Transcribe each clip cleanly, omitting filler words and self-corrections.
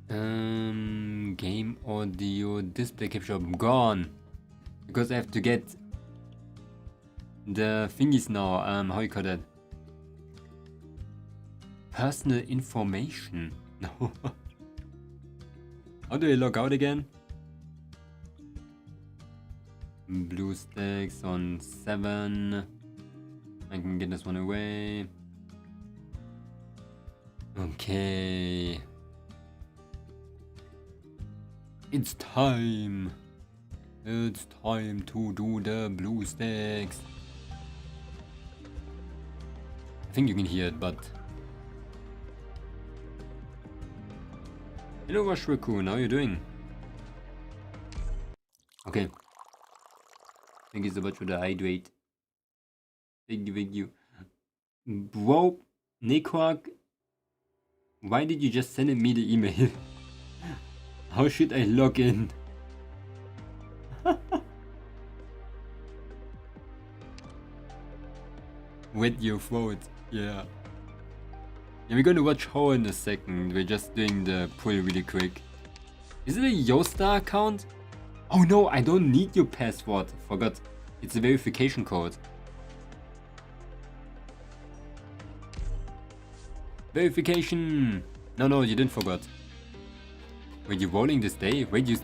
Game audio display capture gone. Because I have to get the thingies now. How you call that? Personal information. No. How do I log out again? Blue stacks on 7. I can get this one away. Okay. It's time. It's time to do the blue stacks. I think you can hear it, but... Hello, Washraku, how are you doing? Okay. Thank you so much for the hydrate. Thank you. Bro, Nikwak, why did you just send me the email? How should I log in? Wet your throat, yeah. Yeah, we're gonna watch horror in a second. We're just doing the pull really quick. Is it a Yosta account? Oh no, I don't need your password. Forgot. It's a verification code. Verification! No, you didn't forget. Were you rolling this day? Wait, you...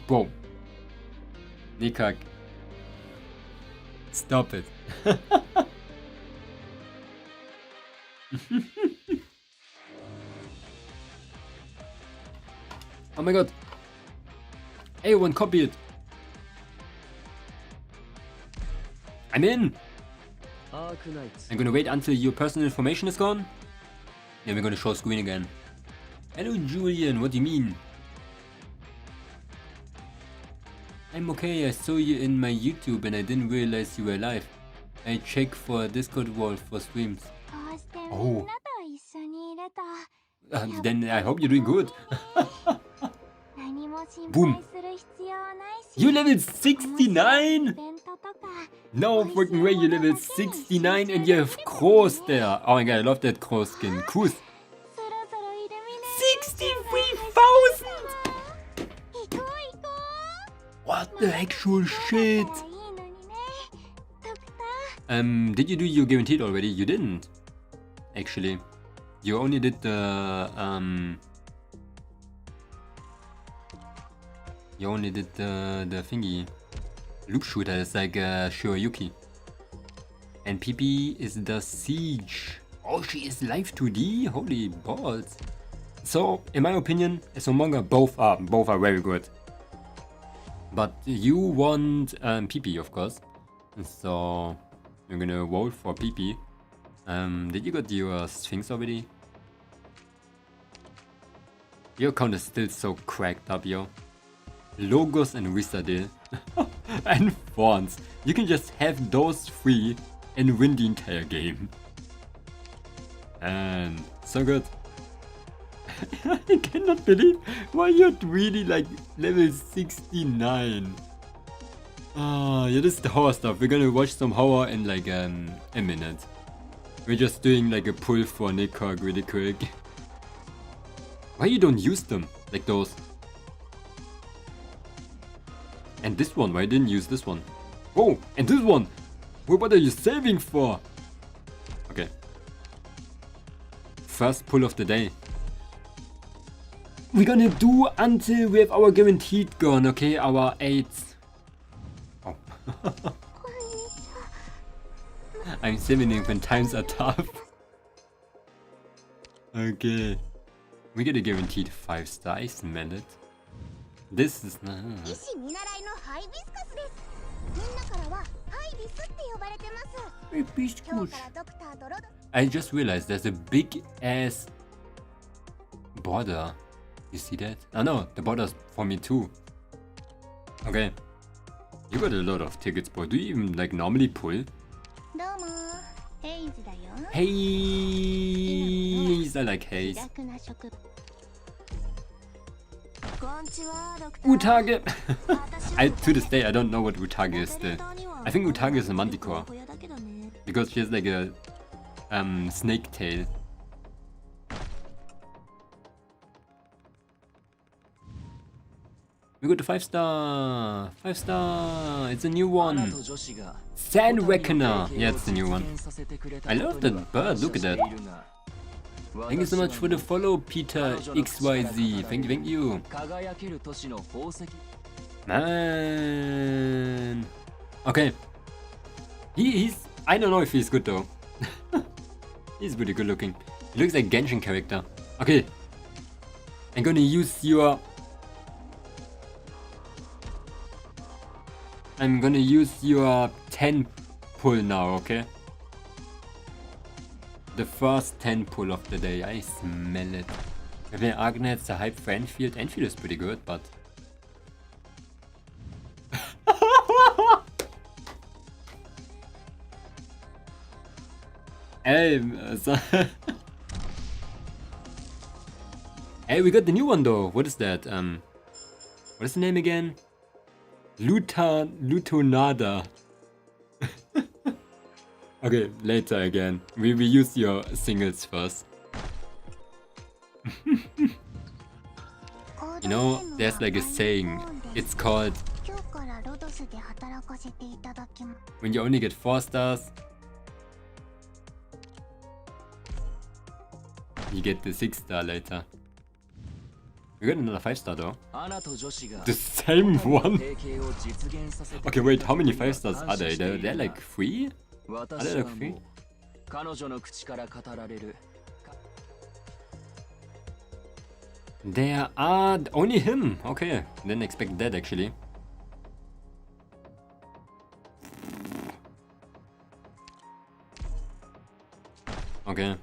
Bro. Nikak. Stop it. Oh my god. Everyone copy it. I'm in. I'm gonna wait until your personal information is gone. Then we're gonna show screen again. Hello Julian, what do you mean? I'm okay, I saw you in my YouTube and I didn't realize you were live. I check for a Discord wall for streams. Oh. Then I hope you're doing good. Boom. You level 69? No freaking way, you level 69 and you have Cross there. Oh my god, I love that Cross skin. Cool. 63,000! What the actual shit? Did you do your guaranteed already? You didn't. Actually. You only did the, You only did the thingy. Loop shooter is like Shiroyuki. And PP is the Siege. Oh, she is live 2D? Holy balls. So, in my opinion, as Momonga, both are very good. But you want PP, of course. So, you're gonna vote for PP. Did you get your Sphinx already? Your account is still so cracked up, yo. Logos and Ristadil. And fonts. You can just have those three and win the entire game. And so good. I cannot believe why you're really like level 69. Ah, yeah, this is the horror stuff. We're gonna watch some horror in like a minute. We're just doing like a pull for Nickog really quick. Why you don't use them? Like those. And this one, why didn't you use this one? Oh, and this one! What are you saving for? Okay. First pull of the day. We're gonna do until we have our guaranteed gone, okay? Our 8. Oh. I'm summoning when times are tough. Okay. We get a guaranteed 5-star, I smell it. This is not... I just realized there's a big ass border. You see that? Oh no, the border's for me too. Okay. You got a lot of tickets, bro. Do you even like normally pull? Haze! I like haze. Utage! To this day I don't know what Utage is still. I think Utage is a manticore. Because she has like a snake tail. We got the 5-star. 5-star. It's a new one. Sand Reckoner. Yeah, it's the new one. I love that bird. Look at that. Thank you so much for the follow, Peter XYZ. Thank you, thank you. Man. Okay. He's... I don't know if he's good though. He's pretty good looking. He looks like Genshin character. Okay. I'm gonna use your... I'm gonna use your 10 pull now, okay? The first 10 pull of the day. I smell it. If Argnet's a hype for Enfield. Enfield is pretty good, but... Hey, hey, we got the new one though. What is that? What is the name again? Lutonada. Okay, later again. We use your singles first. You know, there's like a saying. It's called when you only get 4 stars, you get the 6-star later. We got another 5-star though. The same one? Okay, wait, how many 5-stars are there? They're like 3? Are they like 3? There are only him. Okay, didn't expect that actually. Okay.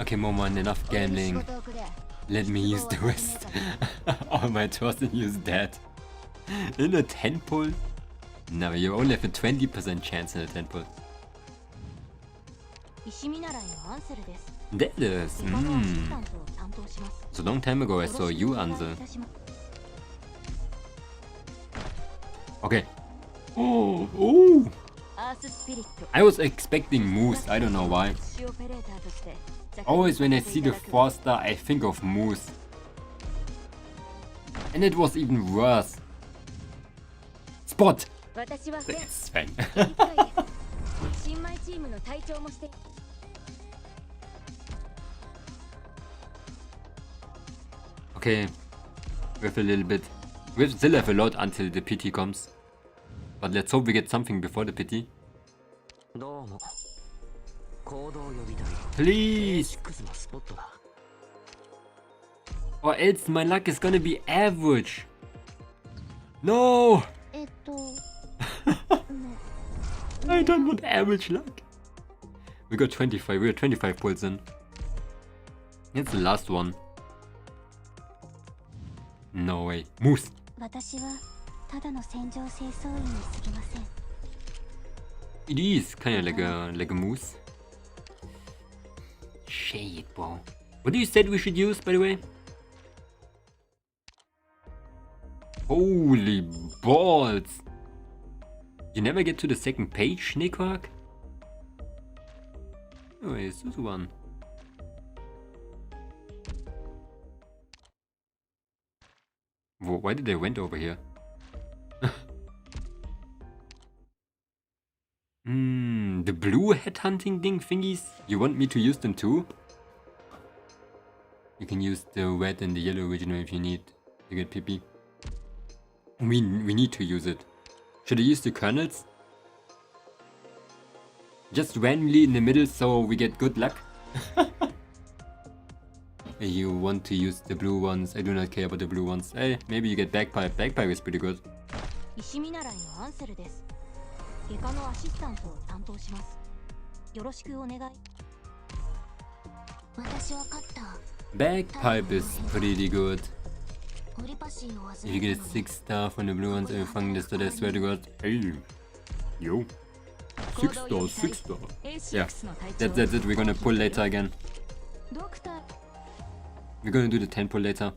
Okay, Momon, enough gambling. Let me use the rest. Oh, my trust use that. In a 10 pull? No, you only have a 20% chance in a 10 pull. That is. So long time ago I saw you answer. Okay. Oh! I was expecting Moose, I don't know why. Always when I see the 4-star I think of Moose. And it was even worse. Spot! That's fine. Okay, we have a little bit. We still have a lot until the pity comes. But let's hope we get something before the pity. Please! Or else my luck is gonna be average. No! I don't want average luck. We got 25, we got 25 pulls in. It's the last one. No way. Moose! It is kinda like a moose. Shit, bro. What do you said we should use, by the way? Holy balls! You never get to the second page, Nickwack? Oh, it's this one. Why did they went over here? The blue headhunting thing thingies? You want me to use them too? You can use the red and the yellow original if you need to get PP. We need to use it. Should I use the kernels? Just randomly in the middle so we get good luck? You want to use the blue ones. I do not care about the blue ones. Hey, maybe you get bagpipe. Bagpipe is pretty good. Bagpipe is pretty good. If you get a 6-star from the blue ones and you find this, I swear to God. Hey, yo. 6-star, 6-star. Yeah, that's it. We're gonna pull later again. We're gonna do the 10 pull later.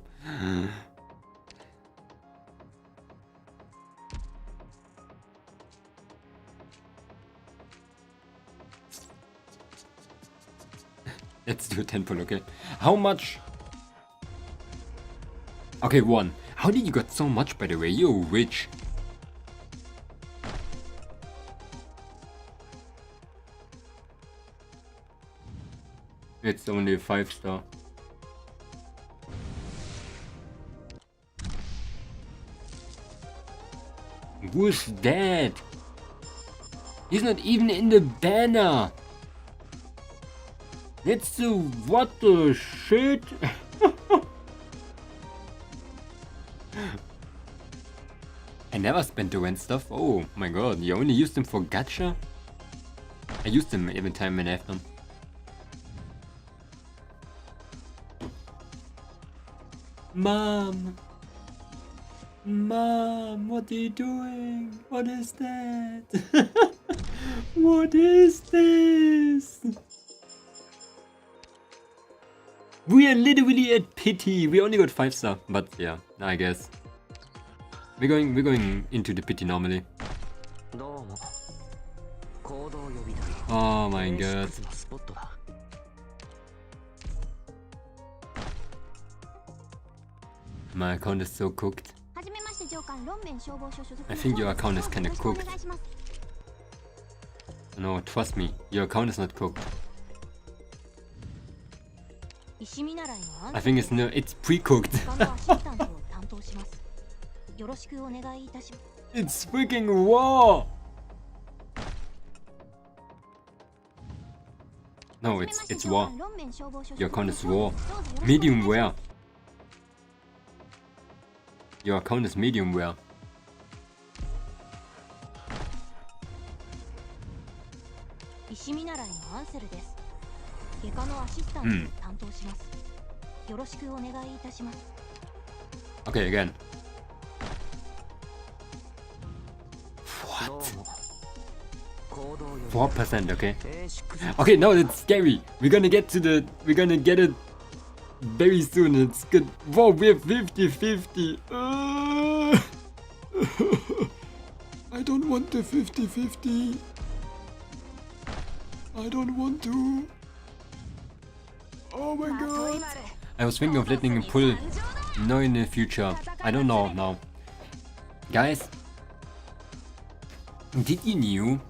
Let's do a 10 pull, okay? How much Okay, 1. How did you got so much, by the way? You're rich. It's only a 5-star. Who's that? He's not even in the banner. That's the what the shit? I never spent the rent stuff. Oh my god, you only used them for gacha? I use them every time when I have them. Mom! Mom, what are you doing? What is that? What is this? We are literally at pity. We only got 5-star, but yeah, I guess. We're going into the pity normally. Oh my god. My account is so cooked. I think your account is kinda cooked. No, trust me, your account is not cooked. I think it's pre-cooked. It's freaking raw! No, it's raw. Your account is raw. Medium rare. Your account is medium rare. Okay, again. What? 4%, okay. Okay, no, that's scary. We're gonna get it very soon. It's good. Whoa, we have 50-50. I don't want the 50-50. I don't want to. Oh my god. I was thinking of letting him pull. No, in the future. I don't know now. Guys, did you knew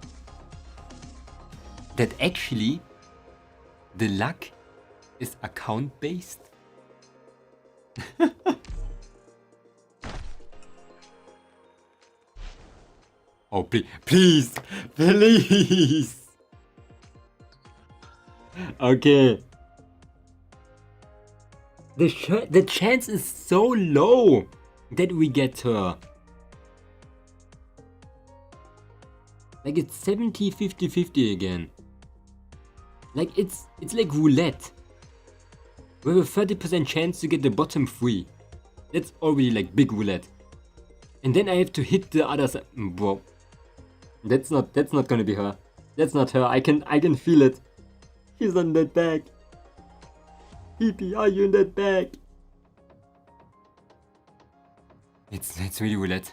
that actually the luck is account based? Oh, please, please. Okay. The chance is so low that we get her. Like it's 70-50-50 again. Like it's like roulette. We have a 30% chance to get the bottom 3. That's already like big roulette. And then I have to hit the other side. Bro. That's not gonna be her. That's not her. I can feel it. She's on that bag. Pee, are you in that bag? It's really roulette.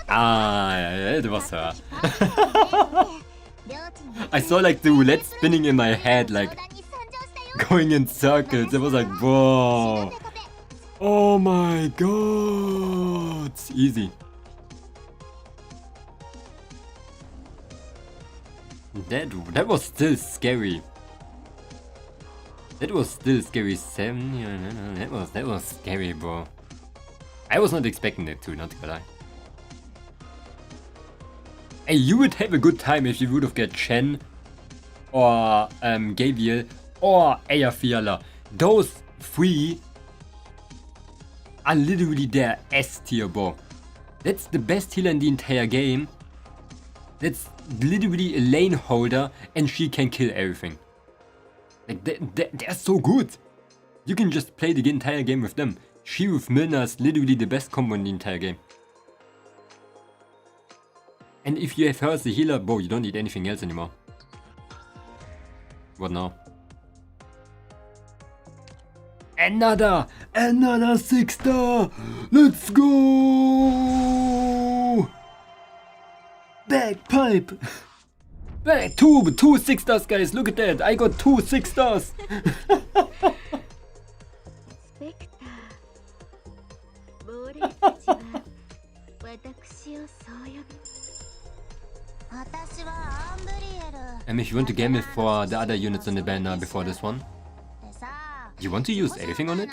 Ah, it was her. I saw like the roulette spinning in my head, like going in circles. It was like, whoa. Oh my god. It's easy. That was still scary. That was still scary. 7. That was scary, bro. I was not expecting that too, not gonna lie. Hey, you would have a good time if you would have got Chen or Gabriel or Eyjafjalla. Those 3 are literally their S tier, bro. That's the best healer in the entire game. That's literally a lane holder and she can kill everything. Like they're so good. You can just play the entire game with them. She with Milner is literally the best combo in the entire game. And if you have her as a healer, bro, you don't need anything else anymore. What now? Another 6-star! Let's go! Bagpipe! Hey, two 6 stars, guys. Look at that. I got 2 6 stars. If you want to game it for the other units on the banner before this one, you want to use anything on it?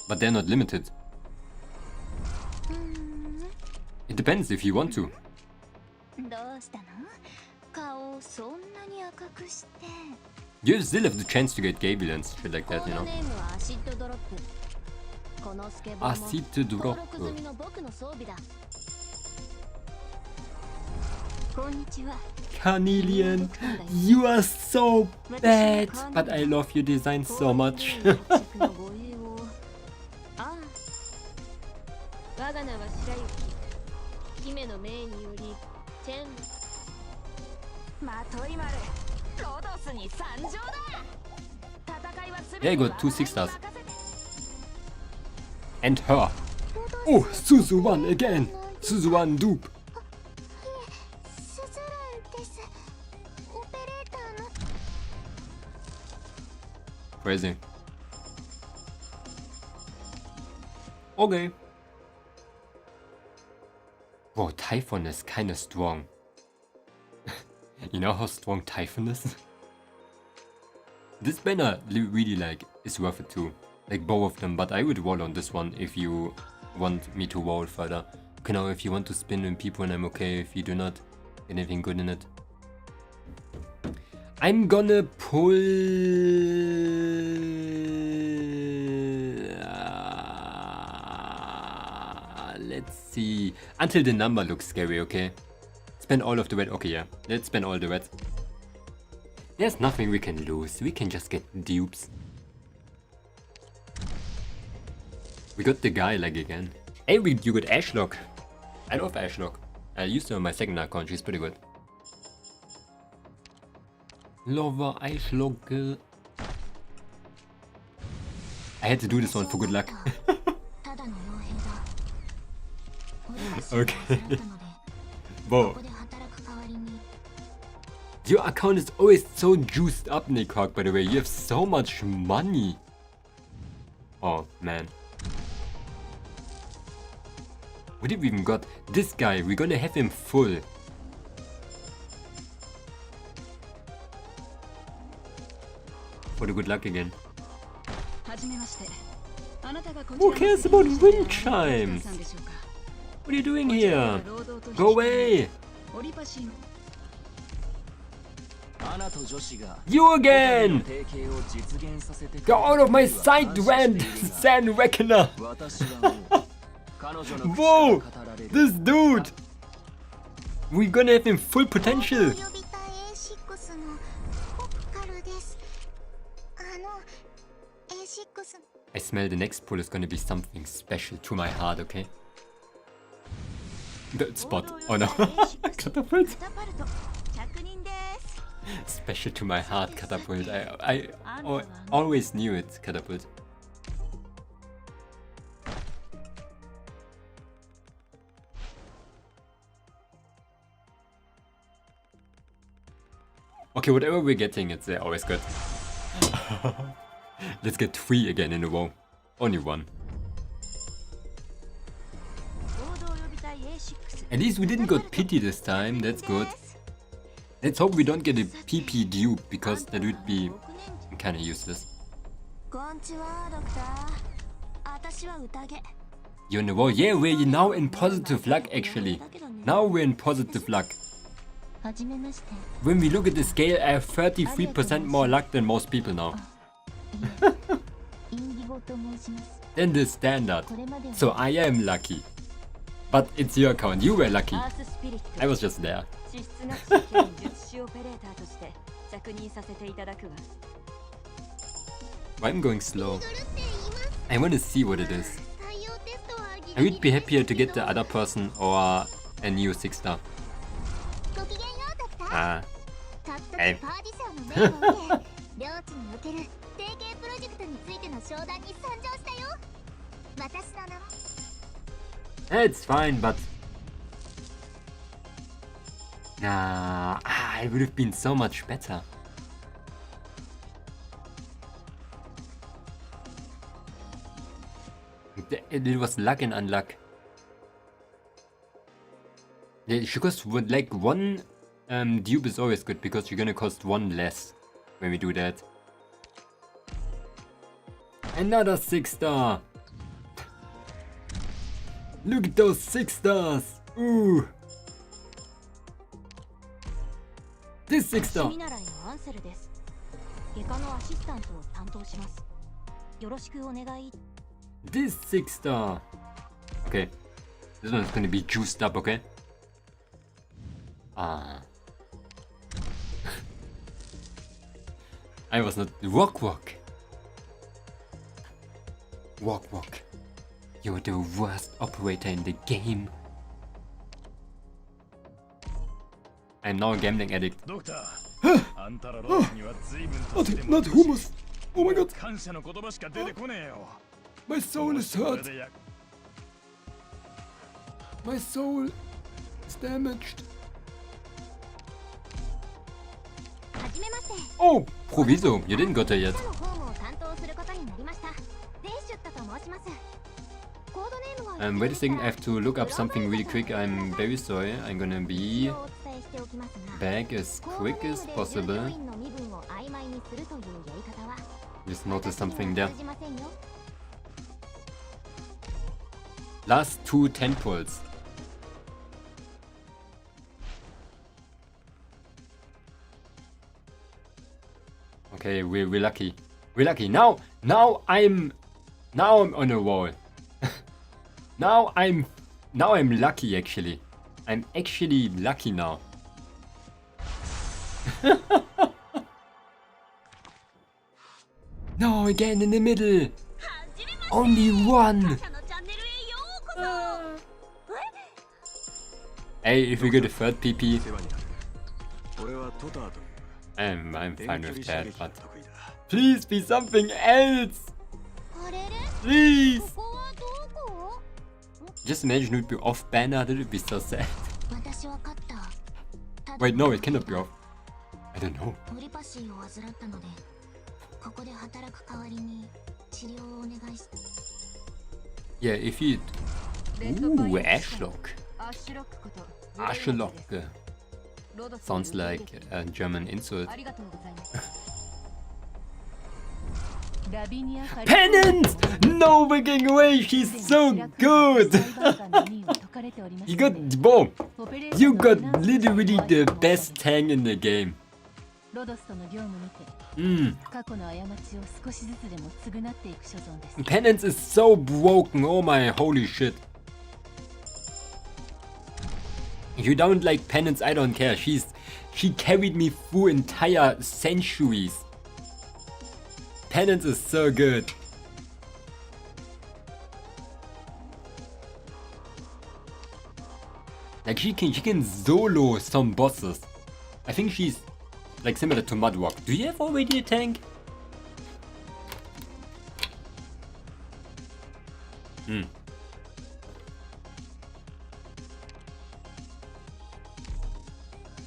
But they're not limited. It depends if you want to. You still have the chance to get Gable and shit like that, you know. Acid drop. Carnelian, you are so bad, but I love your design so much. Yeah, I got 2 6 stars. And her. Oh, Suzu1 again. Suzu1 dupe. Crazy. Okay. Whoa, Typhon is kinda strong. You know how strong Typhon is? This banner really like is worth it too. Like both of them, but I would wall on this one if you want me to wall further. Okay, now if you want to spin in people and I'm okay if you do not get anything good in it. I'm gonna pull... let's see. Until the number looks scary, okay? Spend all of the red. Okay, yeah. Let's spend all the red. There's nothing we can lose. We can just get dupes. We got the guy like again. Hey, you got Ashlock. I love Ashlock. I used her on my second account. She's pretty good. Lover Ashlock. I had to do this one for good luck. Okay. Whoa. Your account is always so juiced up, Nickhawk, by the way. You have so much money. Oh, man. What have we even got? This guy, we're gonna have him full. For the good luck again. Who cares about wind chimes? What are you doing here? Go away! You again! Go out of my sight, Sand Reckoner! Whoa! This dude! We're gonna have him full potential! I smell the next pull is gonna be something special to my heart, okay? That spot. Oh no. Catapult. Special to my heart, Catapult. I always knew it, Catapult. Okay, whatever we're getting, it's always good. Let's get 3 again in a row. Only 1. At least we didn't get pity this time, that's good. Let's hope we don't get a PP dupe, because that would be kinda useless. You're in the wall. Yeah, we're now in positive luck actually. Now we're in positive luck. When we look at the scale, I have 33% more luck than most people now. Than the standard. So I am lucky. But it's your account, you were lucky. I was just there. Why I'm going slow? I want to see what it is. I would be happier to get the other person or a new 6 star. Ah. Hey. It's fine, but Nah, it would have been so much better. It was luck and unluck. Yeah, she costs like one dupe is always good because you're gonna cost one less when we do that. Another 6-star! Look at those 6 stars! Ooh! This 6-star! This 6-star! Okay. This one's gonna be juiced up, okay? Ah. I was not. Walk. Walk. You're the worst operator in the game. I'm now a gambling addict. Not hummus! Oh my god! My soul is hurt! My soul is damaged. Oh! Proviso! You didn't got her yet. Wait a second, I have to look up something really quick. I'm very sorry. I'm gonna be back as quick as possible. Just noticed something there. Last 2 tentpoles. Okay, we're lucky. We're lucky. Now I'm on a wall. Now I'm lucky actually. I'm actually lucky now. No, again in the middle. Only one. Hey, if we get a third PP, I'm fine with that, but please be something else. Please. Just imagine it would be off banner, that would be so sad. Wait, no, it cannot be off. I don't know. Yeah, if you... Ooh, Ashlock. Ashlock. Sounds like a German insult. Penance! No fucking way, she's so good! You got, whoa! You got literally the best tank in the game. Penance is so broken, oh my holy shit. If you don't like Penance, I don't care. She carried me through entire centuries. Penance is so good. Like she can solo some bosses. I think she's like similar to Mudwalk. Do you have already a tank?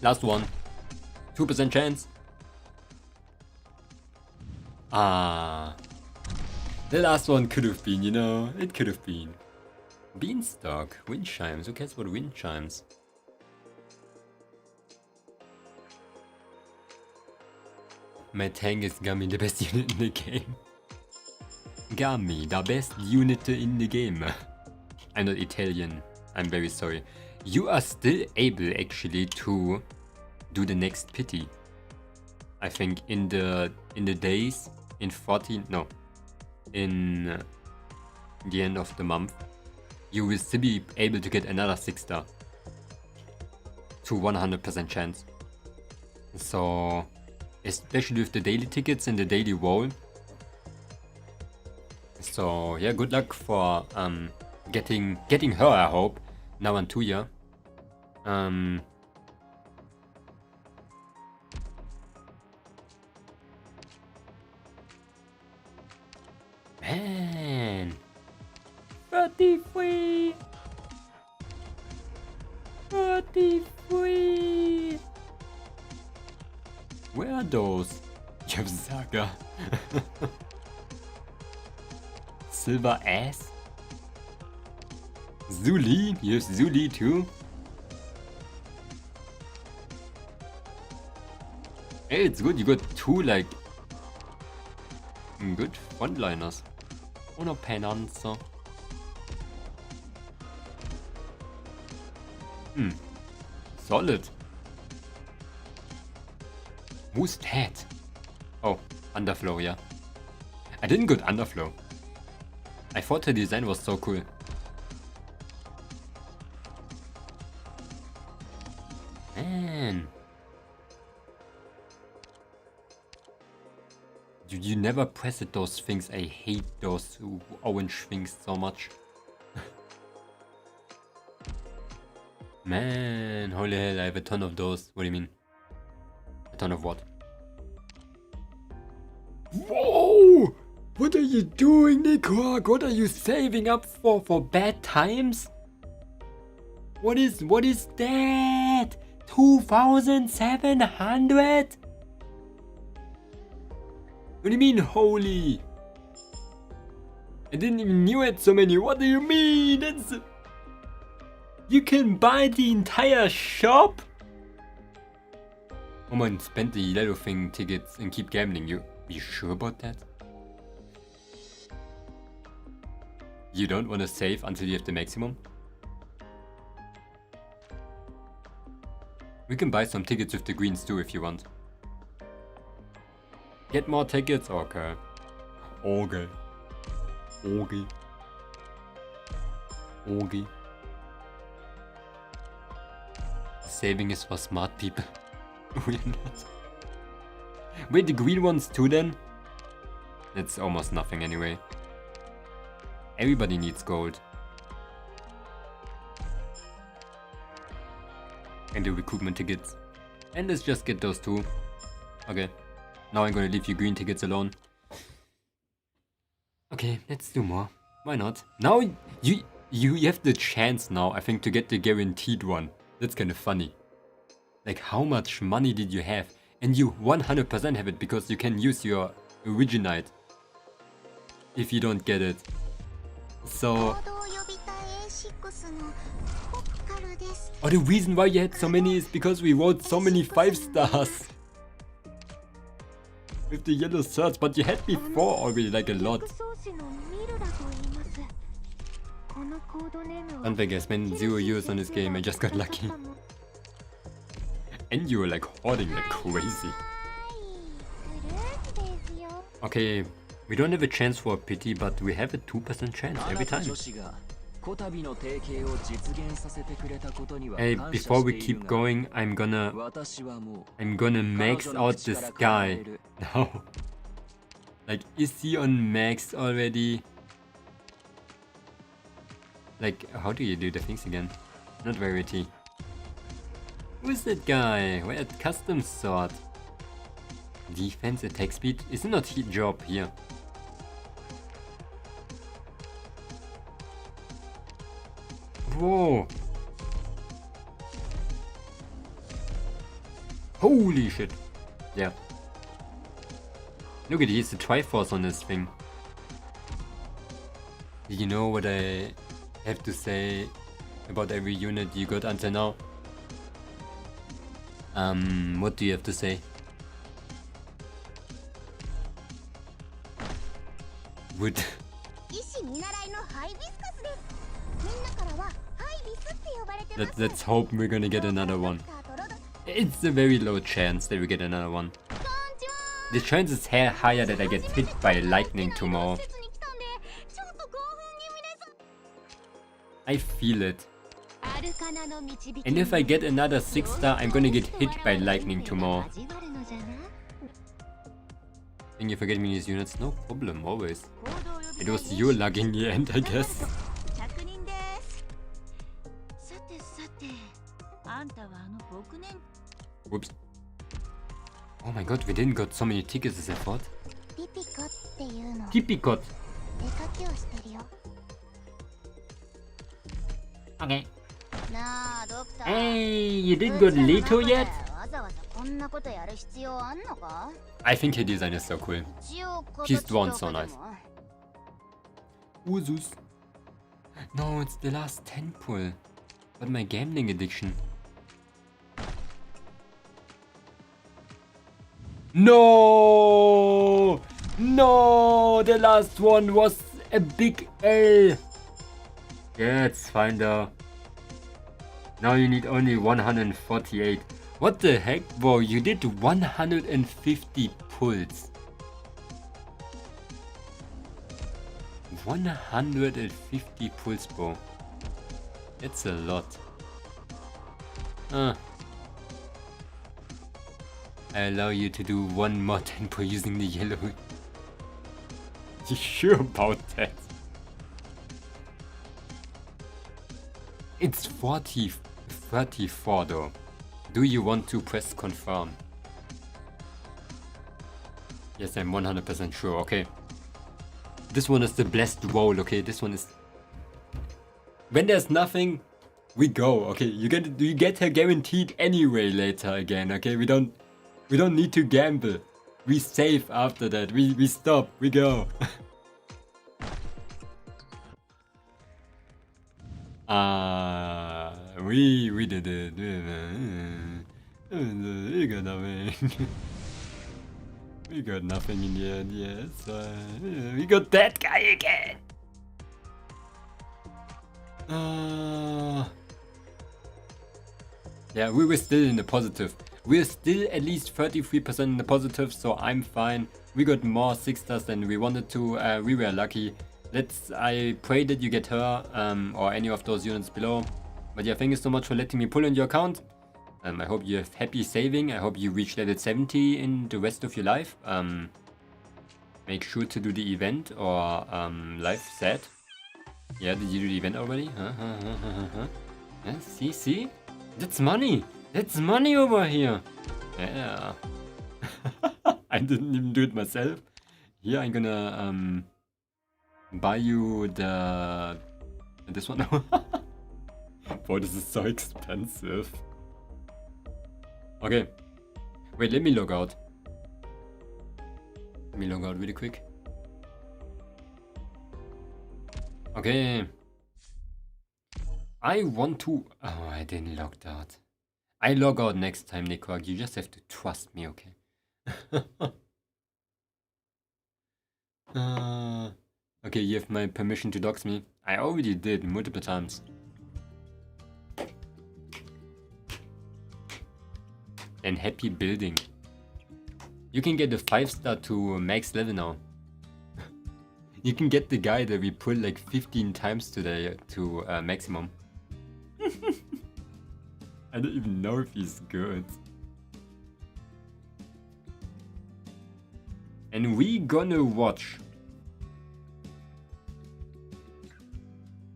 Last one. 2% chance. Ah. The last one could have been, you know, it could have been. Beanstalk, wind chimes. Who cares about wind chimes? My tank is Gummy, the best unit in the game. Gummy, the best unit in the game. I'm not Italian. I'm very sorry. You are still able actually to do the next pity. I think in the days in 14 no in the end of the month you will still be able to get another 6-star to 100% chance. So especially with the daily tickets and the daily wall. So yeah, good luck for getting her, I hope, now on 2 year. Man, 33. Where are those? You have Saga. Silver ass? Zuli? You have Zuli too? Hey, it's good, you got two like good frontliners. Uno Penanza. Solid. Who's that? Oh, Underflow, yeah. I didn't get Underflow. I thought the design was so cool. Man. You never press it, those things. I hate those orange things so much. Man, holy hell, I have a ton of those. What do you mean? A ton of what? Whoa! What are you doing, Nico? What are you saving up for bad times? What is that? 2,700? What do you mean, holy? I didn't even knew it so many. What do you mean? That's... You can buy the entire shop? Oh man, spend the yellow thing tickets and keep gambling. You sure about that? You don't want to save until you have the maximum? We can buy some tickets with the greens too if you want. Get more tickets? Okay. Okay. Okay. Okay. Saving is for smart people. We're not. Wait, the green ones too then? That's almost nothing anyway. Everybody needs gold. And the recruitment tickets. And let's just get those two. Okay. Now I'm gonna leave you green tickets alone. Okay, let's do more. Why not? Now you have the chance now, I think, to get the guaranteed one. That's kind of funny. Like, how much money did you have? And you 100% have it because you can use your Originite if you don't get it. So... Oh, the reason why you had so many is because we wrote so many 5 stars. With the yellow shirts, but you had before already like a lot. Don't think I spent 0 euros on this game, I just got lucky. And you were like hoarding like crazy. Okay, we don't have a chance for a pity, but we have a 2% chance every time. Hey, before we keep going, I'm gonna max out this guy. No. Like, is he on max already? Like, how do you do the things again? Not Rarity. Who is that guy? We're at custom sword. Defense, attack speed? Is it not his job here? Whoa! Holy shit! Yeah. Look at this, the Triforce on this thing. You know what I have to say about every unit you got until now? What do you have to say? Would... Let's hope we're gonna get another one. It's a very low chance that we get another one. The chance is higher that I get hit by lightning tomorrow. I feel it. And if I get another 6 star, I'm gonna get hit by lightning tomorrow. Thank you for getting me these units, no problem, always. It was your luck in the end, I guess. Whoops. Oh my god, we didn't got so many tickets as I thought. Pipicot. Okay. Hey, you didn't got Leto yet? I think her design is so cool. She's drawn so nice. Usus. No, it's the last 10 pull. But my gambling addiction. No! No! The last one was a big L. Yeah, it's fine though. Now you need only 148. What the heck, bro? You did 150 pulls. 150 pulls, bro. That's a lot. I allow you to do one more 10 pull using the yellow. You sure about that? It's 34 though. Do you want to press confirm? Yes, I'm 100% sure. Okay. This one is the blessed roll. Okay, this one is. When there's nothing, we go. Okay, you get her guaranteed anyway later again. Okay, we don't need to gamble. We save after that. We stop. We go. We did it. We got nothing. We got nothing in the end, yes. We got that guy again. Yeah, we were still in the positive. We're still at least 33% in the positive, so I'm fine. We got more 6 stars than we wanted to. We were lucky. I pray that you get her or any of those units below. But yeah, thank you so much for letting me pull in your account. I hope you have happy saving. I hope you reach level 70 in the rest of your life. Make sure to do the event or life set. Yeah, did you do the event already? Yeah, see? That's money! That's money over here! Yeah. I didn't even do it myself. Here I'm gonna buy you this one. Boy, this is so expensive. Okay. Wait, let me log out. Let me log out really quick. Okay. I want to... Oh, I didn't log out. I log out next time, Nickwork. You just have to trust me, okay? Okay, you have my permission to dox me. I already did multiple times. And happy building. You can get a 5-star to max level now. You can get the guy that we pulled like 15 times today to maximum. I don't even know if he's good. And we gonna watch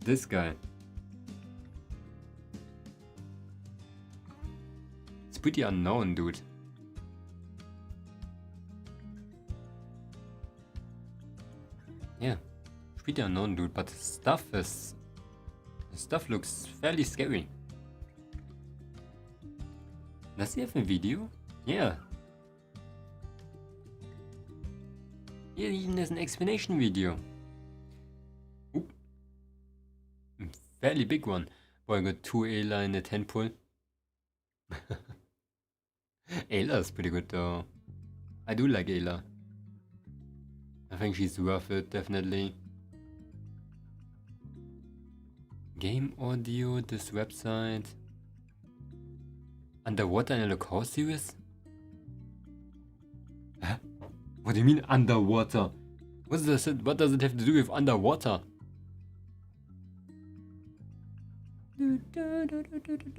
this guy. It's pretty unknown, dude. Yeah, pretty unknown, dude, but stuff looks fairly scary. Does he have a video? Yeah. Yeah, even there's an explanation video. Oop. Fairly big one. Boy, I got 2 Ayla in the 10 pull. Ayla's pretty good though. I do like Ayla. I think she's worth it, definitely. Game audio, this website. Underwater in a locale series? Huh? What do you mean underwater? What does it have to do with underwater?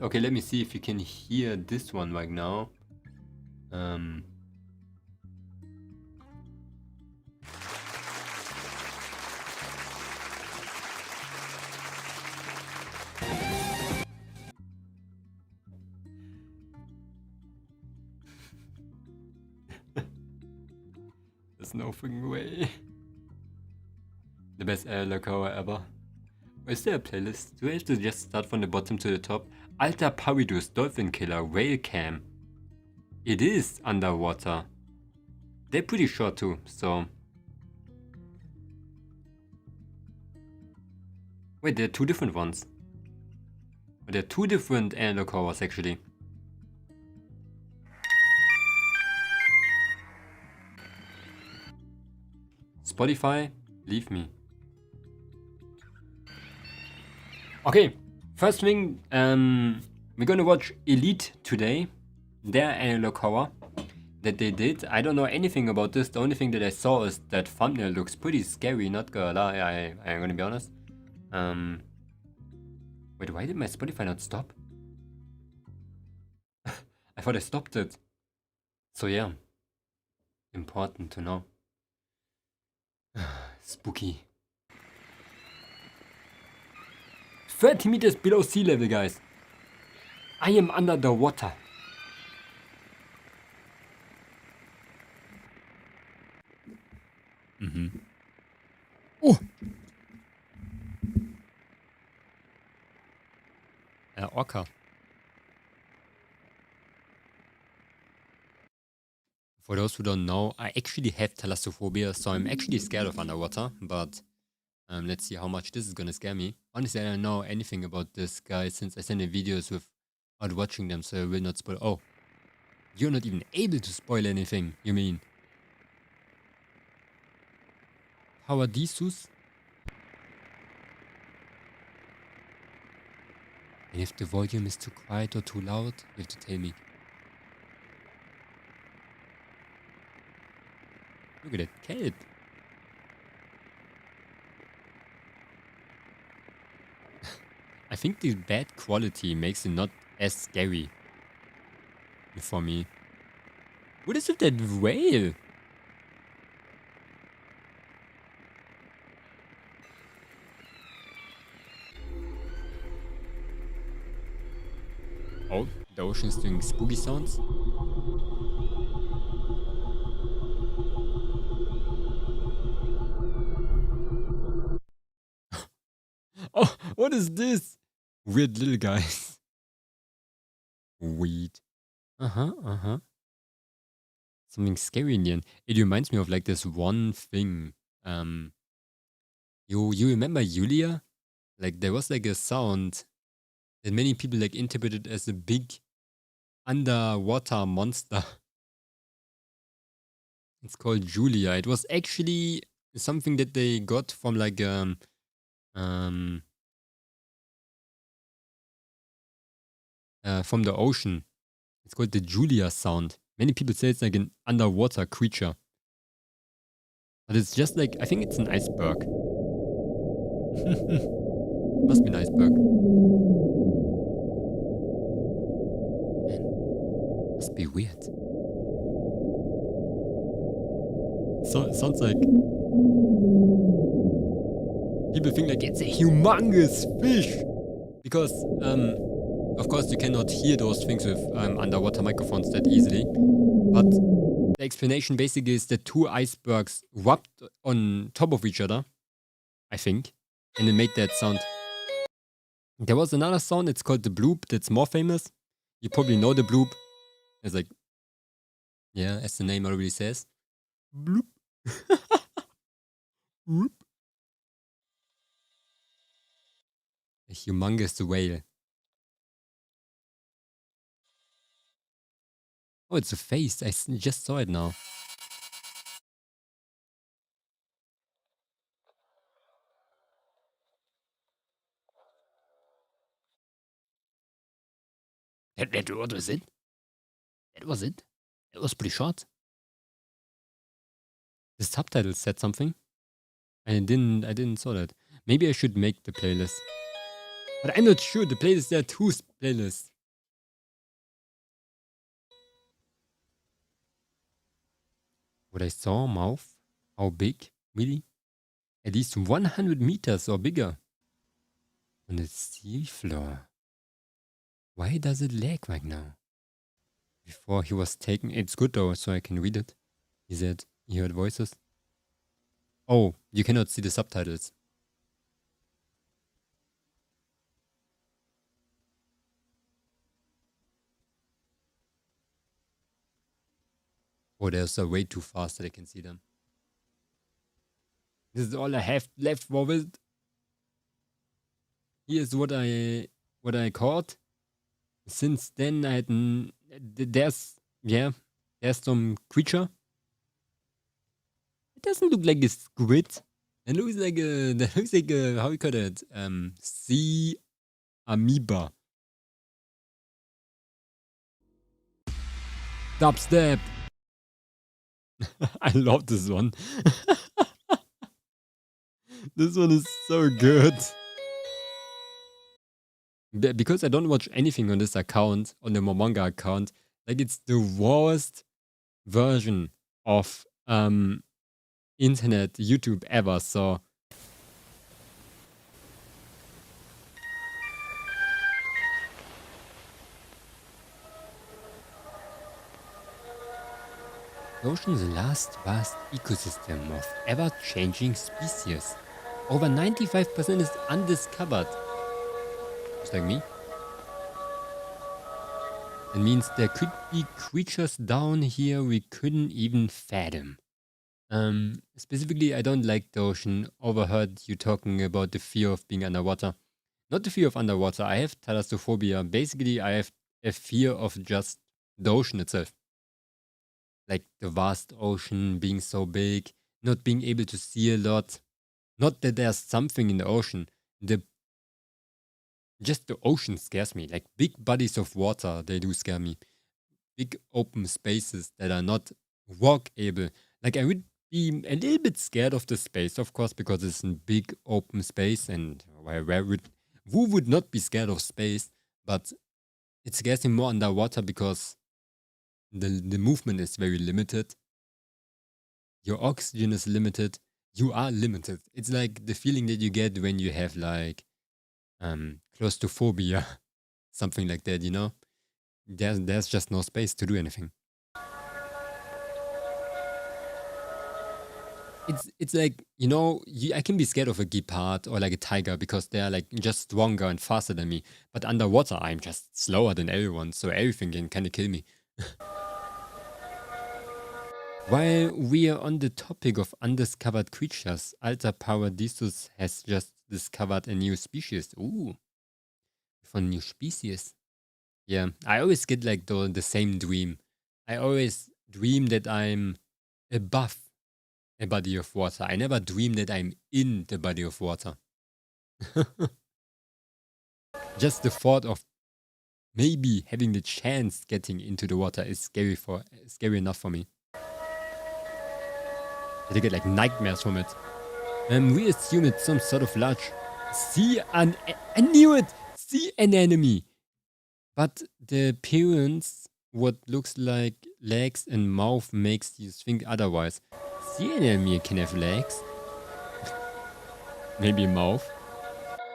Okay, let me see if you can hear this one right now. There's no freaking way. The best locale ever. Is there a playlist? Do I have to just start from the bottom to the top? Alta Paridus, Dolphin Killer, Whale Cam. It is underwater. They're pretty short too, so... Wait, there are two different ones. There are two different analog horrors actually. Spotify, leave me. Okay, first thing, we're gonna watch Elite today. Their analog horror that they did. I don't know anything about this. The only thing that I saw is that thumbnail looks pretty scary, not gonna lie, I'm gonna be honest. Wait, why did my Spotify not stop? I thought I stopped it. So yeah, important to know. Spooky. 30 meters below sea level, guys. I am under the water. Oh! Orca. For those who don't know, I actually have thalassophobia, so I'm actually scared of underwater, but let's see how much this is gonna scare me. Honestly, I don't know anything about this guy since I sent in videos without watching them, so I will not spoil. Oh, you're not even able to spoil anything, you mean? How are these sus? And if the volume is too quiet or too loud, you have to tell me. Look at that kelp. I think the bad quality makes it not as scary for me. What is with that whale? Oh, the ocean's doing spooky sounds. Oh, what is this? Weird little guys. Weed. Uh-huh. Something scary in the end. It reminds me of like this one thing. You remember Julia? Like there was like a sound that many people like interpreted as a big underwater monster. It's called Julia. It was actually something that they got from like from the ocean. It's called the Julia sound. Many people say it's like an underwater creature. But it's just like, I think it's an iceberg. Must be an iceberg. Man, must be weird. So it sounds like people think like it's a humongous fish. Because of course you cannot hear those things with underwater microphones that easily. But the explanation basically is that two icebergs rubbed on top of each other, I think, and it made that sound. There was another sound, it's called the bloop, that's more famous. You probably know the bloop. It's like, yeah, as the name already says. Bloop. Whoop. A humongous whale. Oh, it's a face. I just saw it now. What was it? That was it? It was pretty short. The subtitles said something. I didn't saw that. Maybe I should make the playlist. But I'm not sure. The playlist, there are two playlists. What I saw, mouth. How big? Really? At least 100 meters or bigger. On the sea floor. Why does it lag right now? Before he was taken. It's good though, so I can read it. He said he heard voices. Oh, you cannot see the subtitles. Oh, they're so way too fast that I can see them. This is all I have left for it. Here's what I caught. Since then, I had there's some creature. It doesn't look like a squid. It looks like a how you call it? Sea amoeba. Dubstep. I love this one. This one is so good. Because I don't watch anything on this account, on the Momonga account, like it's the worst version of internet YouTube ever. So the ocean's last vast ecosystem of ever-changing species. Over 95% is undiscovered. Just like me. It means there could be creatures down here we couldn't even fathom. Specifically, I don't like the ocean. Overheard you talking about the fear of being underwater. Not the fear of underwater. I have thalassophobia. Basically, I have a fear of just the ocean itself. Like the vast ocean being so big, not being able to see a lot. Not that there's something in the ocean. Just the ocean scares me. Like big bodies of water, they do scare me. Big open spaces that are not walkable. Like I would be a little bit scared of the space, of course, because it's a big open space, and who would not be scared of space? But it scares me more underwater because the movement is very limited. Your oxygen is limited. You are limited. It's like the feeling that you get when you have like claustrophobia, something like that, you know? There's just no space to do anything. It's like, you know, I can be scared of a guepard or like a tiger because they're like just stronger and faster than me. But underwater, I'm just slower than everyone, so everything can kind of kill me. While we are on the topic of undiscovered creatures, Alta Power Disus has just discovered a new species. Ooh, for new species. Yeah, I always get like the same dream. I always dream that I'm above a body of water. I never dream that I'm in the body of water. Just the thought of maybe having the chance getting into the water is scary enough for me. I get like nightmares from it. We assume it's some sort of large I knew it! Sea anemone! But the appearance, what looks like legs and mouth, makes you think otherwise. Sea anemone can have legs. Maybe a mouth.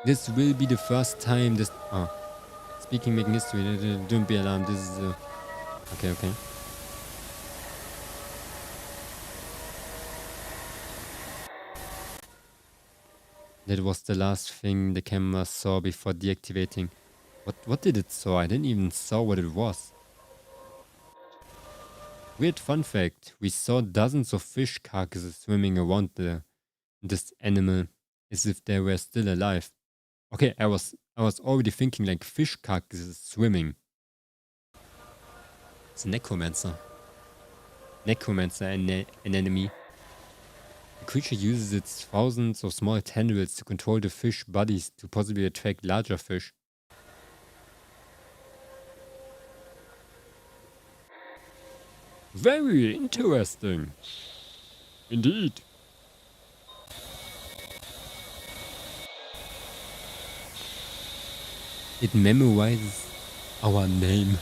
This will be the first time this... Oh. Speaking making history, don't be alarmed, this is... Okay. That was the last thing the camera saw before deactivating. What did it saw? I didn't even saw what it was. Weird fun fact. We saw dozens of fish carcasses swimming around this animal as if they were still alive. Okay, I was already thinking like fish carcasses swimming. It's a necromancer. Necromancer an enemy. The creature uses its thousands of small tendrils to control the fish bodies to possibly attract larger fish. Very interesting. Indeed. It memorizes our name.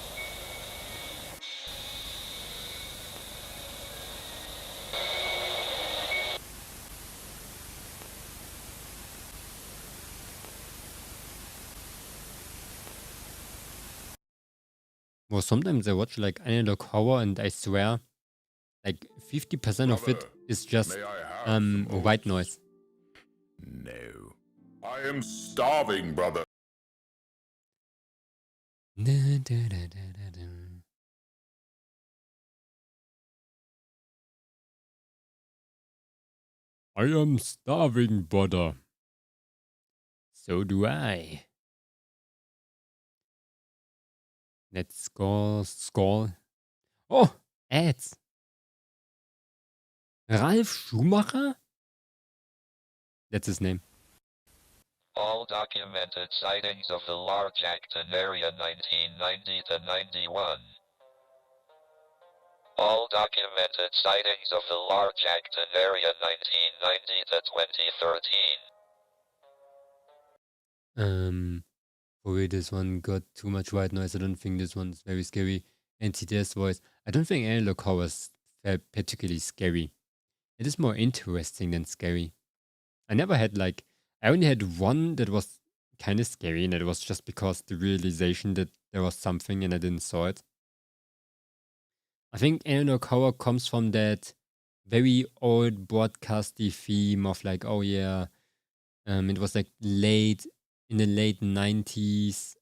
Well, sometimes I watch like analog horror and I swear like 50% of it is just white noise. No. I am starving, brother. I am starving, brother. So do I. Let's scroll. Oh, ads. Ralf Schumacher? That's his name. All documented sightings of the large Acton area 1990 to 91. All documented sightings of the large Acton area 1990 to 2013. For me, this one got too much white noise. I don't think this one's very scary. And TTS voice. I don't think analog horror is particularly scary. It is more interesting than scary. I only had one that was kind of scary, and it was just because the realization that there was something and I didn't saw it. I think analog horror comes from that very old broadcasty theme of like, oh yeah, it was like in the late 90s,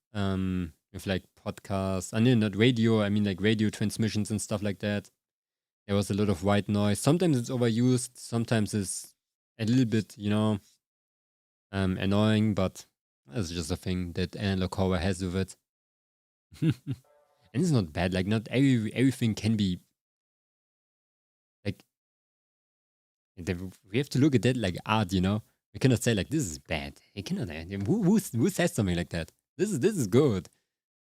with like podcasts, and not radio, I mean like radio transmissions and stuff like that. There was a lot of white noise. Sometimes it's overused, sometimes it's a little bit, annoying, but that's just a thing that analog horror has with it. And it's not bad. Like, not everything can be like. We have to look at that like art, We cannot say like this is bad. You cannot. Who says something like that? This is good.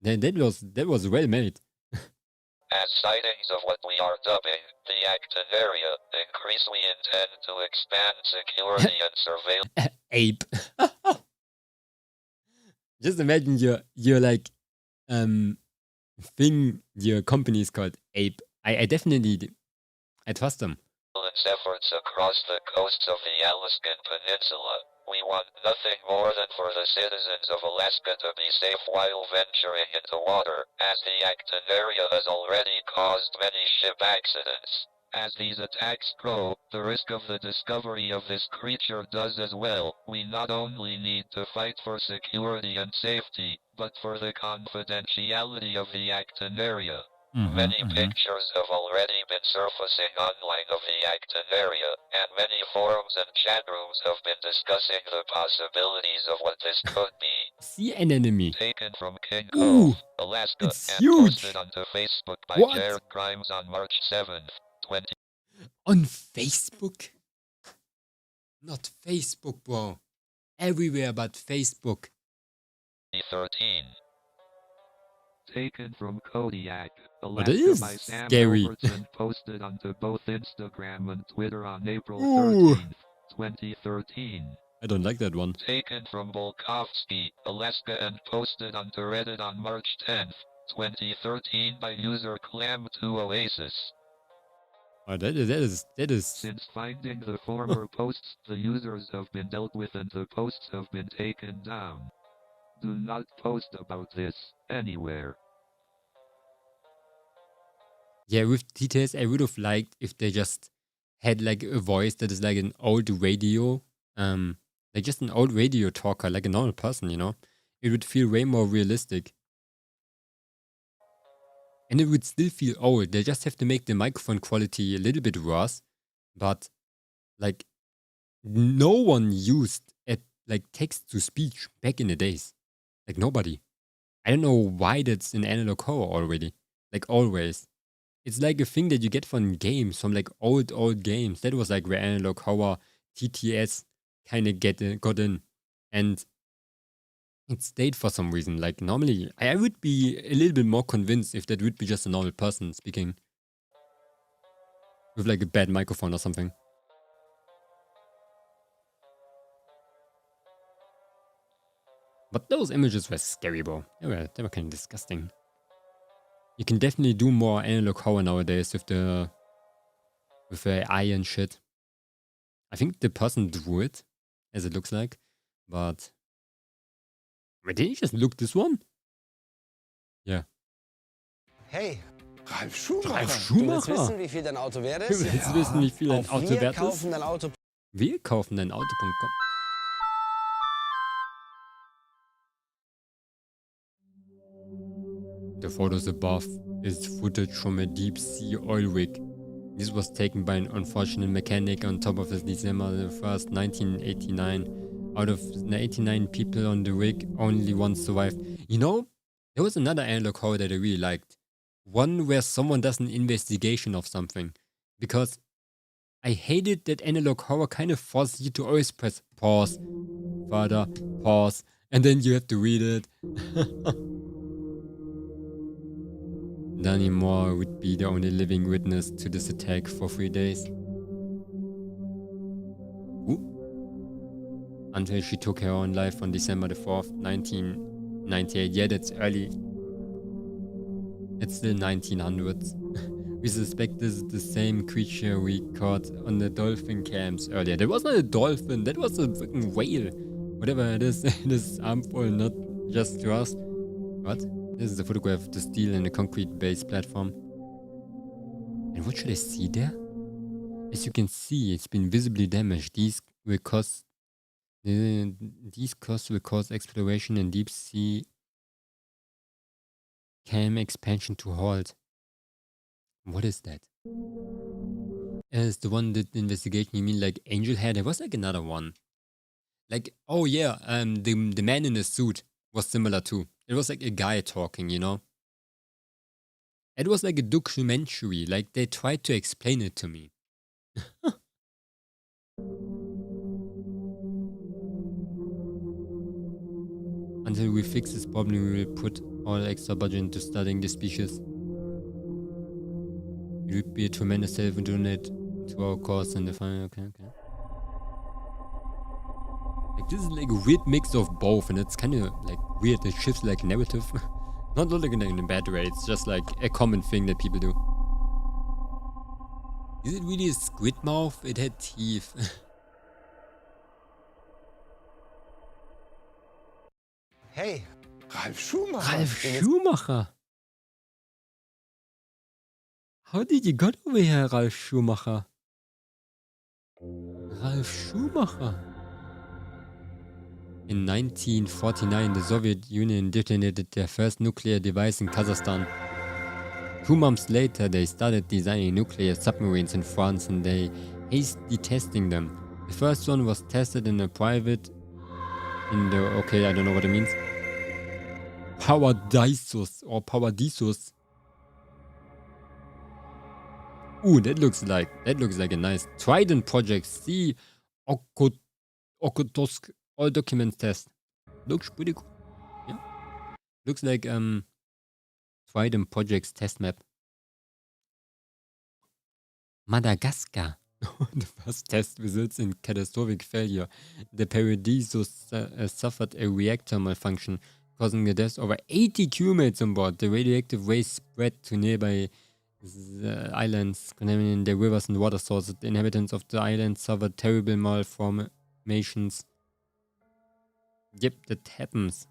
That was well made. As sightings of what we are dubbing the Acton area increase, we intend to expand security and surveillance. Ape. Just imagine your like thing. Your company is called Ape. I definitely I trust them. Efforts across the coasts of the Alaskan Peninsula. We want nothing more than for the citizens of Alaska to be safe while venturing into water, as the Acton area has already caused many ship accidents. As these attacks grow, the risk of the discovery of this creature does as well. We not only need to fight for security and safety, but for the confidentiality of the Acton area. Many pictures have already been surfacing online of the Acton area, and many forums and chat rooms have been discussing the possibilities of what this could be. See an enemy. Taken from King Cove, Alaska, it's and huge. posted onto Facebook by Jared Grimes on March 7th, 20. On Facebook? Not Facebook, bro. Everywhere but Facebook. 13. Taken from Kodiak, Alaska by Sam scary. Robertson, posted onto both Instagram and Twitter on April 13th, 2013. I don't like that one. Taken from Volkovsky, Alaska, and posted onto Reddit on March 10th, 2013 by user Clam2Oasis. Oh, that is. Since finding the former posts, the users have been dealt with and the posts have been taken down. Do not post about this anywhere. Yeah, with details, I would have liked if they just had like a voice that is like an old radio, like just an old radio talker, like a normal person, It would feel way more realistic. And it would still feel old. They just have to make the microphone quality a little bit worse. But like no one used like text to speech back in the days. Like nobody. I don't know why that's in analog horror already. Like always. It's like a thing that you get from games, from like old games. That was like where analog horror, TTS kind of got in. And it stayed for some reason. Like normally, I would be a little bit more convinced if that would be just a normal person speaking. With like a bad microphone or something. But those images were scary, bro. They were kind of disgusting. You can definitely do more analog horror nowadays with the AI and shit. I think the person drew it, as it looks like. But wait, did he just look this one? Yeah. Hey, Ralf Schumacher. Ralf du willst Schumacher. wissen, wie viel dein Auto wert ist? Du willst wissen, wie viel ein Auf Auto wert ist? kaufen dein Auto. Wir kaufen dein Auto.com. The photos above is footage from a deep sea oil rig This was taken by an unfortunate mechanic on top of his December the 1st, 1989. Out of the 89 people on the rig, only one survived. You know, there was another analog horror that I really liked. One where someone does an investigation of something. Because I hated that analog horror kind of forces you to always press pause, further, pause, and then you have to read it. Danny Moore would be the only living witness to this attack for 3 days. Ooh. Until she took her own life on December the 4th, 1998. Yeah, that's early. It's still 1900s. We suspect this is the same creature we caught on the dolphin camps earlier. That was not a dolphin, that was a freaking whale. Whatever it is, it is harmful, not just to us. What? This is a photograph of the steel and the concrete-based platform. And what should I see there? As you can see, it's been visibly damaged. These costs will cause exploration and deep sea cam expansion to halt. What is that? As the one that investigation, you mean like Angel Hair? There was like another one. Like, oh yeah, the man in the suit was similar too. It was like a guy talking, you know? It was like a documentary, like they tried to explain it to me. Until we fix this problem, we will put all extra budget into studying the species. It would be a tremendous help to donate to our cause in the final. Okay. Like this is like a weird mix of both, and it's kind of like weird. It shifts like narrative, not like in a bad way. It's just like a common thing that people do. Is it really a squid mouth? It had teeth. Hey, Ralf Schumacher. Ralf Schumacher. How did you get over here, Ralf Schumacher? Ralf Schumacher. In 1949, the Soviet Union detonated their first nuclear device in Kazakhstan. 2 months later, they started designing nuclear submarines in France and they hastily testing them. The first one was tested in a private... okay, I don't know what it means. Paradisus or Paradisus. Ooh, that looks like a nice Trident project. See Altosk all documents test. Looks pretty cool. Yeah. Looks like Trident project's test map. Madagascar. The first test results in catastrophic failure. The Paradisus suffered a reactor malfunction, causing the death of over 80 crewmates on board. The radioactive waste spread to nearby islands, contaminating their rivers and water sources. The inhabitants of the island suffered terrible malformations. Yep, that happens.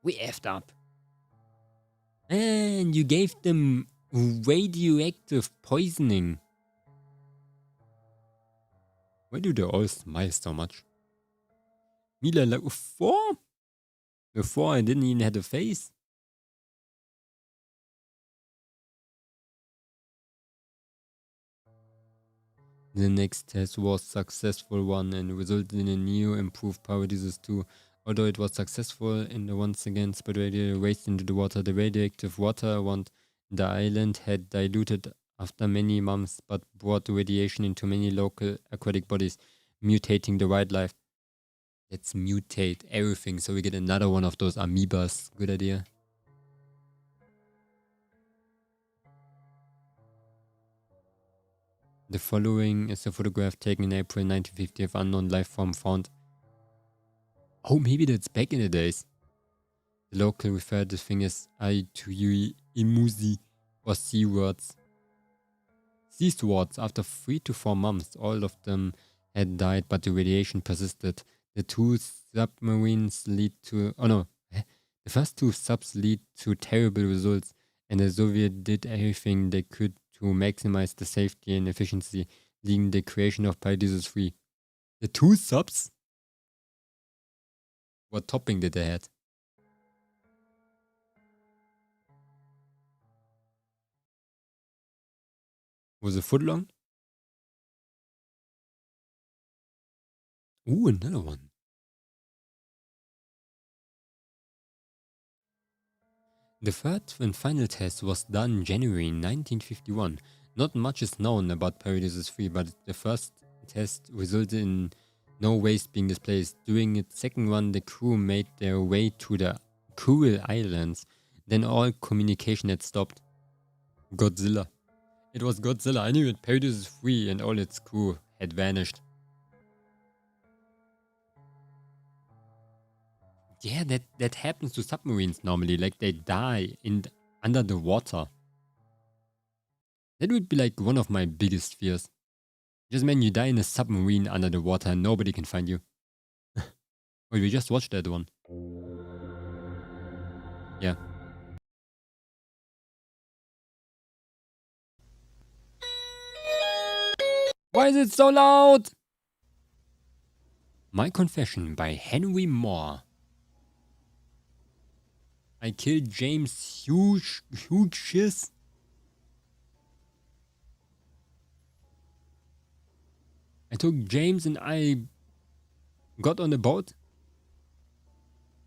We effed up. And you gave them radioactive poisoning. Why do they all smile so much? Mila like before I didn't even have a face. The next test was a successful one and resulted in a new improved Paradisus 2. Although it was successful in the once again spread radioactive waste into the water, the radioactive water around the island had diluted after many months but brought the radiation into many local aquatic bodies, mutating the wildlife. Let's mutate everything so we get another one of those amoebas. Good idea. The following is a photograph taken in April 1950 of unknown life form found. Oh, maybe that's back in the days. The local referred to the thing as I2U Imuzi or sea words. Sea swords, after 3 to 4 months, all of them had died, but the radiation persisted. The 2 submarines lead to... Oh no. The first 2 subs lead to terrible results, and the Soviets did everything they could to maximize the safety and efficiency, leading the creation of Paradisus 3. The 2 subs? What topping did they have? Was a foot long? Ooh, another one. The third and final test was done in January 1951. Not much is known about Paradisus 3, but the first test resulted in no waste being displaced. During its second one, the crew made their way to the Kuril Islands. Then all communication had stopped. Godzilla. It was Godzilla. I knew it. Paradisus 3 and all its crew had vanished. Yeah, that happens to submarines normally. Like they die under the water. That would be like one of my biggest fears. Just man, you die in a submarine under the water and nobody can find you. Wait, we just watched that one. Yeah. Why is it so loud? My Confession by Henry Moore. I killed James Hughes. I took James and I got on the boat.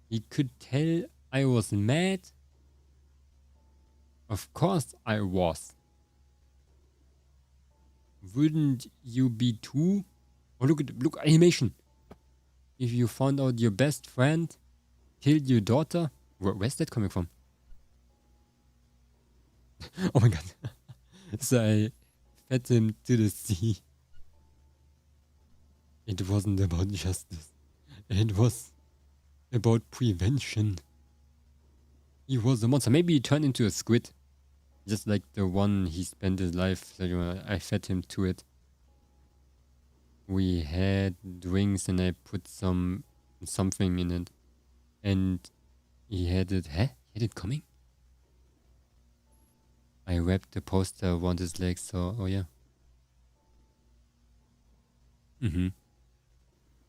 He could tell I was mad. Of course I was. Wouldn't you be too? Oh, look, animation. If you found out your best friend killed your daughter, where's that coming from? Oh my god. So I fed him to the sea. It wasn't about justice. It was about prevention. He was a monster. Maybe he turned into a squid. Just like the one he spent his life. So I fed him to it. We had drinks and I put something in it. And he had it. Huh? He had it coming? I wrapped the poster around his legs, so oh yeah.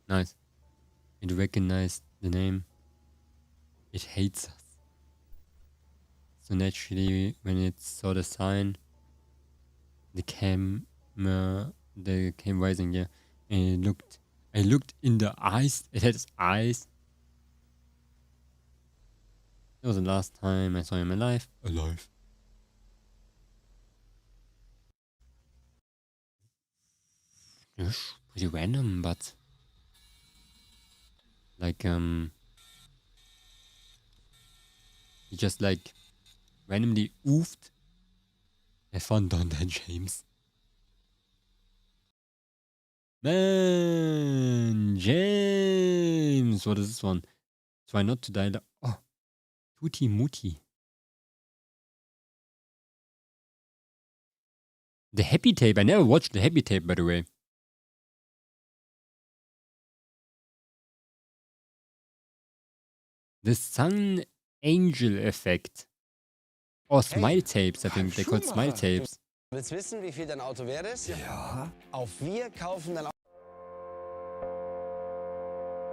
Nice. It recognized the name. It hates us. So naturally, when it saw the sign, the came rising, yeah. And I looked in the eyes. It had its eyes. That was the last time I saw him alive. Yes, pretty random, but like he just like randomly oofed. Have fun done that, James. Man, James. What is this one? Try not to die. Oh, Tutti Mutti. The Happy Tape. I never watched the Happy Tape, by the way. The Sun Angel Effect. Or Smile Tapes, I think. They're called Smile Tapes. Willst wissen, wie viel dein Auto wert ist? Ja. Auf wir kaufen dein Auto.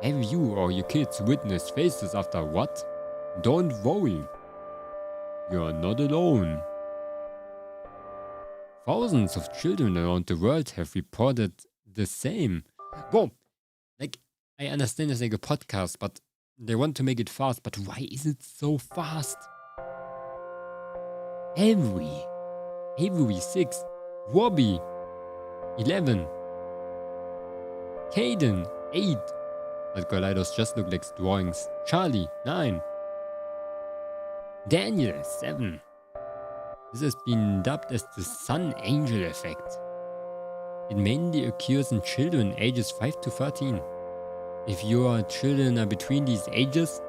Have you or your kids witnessed faces after what? Don't worry. You're not alone. Thousands of children around the world have reported the same. Whoa! Like, I understand it's like a podcast, but they want to make it fast, but why is it so fast? Avery 6, Robbie 11, Caden 8. But Kaleidos just look like drawings. Charlie 9, Daniel 7. This has been dubbed as the Sun Angel Effect. It mainly occurs in children ages 5 to 13. If your children are between these ages,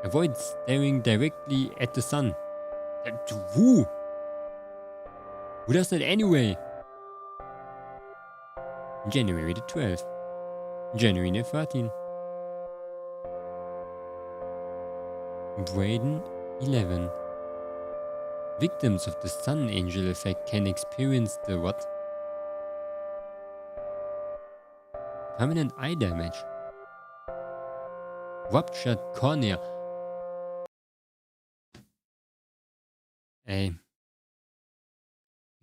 avoid staring directly at the sun. Who does that anyway? January the 12th. January the 13th. Braden 11. Victims of the Sun Angel Effect can experience the what? Permanent eye damage. Ruptured cornea. Ey.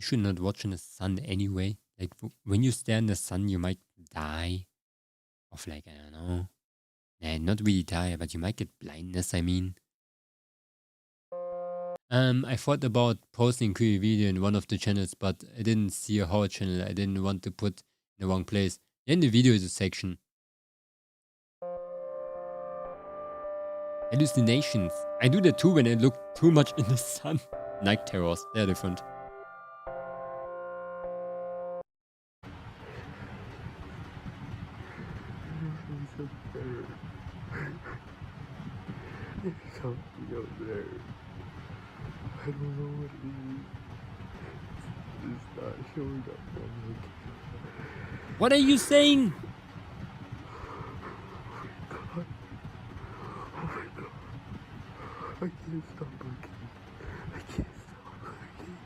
You should not watch in the sun anyway. Like when you stare in the sun, you might die of like, I don't know. Nah, not really die, but you might get blindness, I mean. I thought about posting a creepy video in one of the channels, but I didn't see a horror channel. I didn't want to put in the wrong place. In the video is a section. Hallucinations. I do that too when I look too much in the sun. Night terrors, they're different. Something out there. I don't know what it is. It's not showing up on my camera. What are you saying? God. Oh my God. I can't stop looking. I can't stop looking.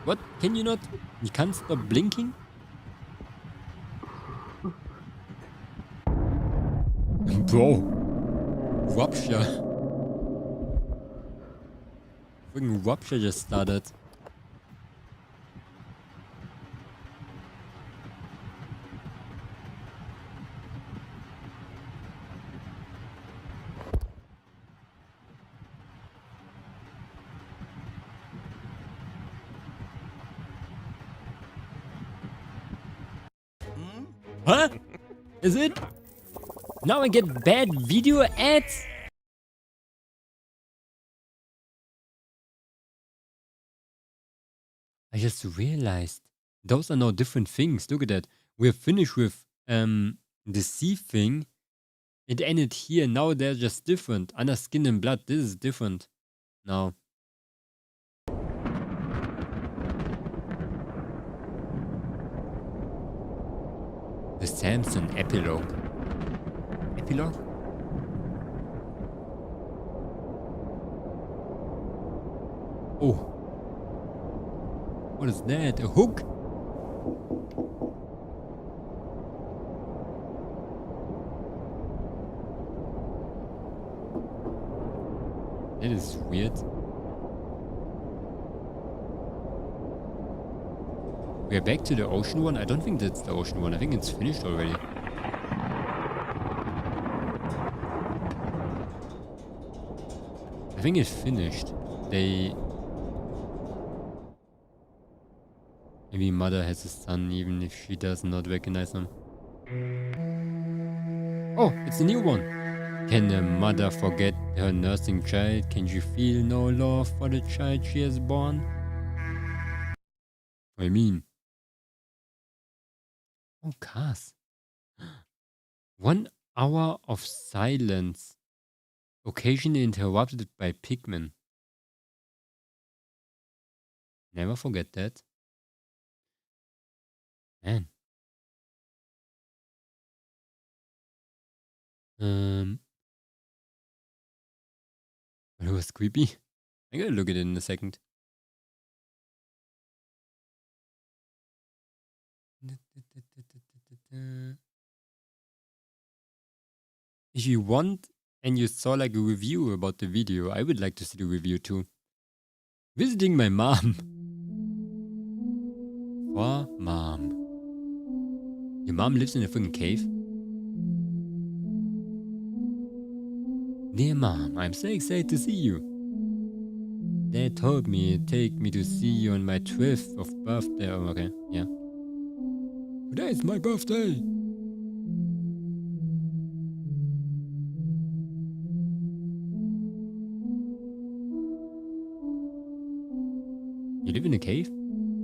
What? Can you not? You can't stop blinking? Bro. Rupture. Freaking rupture just started. Huh? Is it? Now I get bad video ads? I just realized those are now different things. Look at that. We're finished with the sea thing. It ended here. Now they're just different. Under skin and blood. This is different now. The Samson epilogue. Epilogue? Oh. What is that? A hook? That is weird. We're back to the ocean one? I don't think that's the ocean one. I think it's finished already. I think it's finished. Maybe mother has a son even if she does not recognize him. Oh, it's a new one. Can a mother forget her nursing child? Can she feel no love for the child she has born? I mean. Oh, cars. 1 hour of silence. Occasionally interrupted by pigmen. Never forget that. Man. It was creepy. I gotta look at it in a second. If you want and you saw like a review about the video, I would like to see the review too. Visiting my mom. For mom. Your mom lives in a freaking cave? Dear mom, I'm so excited to see you. Dad told me to take me to see you on my 12th of birthday. Oh, okay, yeah. Today is my birthday. You live in a cave?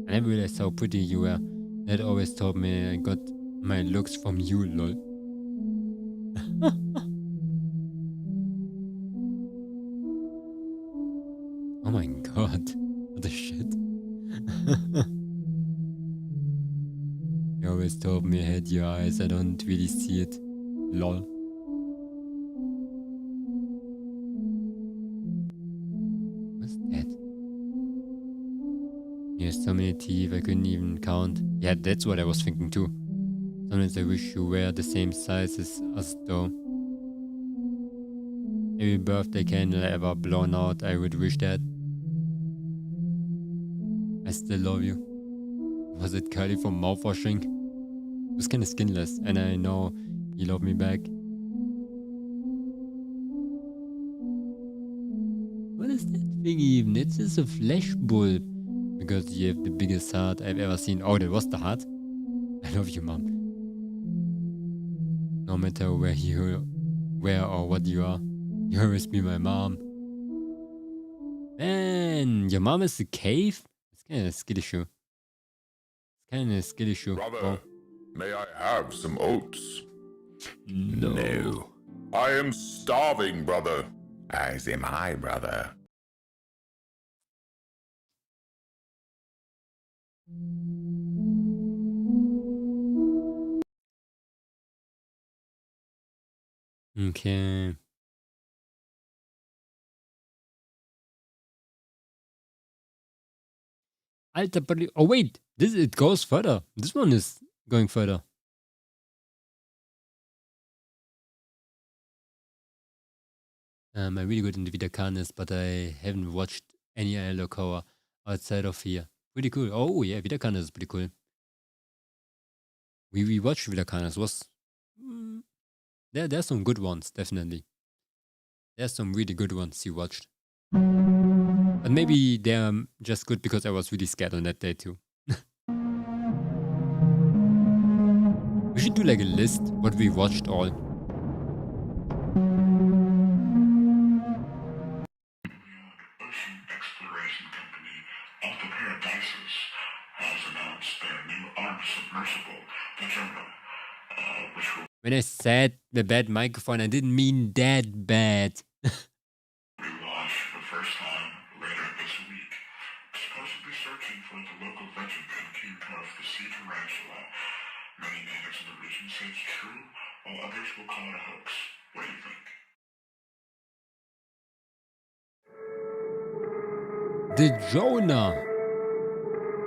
I never realized how pretty you were. Dad always told me I got my looks from you, lol. Oh my god. What the shit? You always told me I had your eyes. I don't really see it. Lol. What's that? There's so many teeth I couldn't even count. Yeah, that's what I was thinking too. Sometimes I wish you were the same size as us though. Every birthday candle I ever blown out, I would wish that. still love you. Was it Curly from mouthwashing? It was kind of skinless, and I know he loved me back. What is that thing even? It's just a flesh bulb. Because you have the biggest heart I've ever seen. Oh, that was the heart? I love you, Mom. No matter where or what you are, you always be my mom. Man, your mom is a cave? It's kind of skittish. Brother, Oh. may I have some oats? No. I am starving, brother. As am I, brother. Okay. Alter, buddy. Oh, wait. It goes further. This one is going further. I'm really good in the Vitacanes, but I haven't watched any other horror outside of here. Pretty cool. Oh, yeah. Vitacanes is pretty cool. We watched Vitacanes. There's some good ones, definitely. There's some really good ones you watched. But maybe they're just good because I was really scared on that day too. We should do like a list what we watched all. Ocean exploration company Altoparadises has announced their new unsubmersible, the Jonah, which will When I said the bad microphone, I didn't mean that bad. be launched for the first time later this week. Supposedly searching for the local legend and king of the sea tarantula. Many natives in the region say it's true, while others will call it a hoax. What do you think? The Jonah.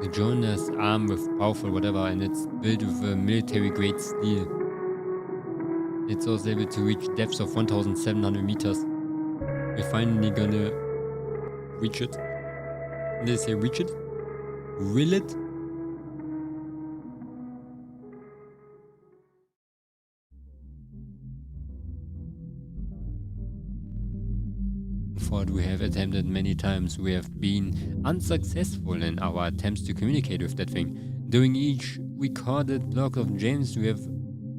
The Jonah's armed with powerful whatever, and it's built with a military-grade steel. It's also able to reach depths of 1,700 meters. We're finally gonna reach it. Did they say reach it? Will it? What we have attempted many times, we have been unsuccessful in our attempts to communicate with that thing. During each recorded log of James, we have...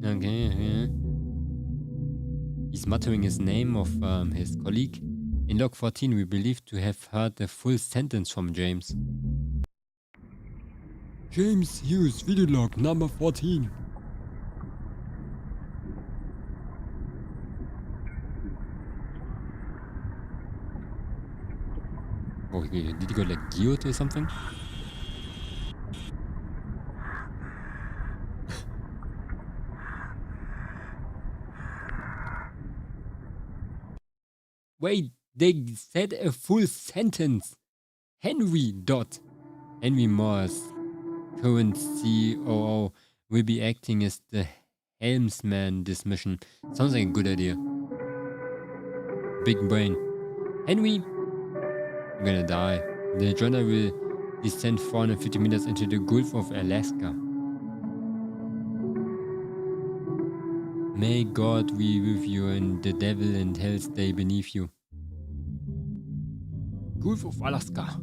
Okay. He's muttering his name of his colleague. In log 14, we believe to have heard a full sentence from James. James Hughes, video log number 14. Oh, did he go like guillot or something? Wait, they said a full sentence. Henry Morris, current COO, will be acting as the helmsman this mission. Sounds like a good idea. Big brain. Henry, I'm gonna die. The Jonah will descend 450 meters into the Gulf of Alaska. May God be with you and the devil and hell stay beneath you. Gulf of Alaska.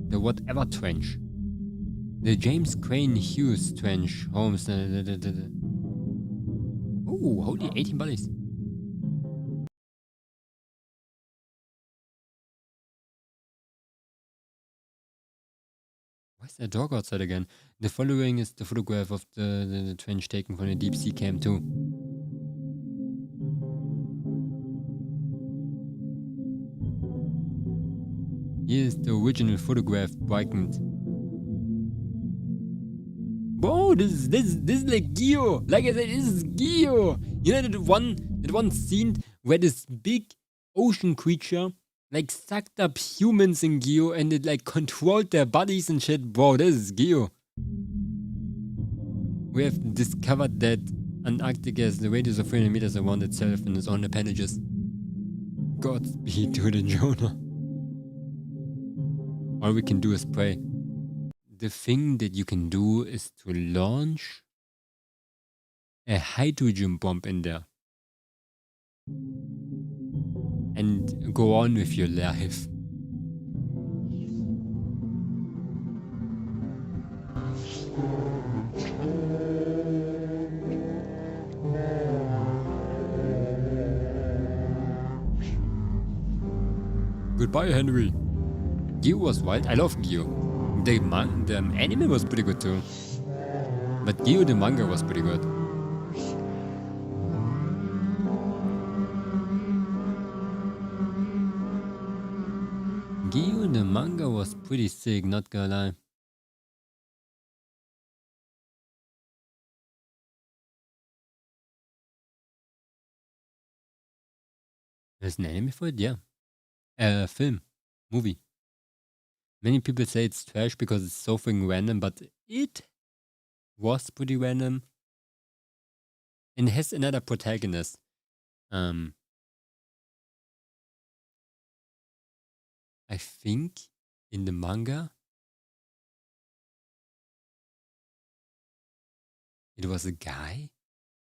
The whatever trench. The James Crane Hughes Trench. Holmes. Oh, holy 18 bodies. Why is there a dog outside again? The following is the photograph of the trench taken from the deep sea cam too. Here's the original photograph brightened. Bro, this is like Geo. Like I said, this is Geo. You know that one scene where this big ocean creature like sucked up humans in Geo and it like controlled their bodies and shit. Bro, this is Geo. We have discovered that Antarctica has the radius of 300 meters around itself and its own appendages. Godspeed to the Jonah. All we can do is pray. the thing that you can do is to launch a hydrogen bomb in there and go on with your life. Goodbye, Henry. Gyu was wild. I love Gyu. The anime was pretty good too. But Gyu the manga was pretty good. Gyu the manga was pretty sick, not gonna lie. There's an anime for it? Yeah. Film. Movie. Many people say it's trash because it's so fucking random, but it was pretty random. And it has another protagonist. I think in the manga it was a guy,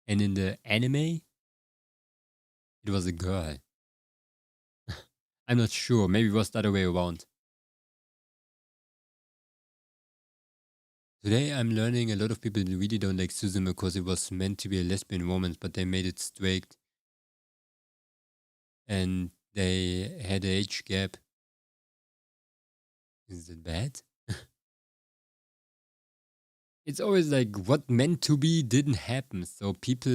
and in the anime it was a girl. I'm not sure. Maybe it was the other way around. Today I'm learning a lot of people really don't like Suzume because it was meant to be a lesbian romance, but they made it straight. And they had an age gap. Is it bad? It's always like what meant to be didn't happen, so people,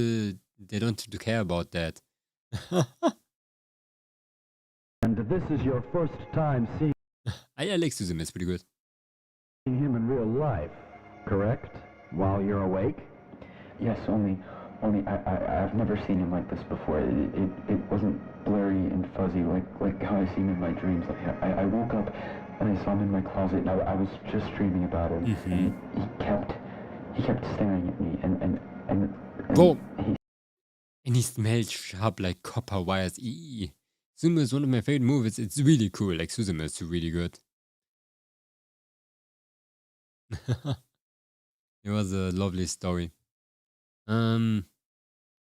they don't care about that. And this is your first time seeing I like Suzume, it's pretty good. him in real life, correct? While you're awake? Yes, only I've never seen him like this before. It wasn't blurry and fuzzy like how I see him in my dreams. Like I woke up and I saw him in my closet and I was just dreaming about him. And he kept staring at me and Whoa! And he smells sharp like copper wires. Eee. Suzume is one of my favorite movies. It's really cool. Like Suzume is really good. It was a lovely story. You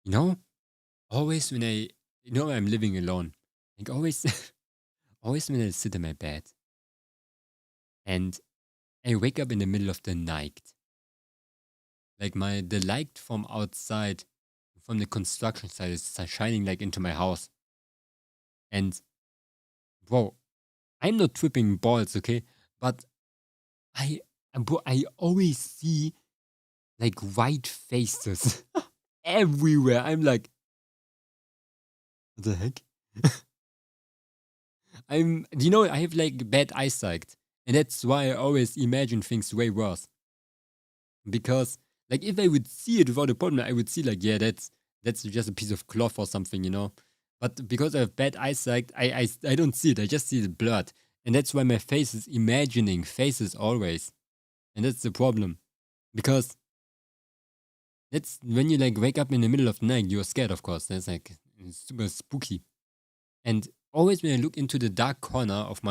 know, always when I'm living alone. Like always, always when I sit in my bed and I wake up in the middle of the night. Like the light from outside, from the construction site is shining like into my house. And bro, I'm not tripping balls, okay? But I always see like white faces everywhere. I'm like, what the heck? I have like bad eyesight, and that's why I always imagine things way worse. Because like if I would see it without a problem, I would see like, yeah, that's just a piece of cloth or something, you know. But because I have bad eyesight, I don't see it. I just see the blood, and that's why my face is imagining faces always, and that's the problem. Because that's when you like wake up in the middle of the night, you're scared, of course. That's like super spooky. And always when I look into the dark corner of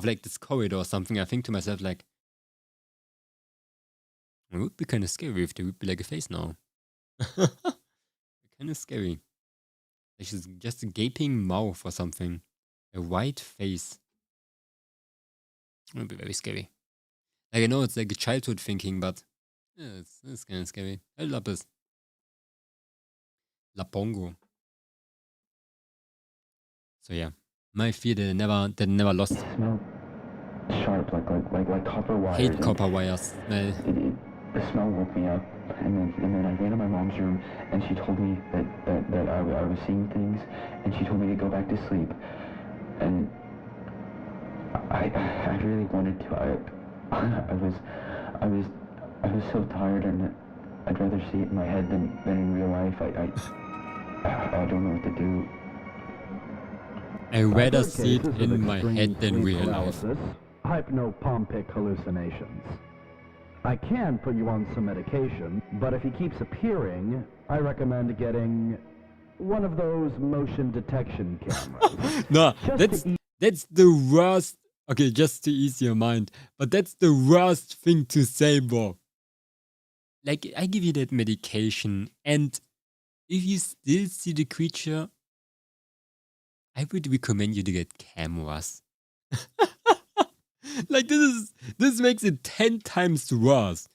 like this corridor or something, I think to myself like, it would be kind of scary if there would be like a face now. Kind of scary. Like just a gaping mouth or something. A white face. It would be very scary. Like I know it's like a childhood thinking, but yeah, it's kind of scary. El Lapis. La Pongo. So yeah, my fear that I never lost. It smelled sharp, like copper wires. Hate copper wires. The smell woke me up, and then I ran to my mom's room, and she told me that I was seeing things, and she told me to go back to sleep, and I really wanted to. I was so tired, and I'd rather see it in my head than in real life. I don't know what to do. I rather see it in my head than real life. Hypnopompic hallucinations. I can put you on some medication, but if he keeps appearing, I recommend getting one of those motion detection cameras. No, that's the worst Okay, just to ease your mind. But that's the worst thing to say, bro. Like, I give you that medication, and if you still see the creature, I would recommend you to get cameras. Like, this makes it 10 times worse.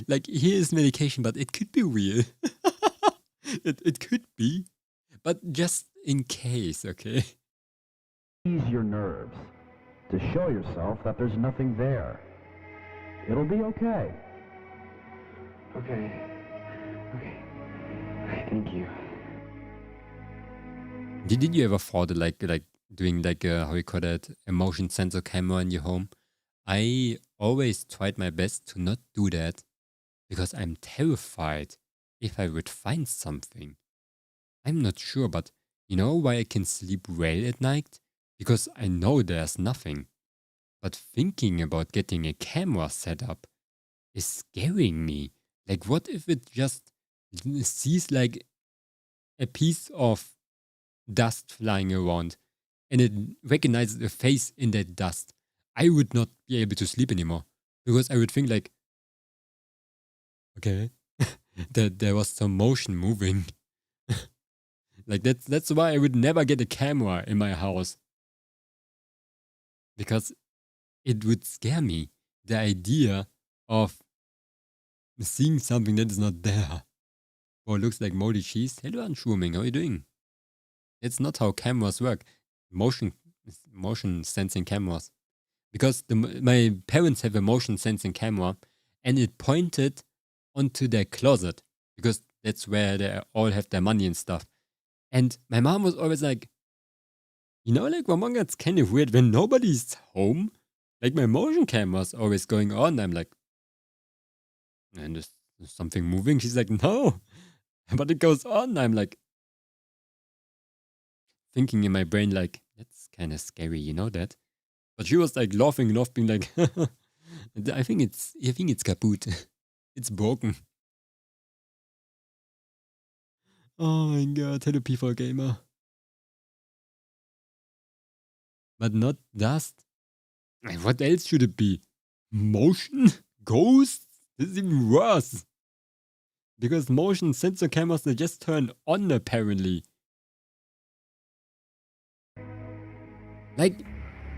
Like, here's medication, but it could be real. It could be. But just in case, okay? Ease your nerves. To show yourself that there's nothing there. It'll be okay. Okay. Thank you. Did you ever thought of like doing like a, how you call that, a motion sensor camera in your home? I always tried my best to not do that because I'm terrified if I would find something. I'm not sure, but you know why I can sleep well at night? Because I know there's nothing. But thinking about getting a camera set up is scaring me. Like, what if it just sees like a piece of dust flying around and it recognizes a face in that dust? I would not be able to sleep anymore because I would think like, okay, that there was some motion moving. Like that's why I would never get a camera in my house, because it would scare me. The idea of seeing something that is not there. Or looks like moldy cheese. Hello, Anshuming, how are you doing? That's not how cameras work. Motion sensing cameras. Because my parents have a motion sensing camera, and it pointed onto their closet because that's where they all have their money and stuff. And my mom was always like, you know, like, Momonga, it's kind of weird when nobody's home. Like, my motion camera's always going on. I'm like, and there's something moving. She's like, no, but it goes on. I'm like, thinking in my brain, like, that's kind of scary, you know that? But she was like laughing and being like, I think it's kaput. It's broken. Oh my god, hello P4 Gamer. But not dust. What else should it be? Motion? Ghosts? This is even worse. Because motion sensor cameras, they just turn on apparently. Like,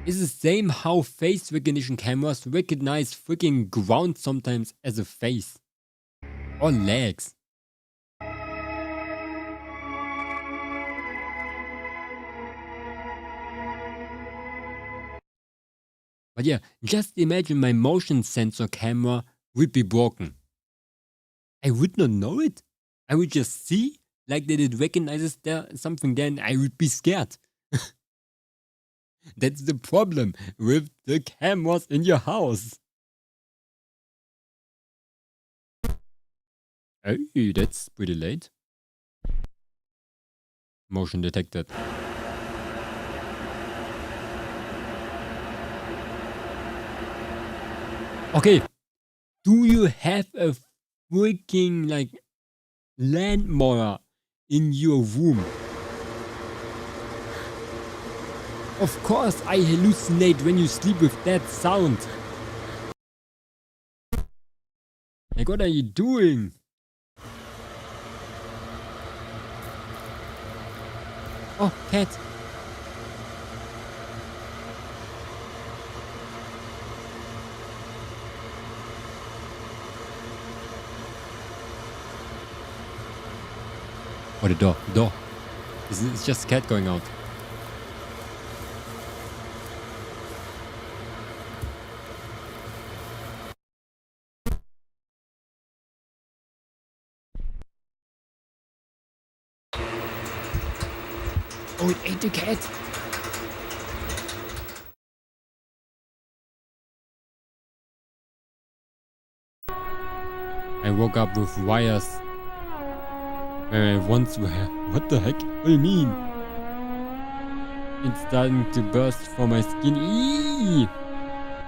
it's the same how face recognition cameras recognize freaking ground sometimes as a face. Or legs. But yeah, just imagine my motion sensor camera would be broken. I would not know it. I would just see like that it recognizes there something, then I would be scared. That's the problem with the cameras in your house. Hey, that's pretty late. Motion detected. Okay, do you have a freaking like landmark in your room? Of course I hallucinate when you sleep with that sound. Like, what are you doing? Oh, cat. Oh, the door. It's just a cat going out. Oh, it ate the cat. I woke up with wires where I once were. What the heck? What do you mean? It's starting to burst from my skin. Eee!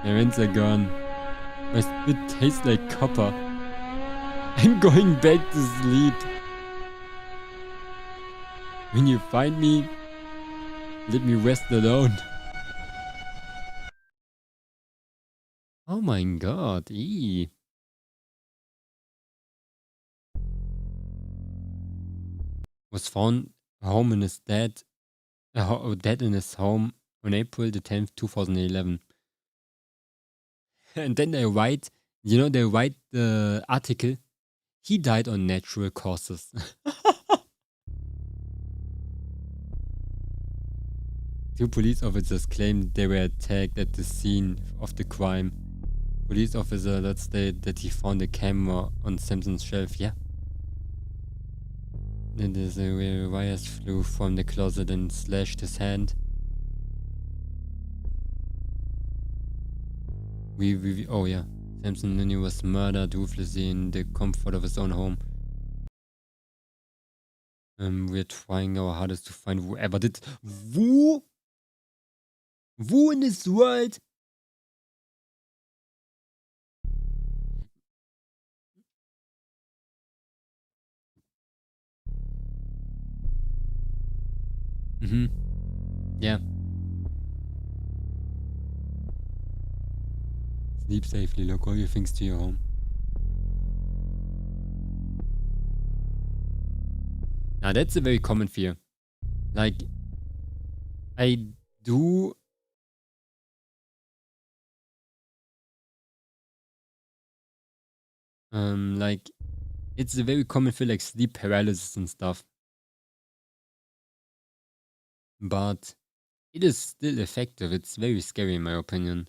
My vents are gone. My spit tastes like copper. I'm going back to sleep. When you find me, let me rest alone. Oh my god, eee. Was found home in his dead in his home on April the 10th, 2011. And then they write, the article, he died on natural causes. Two police officers claimed they were attacked at the scene of the crime. Police officer that stated that he found a camera on Simpson's shelf. Yeah. Then the wires flew from the closet and slashed his hand. Oh yeah. Samson Linney was murdered ruthlessly in the comfort of his own home. We're trying our hardest to find whoever did. Wo in this world? Yeah. Sleep safely, lock all your things to your home. Now that's a very common fear. Like, I do... like, it's a very common fear, like sleep paralysis and stuff. But it is still effective. It's very scary in my opinion.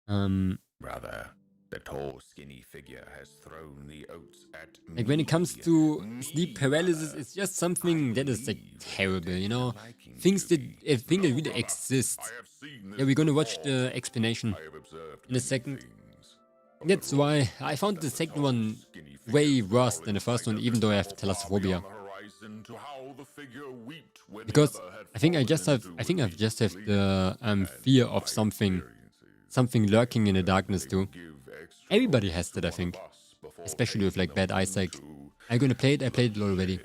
Brother, the tall, skinny figure has thrown the oats at me. Like when it comes to sleep paralysis, it's just something that is like terrible, you know? Things that really exist. Yeah, we're gonna watch the explanation in a second. That's why I found the second one way worse than the first one, even though I have thalassophobia. Because I think I just have the fear of something lurking in the darkness too. Everybody has that, I think. Especially with like bad eyesight. I'm gonna play it, I played it already.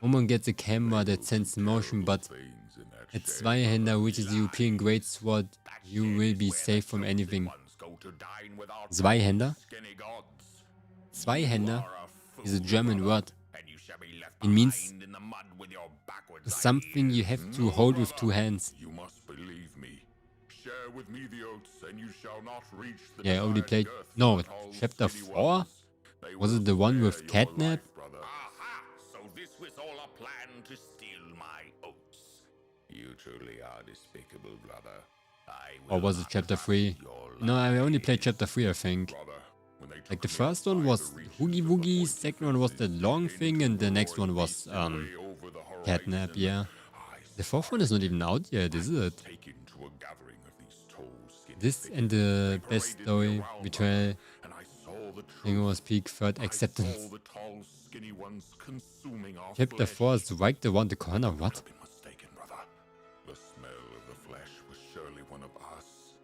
Momonga gets a camera that sends motion, but at Zweihänder, which is the European great sword, you will be safe from anything. Zweihänder? Zweihänder is a German word. It means something you have to hold with two hands. Yeah, I already played. No, chapter 4? Was it the one with catnap? So this was all a plan to steal my oats. You truly are despicable, brother. Or was it chapter 3? No, I only played chapter 3, I think. Like the first one was Hoogie Woogie, second one was the long thing, and the next one was catnap, yeah. The fourth one is not even out yet, is it? This and the best story, betrayal, Hangover's peak, third acceptance. Chapter 4 is right around the corner, what? The smell of the flesh was surely one of us.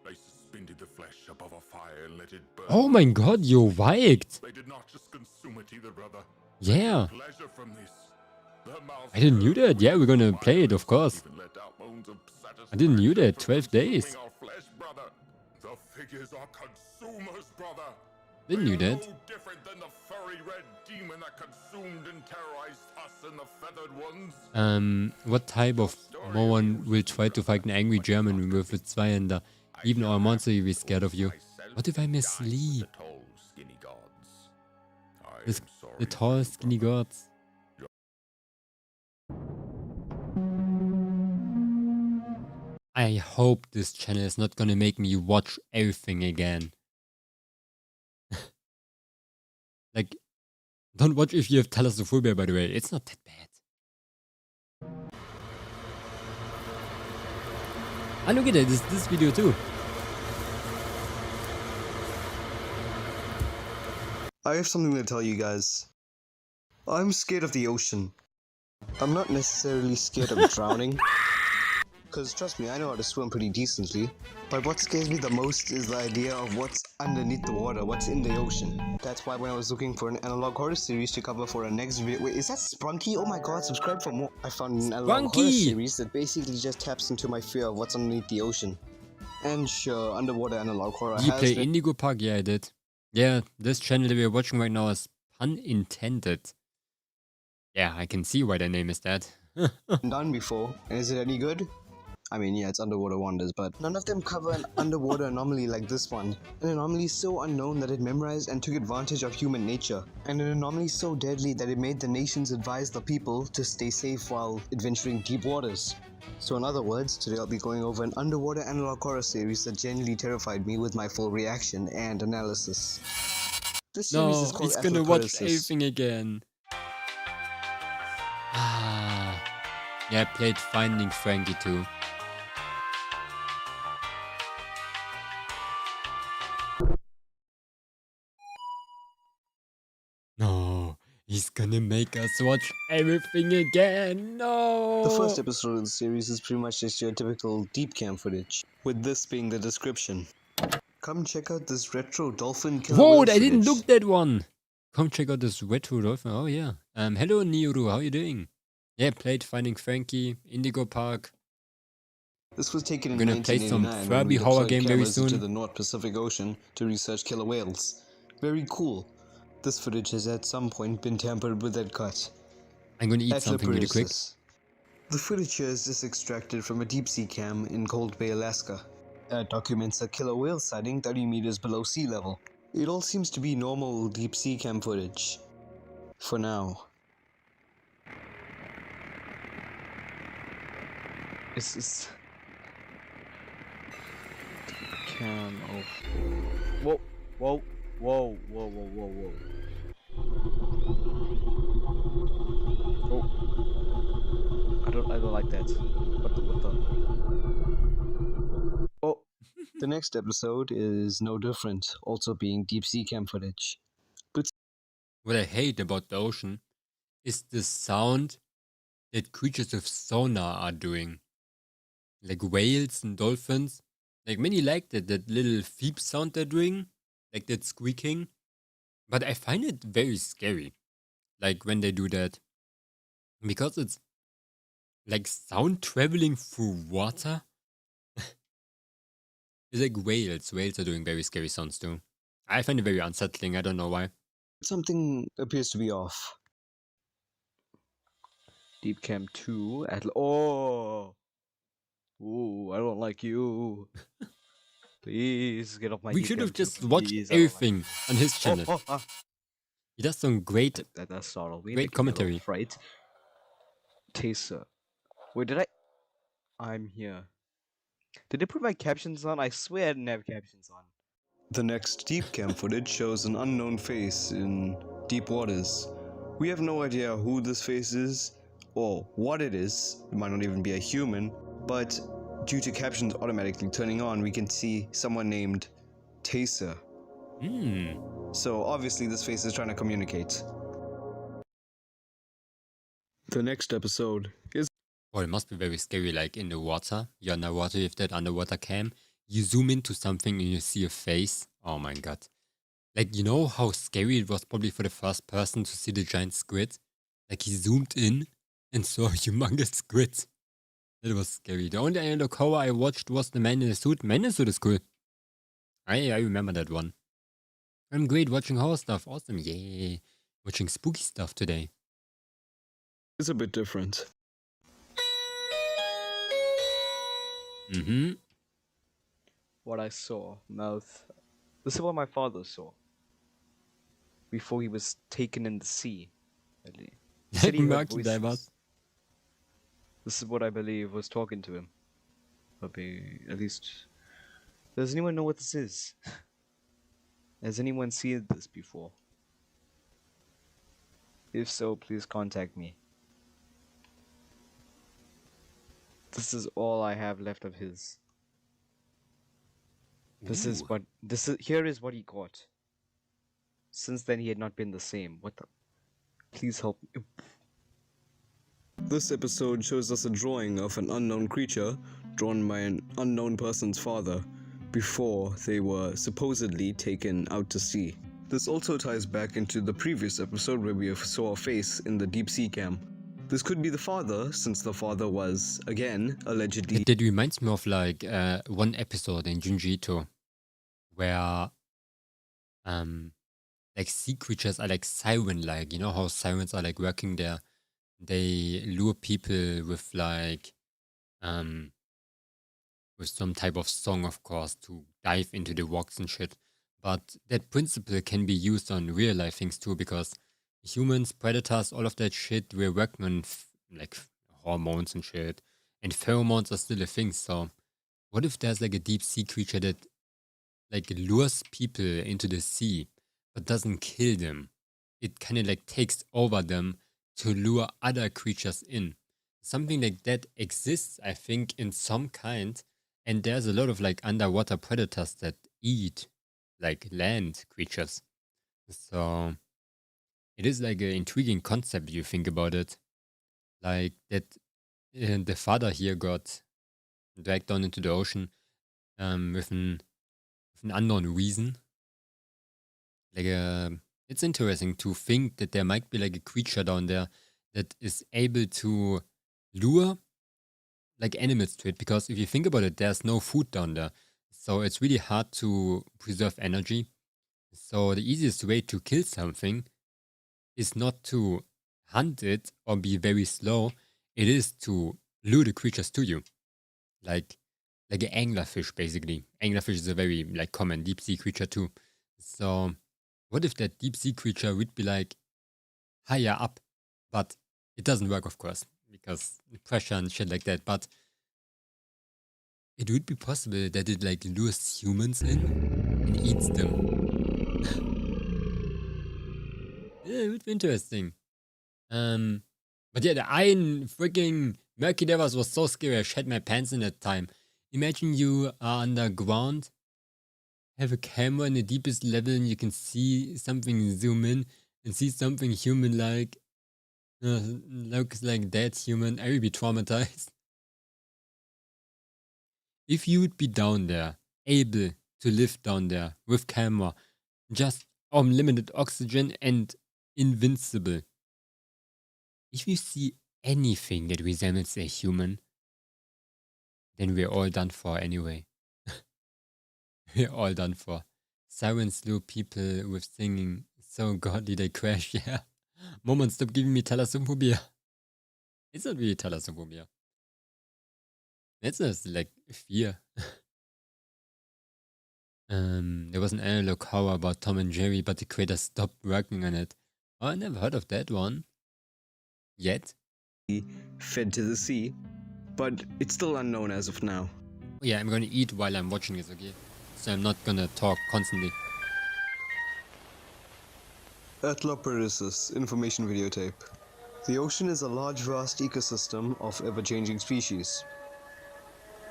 They suspended the flesh above a fire and let it burn. Oh my god, you're right! They did not just consume it either, brother. Yeah! Pleasure from this. I didn't knew that. Yeah, we're gonna play it, of course. I didn't knew that. 12 days. The figures are consumers, brother. Didn't knew that. No different than the furry red demon that consumed and terrorized us and the feathered ones. What type of Moan will try to fight an angry German with a Zweihänder? Even our monster will be scared of you. What if I mislead? The tall, skinny gods. I hope this channel is not gonna make me watch everything again. Like, don't watch if you have thalassophobia, by the way. It's not that bad. Ah, look at it. This video too. I have something to tell you guys. I'm scared of the ocean. I'm not necessarily scared of drowning. Because trust me, I know how to swim pretty decently. But what scares me the most is the idea of what's underneath the water, what's in the ocean. That's why when I was looking for an analog horror series to cover for a next video— wait, is that Sprunky? Oh my god, subscribe for more. I found an analog horror series that basically just taps into my fear of what's underneath the ocean. And sure, underwater analog horror Do you has play been Indigo Park? Yeah, I did. Yeah, this channel that we're watching right now is pun intended. Yeah, I can see why the name is that. done before, and is it any good? I mean, yeah, it's Underwater Wonders, but none of them cover an underwater anomaly like this one. An anomaly so unknown that it memorized and took advantage of human nature. And an anomaly so deadly that it made the nations advise the people to stay safe while adventuring deep waters. So in other words, today I'll be going over an underwater analog horror series that genuinely terrified me with my full reaction and analysis. This series No, is called he's gonna watch Athloperisis. everything again. Ah, yeah, I played Finding Frankie too. No, he's gonna make us watch everything again. No. The first episode of the series is pretty much just your typical deep cam footage, with this being the description. Come check out this retro dolphin killer Whoa, whale I didn't footage. look that one. Come check out this retro dolphin. Oh yeah. Hello Niuru, how you doing? Yeah, played Finding Frankie, Indigo Park. This was taken in Gonna play some 1989 when Furby we horror deployed game very cameras into soon. the North Pacific Ocean to research killer whales. Very cool. This footage has at some point been tampered with and cut. I'm gonna eat something really quick. Athloperisis. The footage here is just extracted from a deep sea cam in Cold Bay, Alaska. That documents a killer whale sighting 30 meters below sea level. It all seems to be normal deep sea cam footage. For now. Is cam of whoa whoa whoa whoa whoa whoa whoa. Oh, I don't like that. What the oh. The next episode is no different, also being deep sea cam footage. But What I hate about the ocean is the sound that creatures with sonar are doing. Like whales and dolphins. Like many like that little pheep sound they're doing. Like that squeaking. But I find it very scary. Like when they do that. Because it's like sound traveling through water. It's like whales. Whales are doing very scary sounds too. I find it very unsettling. I don't know why. something appears to be off. Deep Cam 2 at oh. Ooh, I don't like you. Please get off my We Deep should Cam have 2, just watched please, I don't like everything on his channel. He does some great, That's startled me. great commentary. Fright. Taser. Wait, did I? I'm here. Did they put my captions on? I swear I didn't have captions on. The next deep cam footage shows an unknown face in deep waters. We have no idea who this face is or what it is. It might not even be a human, but due to captions automatically turning on, we can see someone named Taser. So obviously this face is trying to communicate. The next episode is... Oh, it must be very scary, like in the water. You're underwater with that underwater cam. You zoom into something and you see a face. Oh my god. Like, you know how scary it was probably for the first person to see the giant squid? Like, he zoomed in and saw a humongous squid. That was scary. The only analog horror I watched was The Man in the Suit. Man in the Suit is cool. I remember that one. I'm great watching horror stuff. Awesome. Yay. Watching spooky stuff today. It's a bit different. Mm-hmm. What I saw, mouth. This is what my father saw. Before he was taken in the sea. He said he heard Murky divers. voices. This is what I believe was talking to him. At least. Does anyone know what this is? Has anyone seen this before? If so, please contact me. This is all I have left of his. Here is what he got. Since then he had not been the same. What the? Please help me. This episode shows us a drawing of an unknown creature drawn by an unknown person's father before they were supposedly taken out to sea. This also ties back into the previous episode where we saw a face in the deep sea cam. This could be the father, since the father was, again, allegedly... That reminds me of like one episode in Junji Ito where like sea creatures are like siren-like. You know how sirens are like working there? They lure people with like with some type of song, of course, to dive into the rocks and shit. But that principle can be used on real life things too, because humans, predators, all of that shit, we're working on like hormones and shit, and pheromones are still a thing. So, what if there's like a deep sea creature that like lures people into the sea, but doesn't kill them? It kind of like takes over them to lure other creatures in. Something like that exists, I think, in some kind. And there's a lot of like underwater predators that eat like land creatures. So it is like an intriguing concept if you think about it. Like that the father here got dragged down into the ocean with an unknown reason. Like it's interesting to think that there might be like a creature down there that is able to lure like animals to it, because if you think about it, there's no food down there. So it's really hard to preserve energy. So the easiest way to kill something is not to hunt it or be very slow. It is to lure the creatures to you. Like an anglerfish, basically. Anglerfish is a very like common deep sea creature too. So what if that deep sea creature would be like higher up? But it doesn't work, of course, because pressure and shit like that. But it would be possible that it like lures humans in and eats them. Yeah, it would be interesting. But yeah, the iron freaking Murky Devils was so scary. I shat my pants in that time. Imagine you are underground, have a camera in the deepest level, and you can see something zoom in and see something human-like. Looks like dead human. I would be traumatized. If you would be down there, able to live down there with camera, just unlimited oxygen and invincible. If you see anything that resembles a human, then we're all done for anyway. We're all done for. Sirens slew people with singing so godly they crash, yeah. Moment, stop giving me thalassophobia. It's not really thalassophobia. It's just like fear. There was an analog horror about Tom and Jerry, but the creator stopped working on it. Oh, I never heard of that one. Yet. Fed to the sea, but it's still unknown as of now. Yeah, I'm gonna eat while I'm watching this, okay? So I'm not gonna talk constantly. Atloperisis information videotape. The ocean is a large, vast ecosystem of ever-changing species.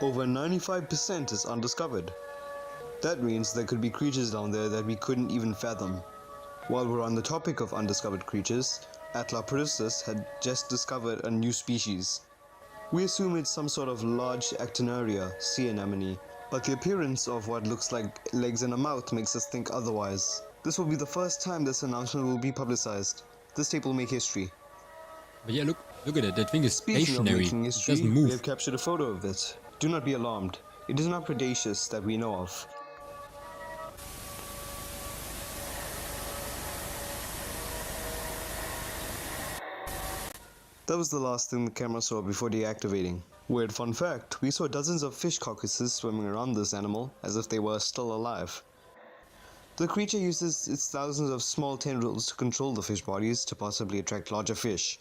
Over 95% is undiscovered. That means there could be creatures down there that we couldn't even fathom. While we're on the topic of undiscovered creatures, Atloperisis had just discovered a new species. We assume it's some sort of large actinaria sea anemone, but the appearance of what looks like legs and a mouth makes us think otherwise. This will be the first time this announcement will be publicized. This tape will make history. But yeah, look at it. That thing is Speaking stationary. of making history, It doesn't move. we have captured a photo of it. Do not be alarmed. It is not predaceous that we know of. That was the last thing the camera saw before deactivating. Weird fun fact, we saw dozens of fish carcasses swimming around this animal as if they were still alive. The creature uses its thousands of small tendrils to control the fish bodies to possibly attract larger fish.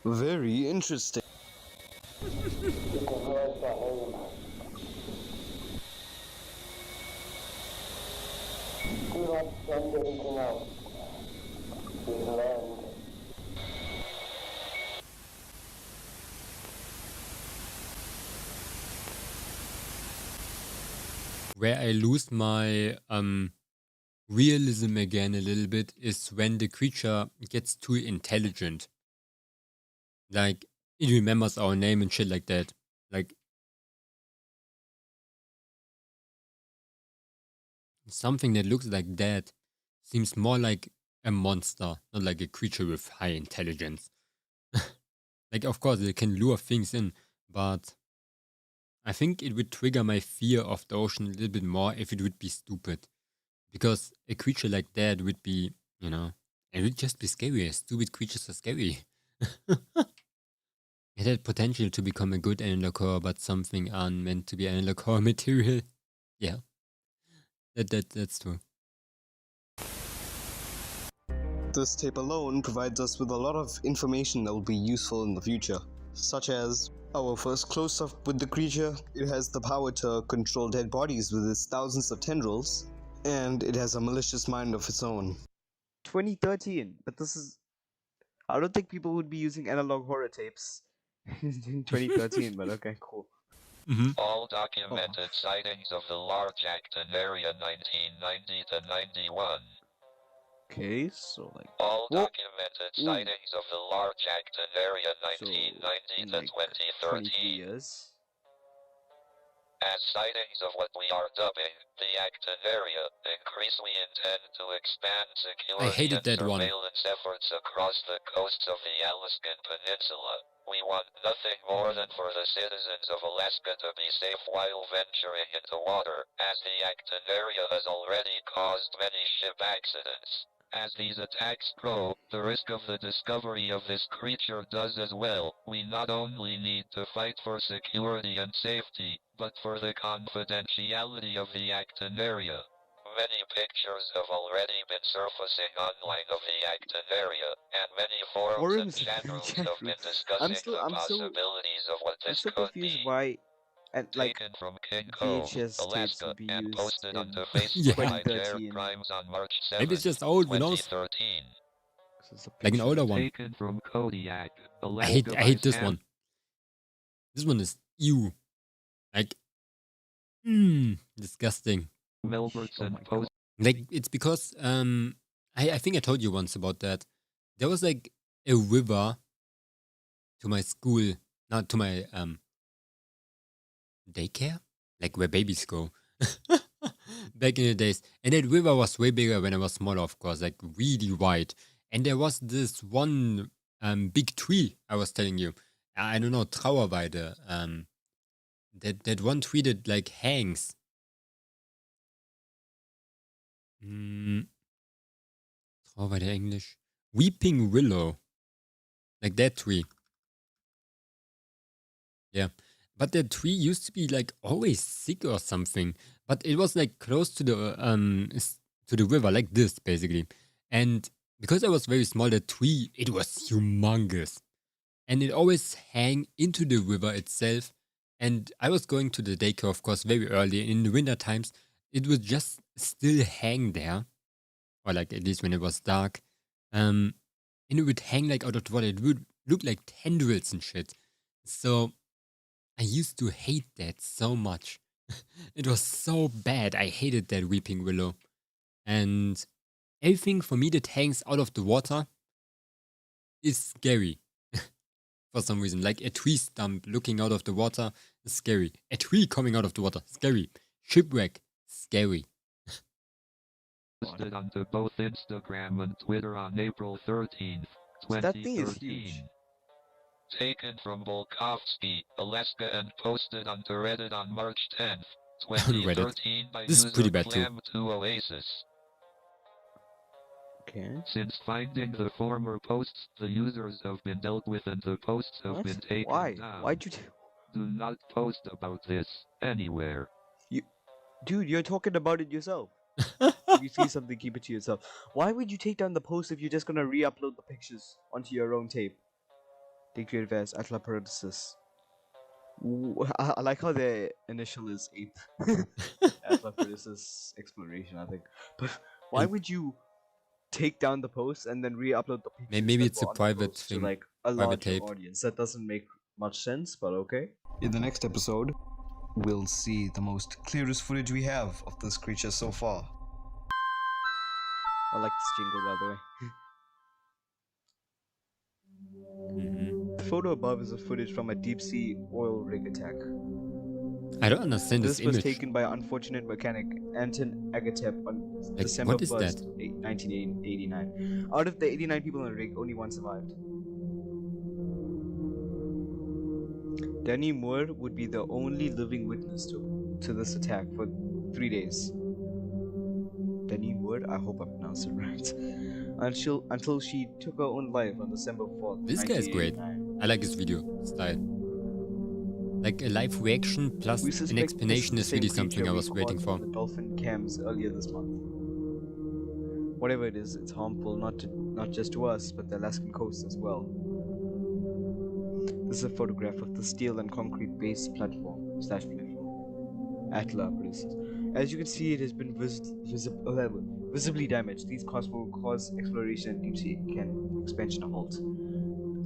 Very interesting. Where I lose my realism again a little bit is when the creature gets too intelligent. Like, it remembers our name and shit like that. Like, something that looks like that seems more like a monster, not like a creature with high intelligence. Like, of course, it can lure things in, but I think it would trigger my fear of the ocean a little bit more if it would be stupid. Because a creature like that would be, it would just be scary. Stupid creatures are scary. It had potential to become a good analog core, but something unmeant to be analog core material. Yeah, that's true. This tape alone provides us with a lot of information that will be useful in the future, such as our first close-up with the creature. It has the power to control dead bodies with its thousands of tendrils, and it has a malicious mind of its own. 2013, but this is... I don't think people would be using analog horror tapes in 2013, but okay, cool. All documented sightings of the large Acton area 1990 to 91. Okay, so like... All documented sightings of the large Acton area 1990 to 2013. 23 years. As sightings of what we are dubbing the Acton area increase, we intend to expand security and surveillance efforts across the coasts of the Alaskan Peninsula. We want nothing more than for the citizens of Alaska to be safe while venturing into water, as the Acton area has already caused many ship accidents. As these attacks grow, the risk of the discovery of this creature does as well. We not only need to fight for security and safety, but for the confidentiality of the Acton area. Many pictures have already been surfacing online of the Acton area, and many forums and chat rooms have been discussing the possibilities of what this could be. Why, and like, taken from King Cove, VHS tapes Alaska, would be and used posted in onto Facebook by Jared 2013. Grimes on March 7, Maybe it's just old, who knows? 2013. Like an older one. Taken from Kodiak, I Alaska hate by this Sam. one. This one is ew. Like, disgusting. Melbertson post. Like, it's because I think I told you once about that. There was like a river to my school, not to my daycare, like where babies go. Back in the days, and that river was way bigger when I was smaller, of course, like really wide. And there was this one big tree I was telling you. I don't know, Trauerweide. That one tree that like hangs. Trauerweide English. Weeping willow. Like that tree. Yeah. But that tree used to be like always sick or something. But it was like close to the river, like this basically. And because I was very small, the tree, it was humongous. And it always hang into the river itself. And I was going to the daycare, of course, very early. In the winter times, it would just still hang there. Or like at least when it was dark. And it would hang like out of the water. It would look like tendrils and shit. So I used to hate that so much. It was so bad. I hated that weeping willow. And everything for me that hangs out of the water is scary. For some reason. Like a tree stump looking out of the water is scary. A tree coming out of the water, scary. Shipwreck, scary. Posted onto both Instagram and Twitter on April 13th, That thing is 2013. huge. Taken from Volkovsky, Alaska, and posted onto Reddit on March 10th, Reddit. 2013 by This is user pretty bad too. Clam2Oasis. Okay. Since finding the former posts, the users have been dealt with and the posts have been taken Why? down. Why'd you Do not post about this anywhere. Dude, you're talking about it yourself. If you see something, keep it to yourself. Why would you take down the post if you're just gonna re-upload the pictures onto your own tape? Take creative as Atla Parenthesis. I like how the initial is 8th. Atla Parenthesis exploration, I think. But why would you take down the post and then re-upload the pictures? Maybe that it's a were on the private post thing. to like a Private larger tape. audience. That doesn't make much sense, but okay. In the next episode, we'll see the most clearest footage we have of this creature so far. I like this jingle, by the way. The photo above is a footage from a deep-sea oil rig attack. I don't understand this was image. taken by unfortunate mechanic Anton Agatep on Like, December what is 1st, that? 1989. Out of the 89 people on the rig, only one survived. Danny Moore would be the only living witness to this attack for 3 days. Danny Moore, I hope I pronounced it right. Until she took her own life on December 4th. This guy is great. I like his video style. Like a live reaction plus an explanation is really something I was waiting for. The dolphin cams earlier this month. Whatever it is, it's harmful not just to us, but the Alaskan coast as well. This is a photograph of the steel and concrete base platform Atla produces. As you can see, it has been visibly damaged. These costs will cause exploration and deep sea expansion to halt.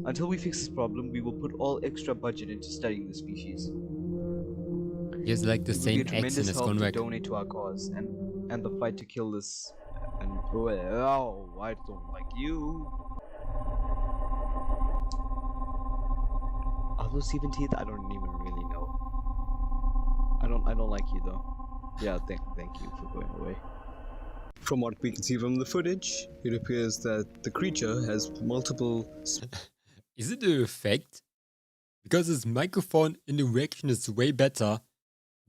Until we fix this problem, we will put all extra budget into studying the species. He has like the same accent as Conrad. Donate to our cause and the fight to kill this. And oh, I don't like you. Are those 7 teeth? I don't even really know. I don't like you though. Yeah, thank you for going away. From what we can see from the footage, it appears that the creature has multiple... Is it an effect? Because his microphone in the reaction is way better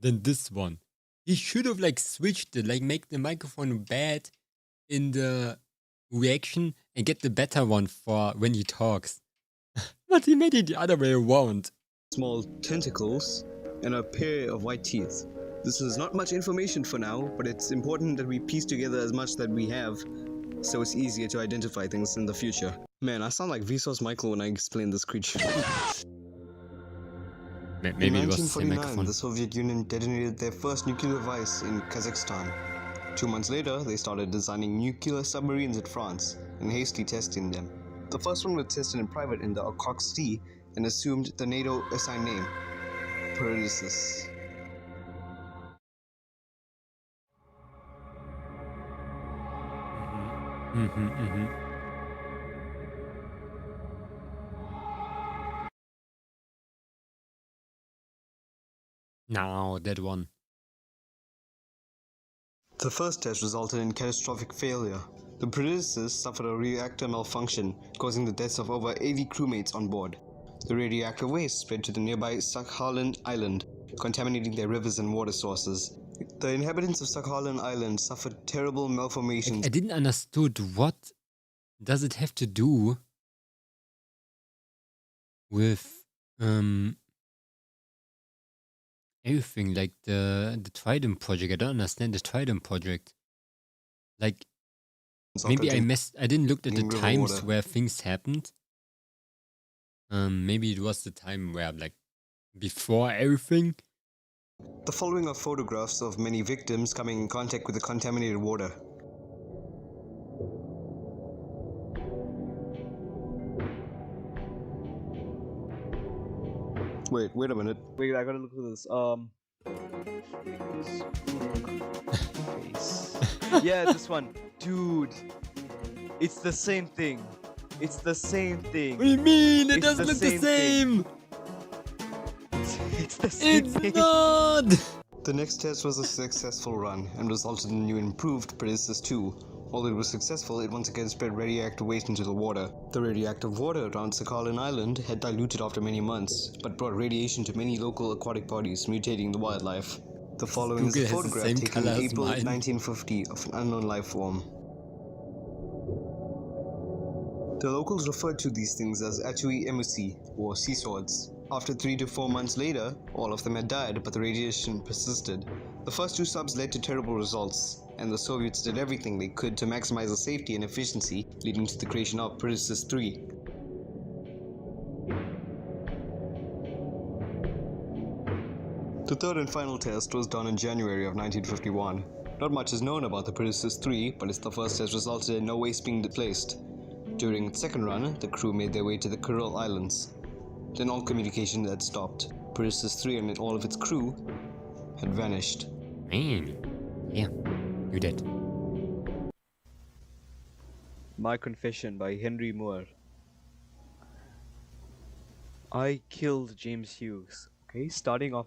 than this one. He should have like switched it, like make the microphone bad in the reaction and get the better one for when he talks. But he made it the other way around. Small tentacles and a pair of white teeth. This is not much information for now, but it's important that we piece together as much that we have, so it's easier to identify things in the future. Man, I sound like Vsauce Michael when I explain this creature. Maybe in it was the 1949, the Soviet Union detonated their first nuclear device in Kazakhstan. 2 months later, they started designing nuclear submarines in France and hastily testing them. The first one was tested in private in the Altosk Sea and assumed the NATO assigned name, Peridiosus. No, that one. The first test resulted in catastrophic failure. The Peridiosus suffered a reactor malfunction, causing the deaths of over 80 crewmates on board. The radioactive waste spread to the nearby Sakhalin Island, contaminating their rivers and water sources. The inhabitants of Sakhalin Island suffered terrible malformations. I didn't understood what does it have to do with everything, like the Trident project. I don't understand the Trident project. Like maybe I didn't look at the times where things happened. Maybe it was the time where like before everything. The following are photographs of many victims coming in contact with the contaminated water. Wait a minute. Wait, I gotta look at this. Yeah, this one. Dude. It's the same thing. It's the same thing. What do you mean? It doesn't look the same. It's the same thing. It's not. The next test was a successful run and resulted in a new improved Peridiosus 2. Although it was successful, it once again spread radioactive waste into the water. The radioactive water around Sakhalin Island had diluted after many months, but brought radiation to many local aquatic bodies, mutating the wildlife. The following is a photograph taken in April 1950 of an unknown life form. The locals referred to these things as Atui emusi, or sea swords. After 3 to 4 months later, all of them had died, but the radiation persisted. The first 2 subs led to terrible results, and the Soviets did everything they could to maximize the safety and efficiency, leading to the creation of Peridiosus 3. The third and final test was done in January of 1951. Not much is known about the Peridiosus 3, but its the first test resulted in no waste being displaced. During its second run, the crew made their way to the Kuril Islands. Then all communication had stopped. Peridiosus 3 and all of its crew had vanished. Man, yeah, you did. My Confession by Henry Moore. I killed James Hughes. Okay, starting off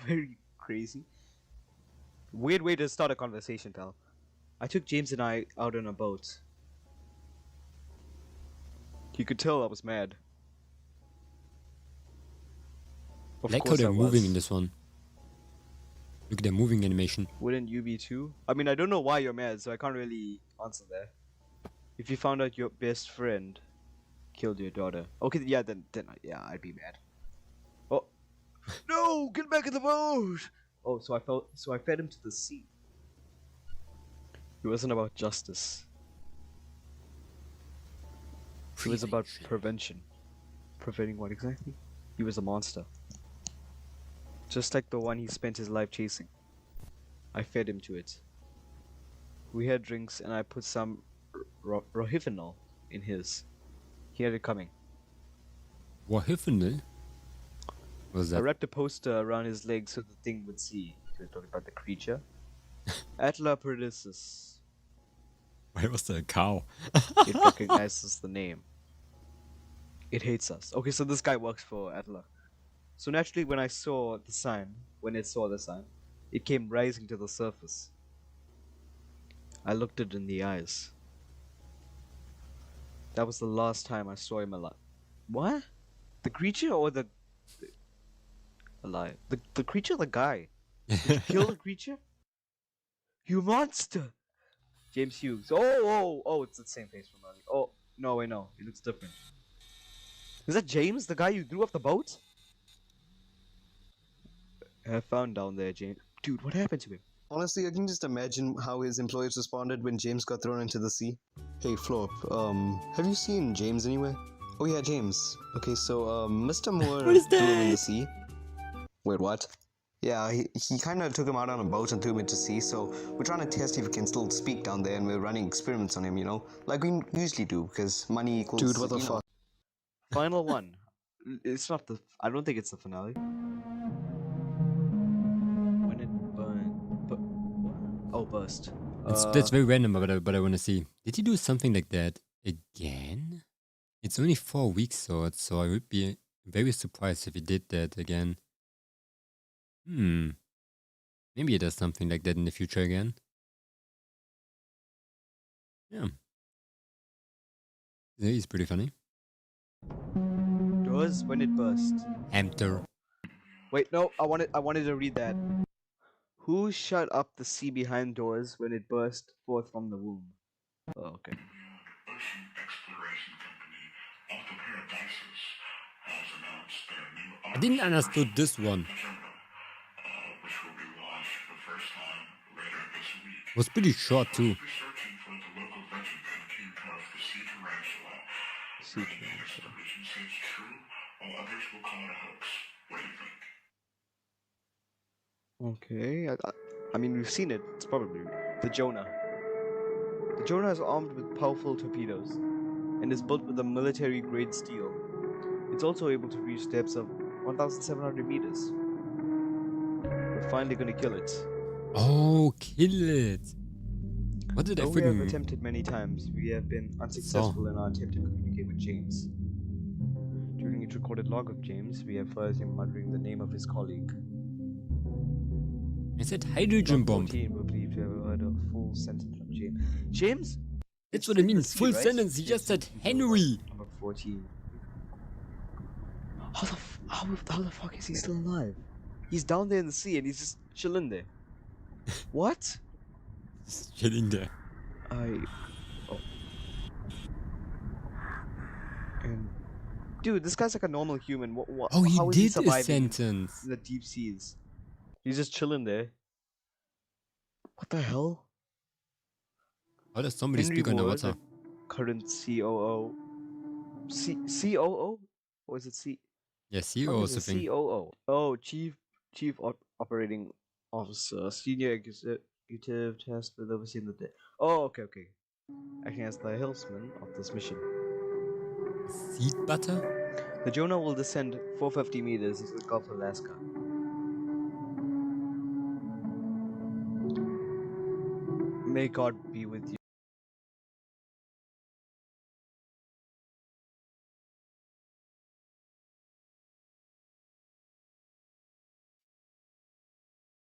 very crazy. Weird way to start a conversation, pal. I took James and I out on a boat. You could tell I was mad. Of Like how course they're I moving was. in this one. Look at their moving animation. Wouldn't you be too? I mean, I don't know why you're mad, so I can't really answer that. If you found out your best friend killed your daughter, okay, yeah, then yeah, I'd be mad. Oh, no! Get back in the boat! Oh, so I fed him to the sea. It wasn't about justice. It was about prevention. Preventing what exactly? He was a monster. Just like the one he spent his life chasing. I fed him to it. We had drinks and I put some rohypnol in his. He had it coming. Rohypnol? What was I that? wrapped a poster around his leg so the thing would see. We're talking about the creature. Atlaperdicis. Why was there a cow? It recognizes the name. It hates us. Okay, so this guy works for Atla. So naturally, when it saw the sign, it came rising to the surface. I looked it in the eyes. That was the last time I saw him alive. What? The creature or alive? The creature or the guy? Did you kill the creature? You monster! James Hughes. Oh, it's the same face from earlier. Oh, no, wait, no. He looks different. Is that James, the guy you threw off the boat? I found down there, James. Dude, what happened to him? Honestly, I can just imagine how his employees responded when James got thrown into the sea. Hey, Flop, have you seen James anywhere? Oh yeah, James. Okay, so, Mr. Moore What is threw him in the that? sea. Wait, what? Yeah, he kind of took him out on a boat and threw him into sea, so we're trying to test if he can still speak down there, and we're running experiments on him, you know? Like we usually do, because money equals... Dude, what the you know. fuck? Final one. It's not the... I don't think it's the finale. When it burned... Oh, burst. That's very random, but I want to see. Did he do something like that again? It's only 4 weeks, so I would be very surprised if he did that again. Maybe he does something like that in the future again. Yeah. He's pretty funny. Doors when it burst. Hamter. Wait, no, I wanted to read that. Who shut up the sea behind doors when it burst forth from the womb? Oh, okay. Ocean exploration company Altoparadises has announced their new I didn't understood this one. agenda, which will be launched for the first time later this week. Was pretty short too. We'll be searching for the local legend and king of the sea tarantula. Many natives of the region say it's true, while others will call it a hoax. What do you think? Okay, I mean, we've seen it. It's probably the Jonah. The Jonah is armed with powerful torpedoes and is built with a military-grade steel. It's also able to reach depths of 1,700 meters. We're finally gonna kill it. Oh, kill it! What did I Though we have freaking... attempted many times, we have been unsuccessful in our attempt to communicate with James. During each recorded log of James, we have heard him muttering the name of his colleague. I said hydrogen Log bomb. 14 will believe to have heard a full sentence from James. James? That's what I mean. It's Full right? sentence. He just said Henry. Number 14. How the fuck is he still alive? He's down there in the sea and he's just chilling there. What? Just chilling there. And dude, this guy's like a normal human. What? Oh, he how is he did a surviving sentence. in the deep seas? He's just chilling there. What the hell? How does somebody Henry speak Moore, underwater? the current COO. COO? Or is it C? Yeah, Fuck CEO or is it? something. COO. Oh, Chief Operating Officer, Senior Executive tasked with overseeing the day. Oh, okay. Acting as the helmsman of this mission. Seed butter? The Jonah will descend 450 meters into the Gulf of Alaska. May God be with you.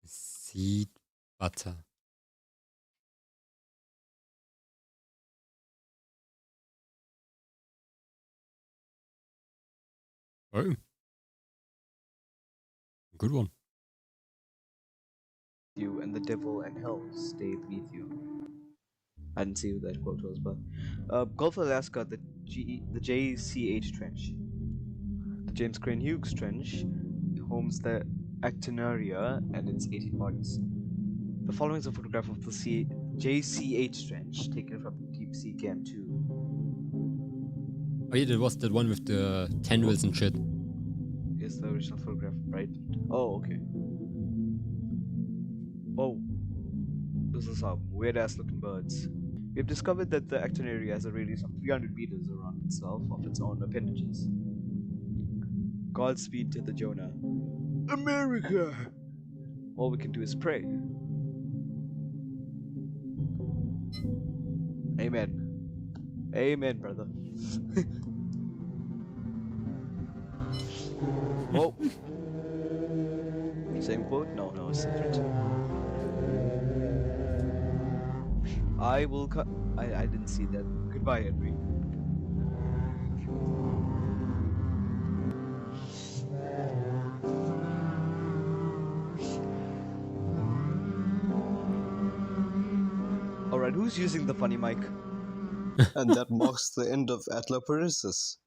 Seed butter. Oh. Good one. You and the devil and hell stay beneath you. I didn't see who that quote was, but Gulf of Alaska, the JCH Trench, the James Crane Hughes Trench, homes the Actinaria and its 18 bodies. The following is a photograph of the JCH Trench taken from Deep Sea Cam 2. Oh yeah, that was that one with the tendrils and shit. Is the original photograph, right? Oh, okay. Oh, this is some weird ass looking birds. We have discovered that the Actinaria has a radius of 300 meters around itself of its own appendages. Godspeed to the Jonah. America! All we can do is pray. Amen. Amen, brother. Whoa. Same quote? No, it's different. I will cut. I didn't see that. Goodbye, Henry. Alright, who's using the funny mic? And that marks the end of Atlaparisis.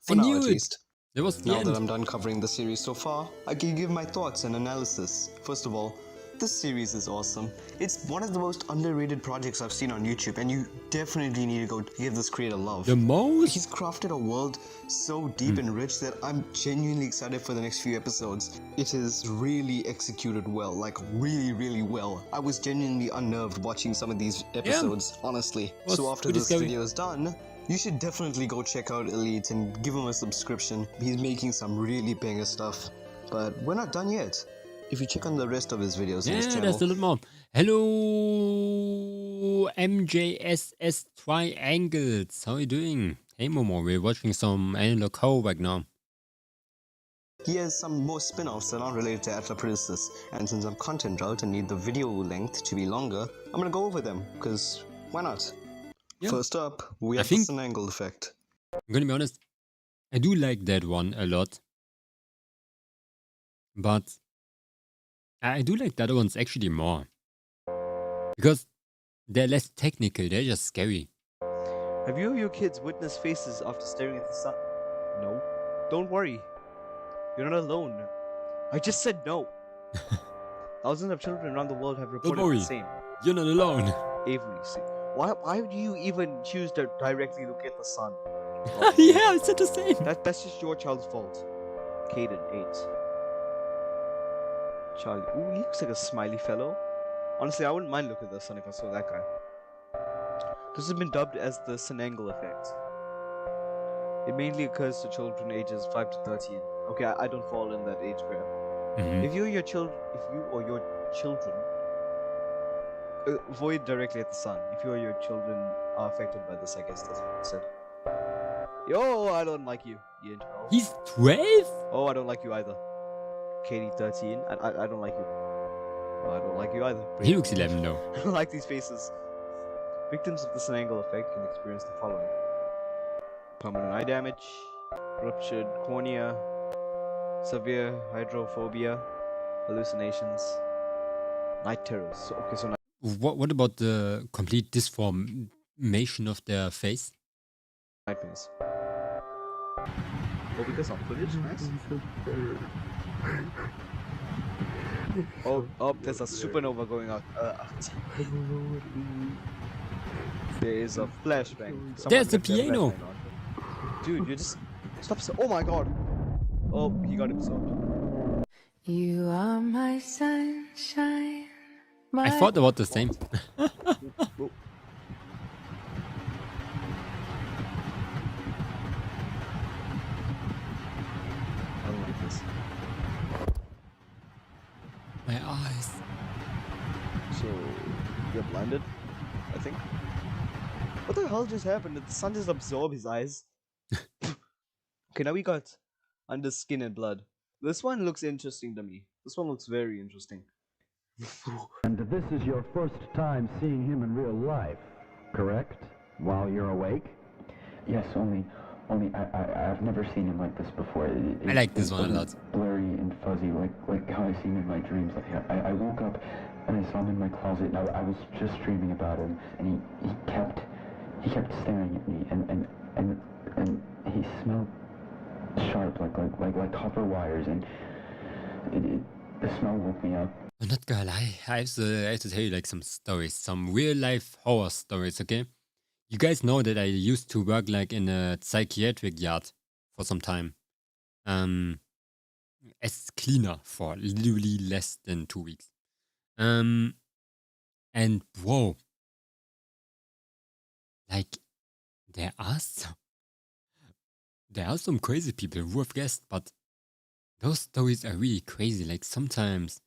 For I now, knew at it. least. That was the Now end. that I'm done covering the series so far, I can give my thoughts and analysis. First of all, this series is awesome. It's one of the most underrated projects I've seen on YouTube, and you definitely need to go give this creator love. The most? He's crafted a world so deep and rich that I'm genuinely excited for the next few episodes. It is really executed well, like really well. I was genuinely unnerved watching some of these episodes, honestly. So after this video is done, you should definitely go check out Elite and give him a subscription. He's making some really banger stuff. But we're not done yet. If you check on the rest of his videos on his channel... there's a little more. Hello, MJSS Triangles. How are you doing? Hey Momo, we're watching some Analog Horror right now. He has some more spin-offs that aren't related to Atlaparisis, and since I'm content drought and need the video length to be longer, I'm gonna go over them, because why not? Yeah. First up, we have the Sun Angle effect. I'm gonna be honest, I do like that one a lot. But I do like the other ones actually more. Because they're less technical, they're just scary. Have you or your kids witnessed faces after staring at the sun? No. Don't worry. You're not alone. I just said no. Thousands of children around the world have reported the same. You're not alone. Avery, see. Why do you even choose to directly look at the sun? Yeah, I said the same. That's just your child's fault. Caden, 8. Charlie. Ooh, he looks like a smiley fellow. Honestly, I wouldn't mind looking at the sun if I saw that guy. This has been dubbed as the Sun Angle effect. It mainly occurs to children ages 5 to 13. Okay, I don't fall in that age group. If you or your children avoid directly at the sun. If you or your children are affected by this, I guess that's what it said. Yo, I don't like you. Ian 12. He's 12? Oh, I don't like you either. Katie 13. I don't like you. Oh, I don't like you either. He looks 11 though. I don't like these faces. Victims of the Sun Angle effect can experience the following: permanent eye damage, ruptured cornea, severe hydrophobia, hallucinations, night terrors. So, okay, so What about the complete disformation of their face? nightmares. Oh, because of footage, nice. Oh, there's a supernova going out. There is a flashbang. There's the piano. Dude, you just stop. Oh my god. Oh, he got absorbed. You are my sunshine. I thought about the same. I don't like this. My eyes. So, you're blinded, I think. What the hell just happened? Did the sun just absorb his eyes? Okay, now we got Under Skin and Blood. This one looks interesting to me. This one looks very interesting. And this is your first time seeing him in real life, correct? While you're awake? Yes, only I've never seen him like this before. I like this one a wasn't lot. Blurry and fuzzy, like how I see him in my dreams. Like I woke up and I saw him in my closet, and I was just dreaming about him, and he kept staring at me, and he smelled sharp, like copper wires, and the smell woke me up. I'm not gonna lie, I have to tell you like some stories, some real life horror stories, okay? You guys know that I used to work like in a psychiatric yard for some time. As cleaner for literally less than 2 weeks. And bro, like there are some crazy people who have guessed, but those stories are really crazy. Like sometimes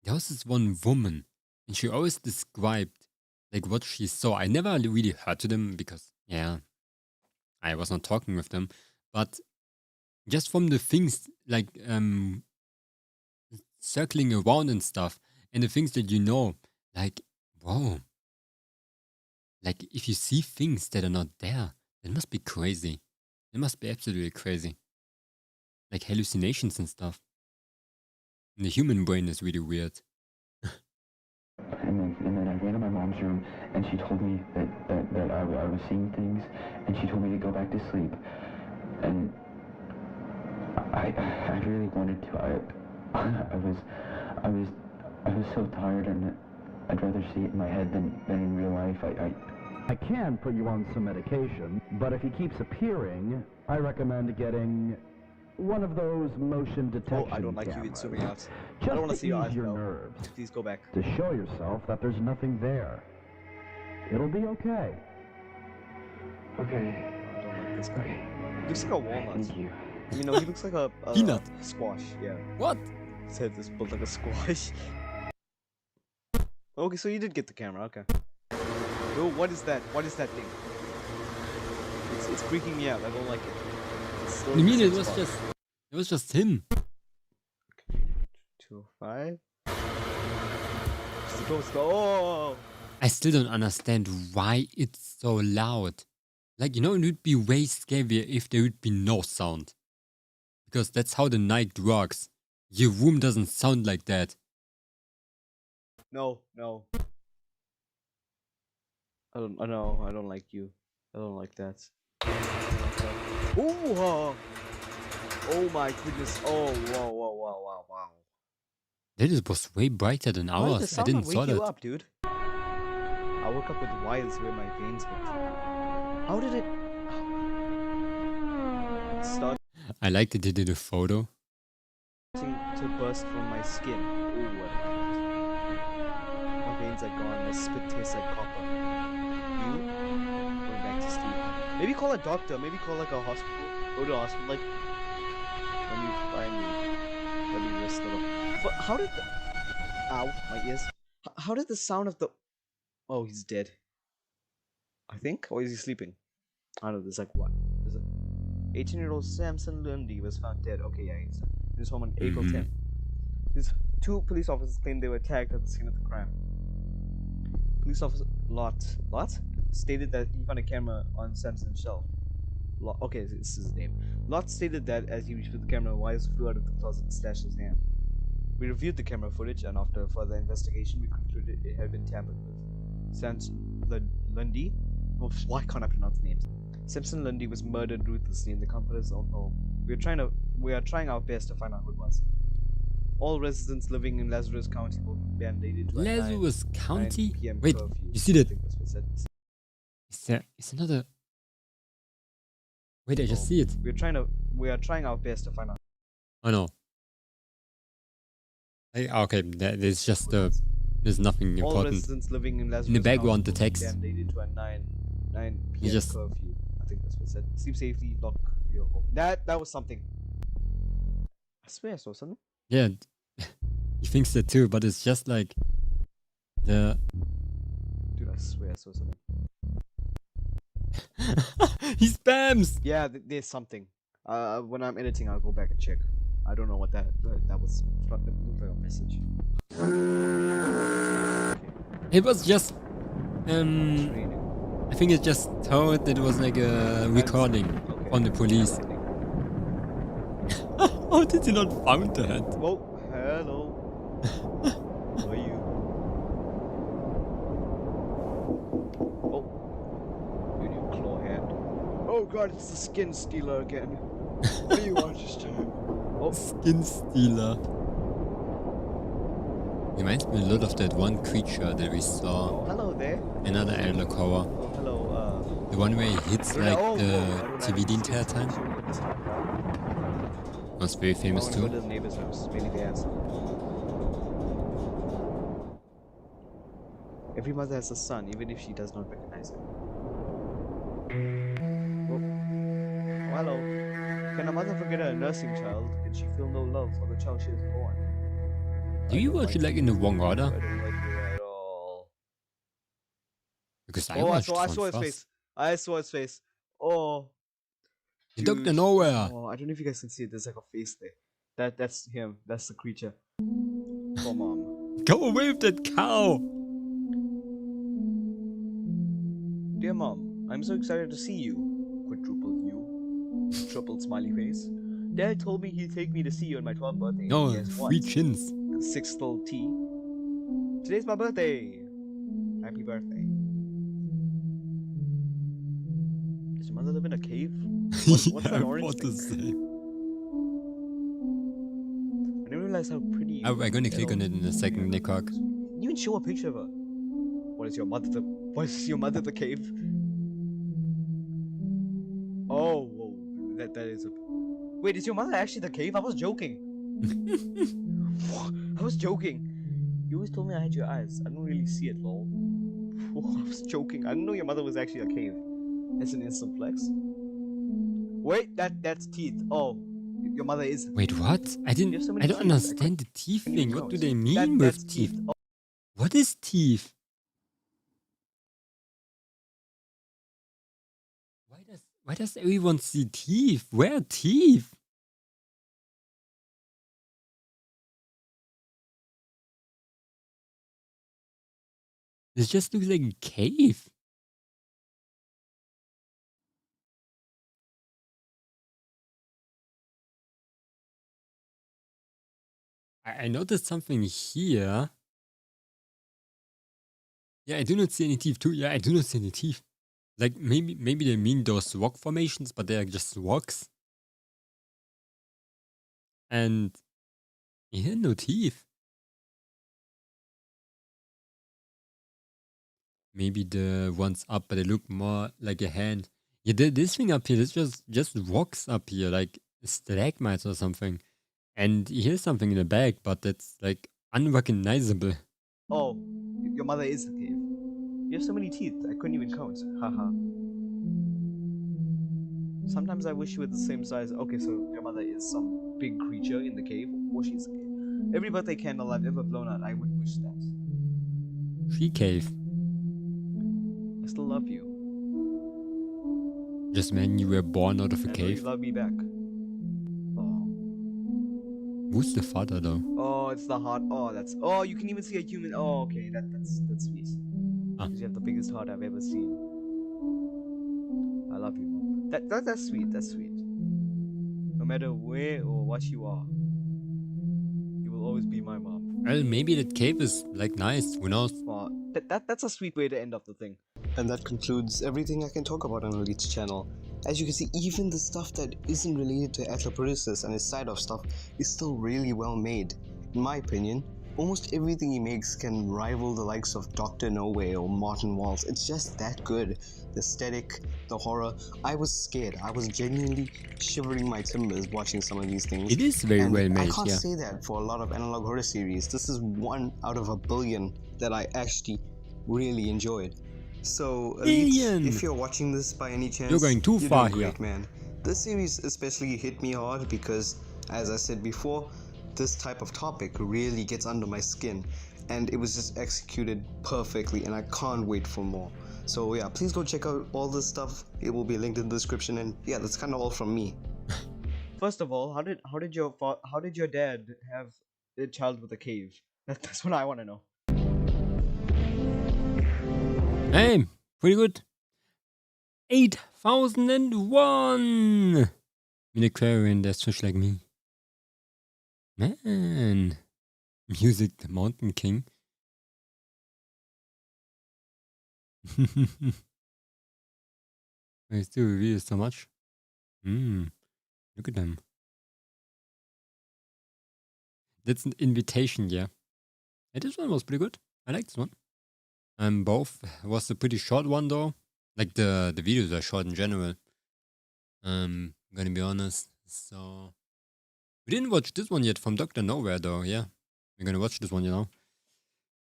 there was this one woman, and she always described like what she saw. I never really heard to them because I was not talking with them, but just from the things like circling around and stuff, and the things that you know, like whoa, like if you see things that are not there, it must be crazy. It must be absolutely crazy. Like hallucinations and stuff. And the human brain is really weird. And then I ran to my mom's room, and she told me that I was seeing things, and she told me to go back to sleep. And I really wanted to. I was so tired, and I'd rather see it in my head than in real life. I can put you on some medication, but if he keeps appearing, I recommend getting one of those motion detection I don't like you cameras. zooming out. I Just don't want to to see your ease eyes your now. nerves, Please go back. to show yourself that there's nothing there. It'll be okay. Okay. I don't like this guy. He looks like a walnut. Thank you. You know, he looks like a Peanut. squash. Yeah. What? His head is built like a squash. Okay, so you did get the camera. Okay. Oh, what is that? What is that thing? It's freaking me out. I don't like it. It's You mean it spot. was just him? 205. It's the ghost. Oh! I still don't understand why it's so loud. Like, you know, it would be way scarier if there would be no sound. Because that's how the night works. Your room doesn't sound like that. No. I don't like you. I don't like that. Ooh! Oh my goodness. Oh, wow. That was way brighter than Why did the ours. I sound didn't not saw wake you that. up, dude? I woke up with wires where my veins went. How did it start I like that they did a photo. to burst from my skin? Ooh, what a gift. My veins are gone. My spit tastes like copper. You? Going back to sleep. Maybe call a doctor. Maybe call like a hospital. Go to a hospital like when you find me. Let me rest a little. But how did the... Ow, my ears. How did the sound of the... Oh, he's dead. I think? Or is he sleeping? I don't know, there's like what? There's a 18-year-old Samson Lundy was found dead. Okay, yeah, he's in his home on April 10th. These two police officers claimed they were attacked at the scene of the crime. Police officer Lot stated that he found a camera on Samson's shelf. Okay, this is his name. Lot stated that as he reached for the camera, wires flew out of the closet and slashed his hand. We reviewed the camera footage, and after further investigation, we concluded it had been tampered with. Samson Lundy? Oh, why can't I pronounce names? Samson Lundy was murdered ruthlessly in the comfort of his own home. We are trying our best to find out who it was. All residents living in Lazarus County will be mandated to Lazarus County? 9 PM Wait, curfew. you see that? I think that's what it said. Is another... Wait, I just see it. We are trying our best to find out. Oh no. Okay, there's just there's nothing All important. residents living in Lazarus In the background, the County text. will be mandated to a 9 You PM just- curfew. I think that's what it said. Sleep safely, lock your home. That was something. I swear I saw something. Yeah, he thinks that too, but it's just like the... Dude, I swear I saw something. He spams! Yeah, there's something. When I'm editing, I'll go back and check. I don't know what that was. It looked like a message. It was just... I think it just told that it was like a recording. Okay. on the police. How did you not found that? Oh, hello. Who are you? Oh. You new claw hand. Oh god, it's the skin stealer again. What do you want this time? Oh. Skin stealer. Reminds me a lot of that one creature that we saw. Oh, hello there. Another Altosk horror. Oh, hello, The one where he hits like the TV the entire time. Was very famous too. Go to the neighbor's house. Maybe they have some. Every mother has a son, even if she does not recognize him. Oh, hello. Can a mother forget a nursing child? Can she feel no love for the child she has born? Do you watch it like in the wrong order? I don't like it at all. Because I Oh, watched I saw his fast. face. I saw his face. Oh. He Dr. Nowhere. Oh, I don't know if you guys can see it. There's like a face there. That's him. That's the creature. Oh, mom. Go away with that cow. Dear mom, I'm so excited to see you. Quadruple you. Triple smiley face. Dad told me he'd take me to see you on my 12th birthday. No, Guess what? 3 chins. 6th little T. Today's my birthday. Happy birthday. Does your mother live in a cave? What's that orange what to thing? say? I didn't realize how pretty. I'm gonna click on it in a second, Nickok. Can you even show a picture of her? What is your mother the cave? Oh, whoa. That is a... Wait, is your mother actually the cave? I was joking. I was joking. You always told me I had your eyes. I don't really see it, lol. I was joking. I didn't know your mother was actually a cave. That's an instant flex. Wait, that's teeth. Oh, your mother is. Wait, what? I don't understand the teeth thing. What do they mean with teeth? Oh. What is teeth? Why does everyone see teeth? Where are teeth? This just looks like a cave. I noticed something here. Yeah, I do not see any teeth too. Yeah, I do not see any teeth. Like maybe they mean those rock formations, but they are just rocks. And yeah, no teeth. Maybe the ones up, but they look more like a hand. Yeah, this thing up here, it's just rocks up here, like stalagmites or something. And here's something in the bag, but that's like unrecognizable. Oh, your mother is the cave. You have so many teeth, I couldn't even count. Haha. Sometimes I wish you were the same size. Okay, so your mother is some big creature in the cave, or she's a cave. Every birthday candle I've ever blown out, I would wish that. She cave. I still love you. Just man, you were born out of a I know cave. you love me back. Oh. Who's the father though? Oh, it's the heart. Oh, that's. Oh, you can even see a human. Oh, okay, that's sweet. Ah. You have the biggest heart I've ever seen. I love you. That's sweet. That's sweet. No matter where or what you are, you will always be my mom. Well, maybe that cave is like nice. Who knows? Well, that's a sweet way to end off the thing. And that concludes everything I can talk about on Elite's channel. As you can see, even the stuff that isn't related to Atlaprodissus and his side-off stuff is still really well made. In my opinion, almost everything he makes can rival the likes of Dr. Nowhere or Martin Walls. It's just that good. The aesthetic, the horror. I was scared. I was genuinely shivering my timbers watching some of these things. It is very well made, I can't yeah. say that for a lot of analog horror series. This is 1 out of a billion that I actually really enjoyed. So, Elite, if you're watching this by any chance, you're going too far doing here. great, man. This series especially hit me hard because, as I said before, this type of topic really gets under my skin, and it was just executed perfectly, and I can't wait for more. So yeah, please go check out all this stuff. It will be linked in the description, and yeah, that's kind of all from me. First of all, how did your dad have a child with a cave? That's what I want to know. Hey, pretty good. 8001! An aquarium, there's fish like me. Man. Music, the Mountain King. I still review so much. Look at them. That's an invitation, yeah. And this one was pretty good. I like this one. Both was a pretty short one though. Like the videos are short in general. I'm gonna be honest. So we didn't watch this one yet from Dr. Nowhere though, yeah. We're gonna watch this one, you know.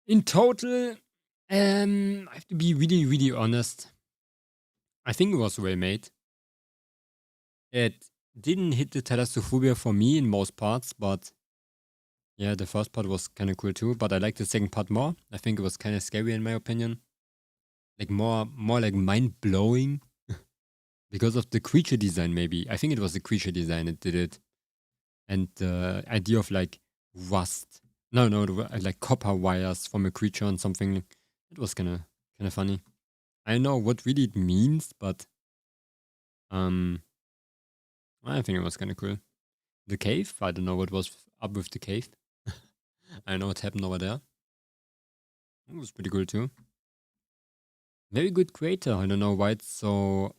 In total, I have to be really, really honest. I think it was well made. It didn't hit the thalassophobia for me in most parts, but yeah, the first part was kind of cool too. But I liked the second part more. I think it was kind of scary in my opinion. Like more like mind blowing because of the creature design. Maybe I think it was the creature design that did it, and the idea of like rust. No, like copper wires from a creature and something. It was kind of funny. I don't know what really it means, but I think it was kind of cool. The cave, I don't know what was up with the cave. I know what happened over there. It was pretty cool too. Very good creator. I don't know why it's so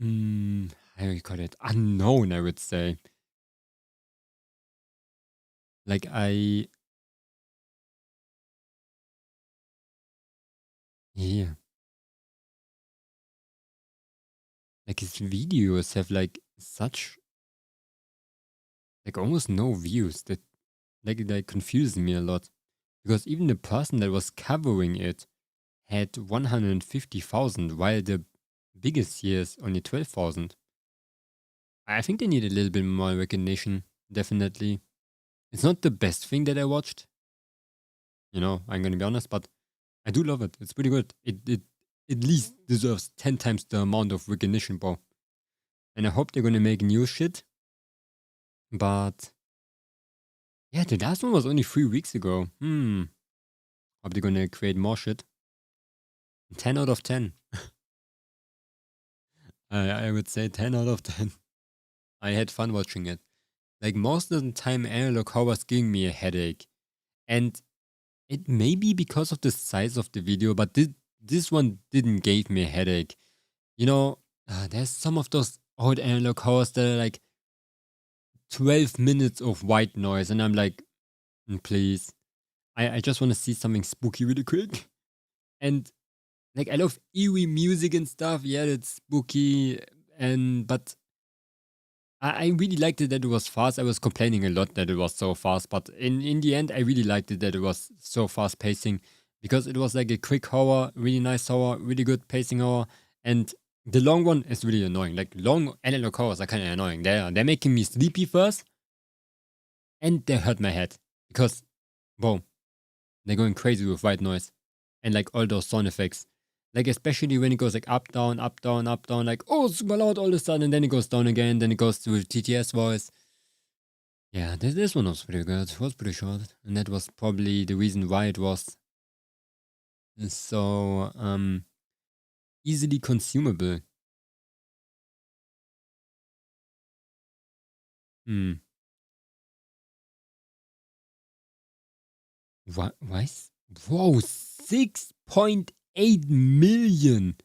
how do you call it? Unknown, I would say. Like yeah. Like his videos have like such like almost no views. That like confuses me a lot. Because even the person that was covering it had 150,000 while the biggest here is only 12,000. I think they need a little bit more recognition, definitely. It's not the best thing that I watched. You know, I'm gonna be honest, but I do love it. It's pretty good. It at least deserves 10 times the amount of recognition, bro. And I hope they're gonna make new shit. But yeah, the last one was only 3 weeks ago. Hope they're gonna create more shit. 10 out of 10. I would say 10 out of 10. I had fun watching it. Like most of the time, analog horror's giving me a headache. And it may be because of the size of the video, but this one didn't give me a headache. You know, there's some of those old analog horrors that are like 12 minutes of white noise. And I'm like, please. I just want to see something spooky really quick. And like I love eerie music and stuff. Yeah, it's spooky. But I really liked it that it was fast. I was complaining a lot that it was so fast, but in the end, I really liked it that it was so fast pacing because it was like a quick horror, really nice horror, really good pacing horror, and the long one is really annoying. Like long analog horrors are kind of annoying. They're making me sleepy first, and they hurt my head because, boom, they're going crazy with white noise and like all those sound effects. Like especially when it goes like up, down, like oh super loud all of a sudden, and then it goes down again, then it goes to TTS voice. Yeah, this one was pretty good. It was pretty short. And that was probably the reason why it was so easily consumable. What? Whoa, 6.8 million.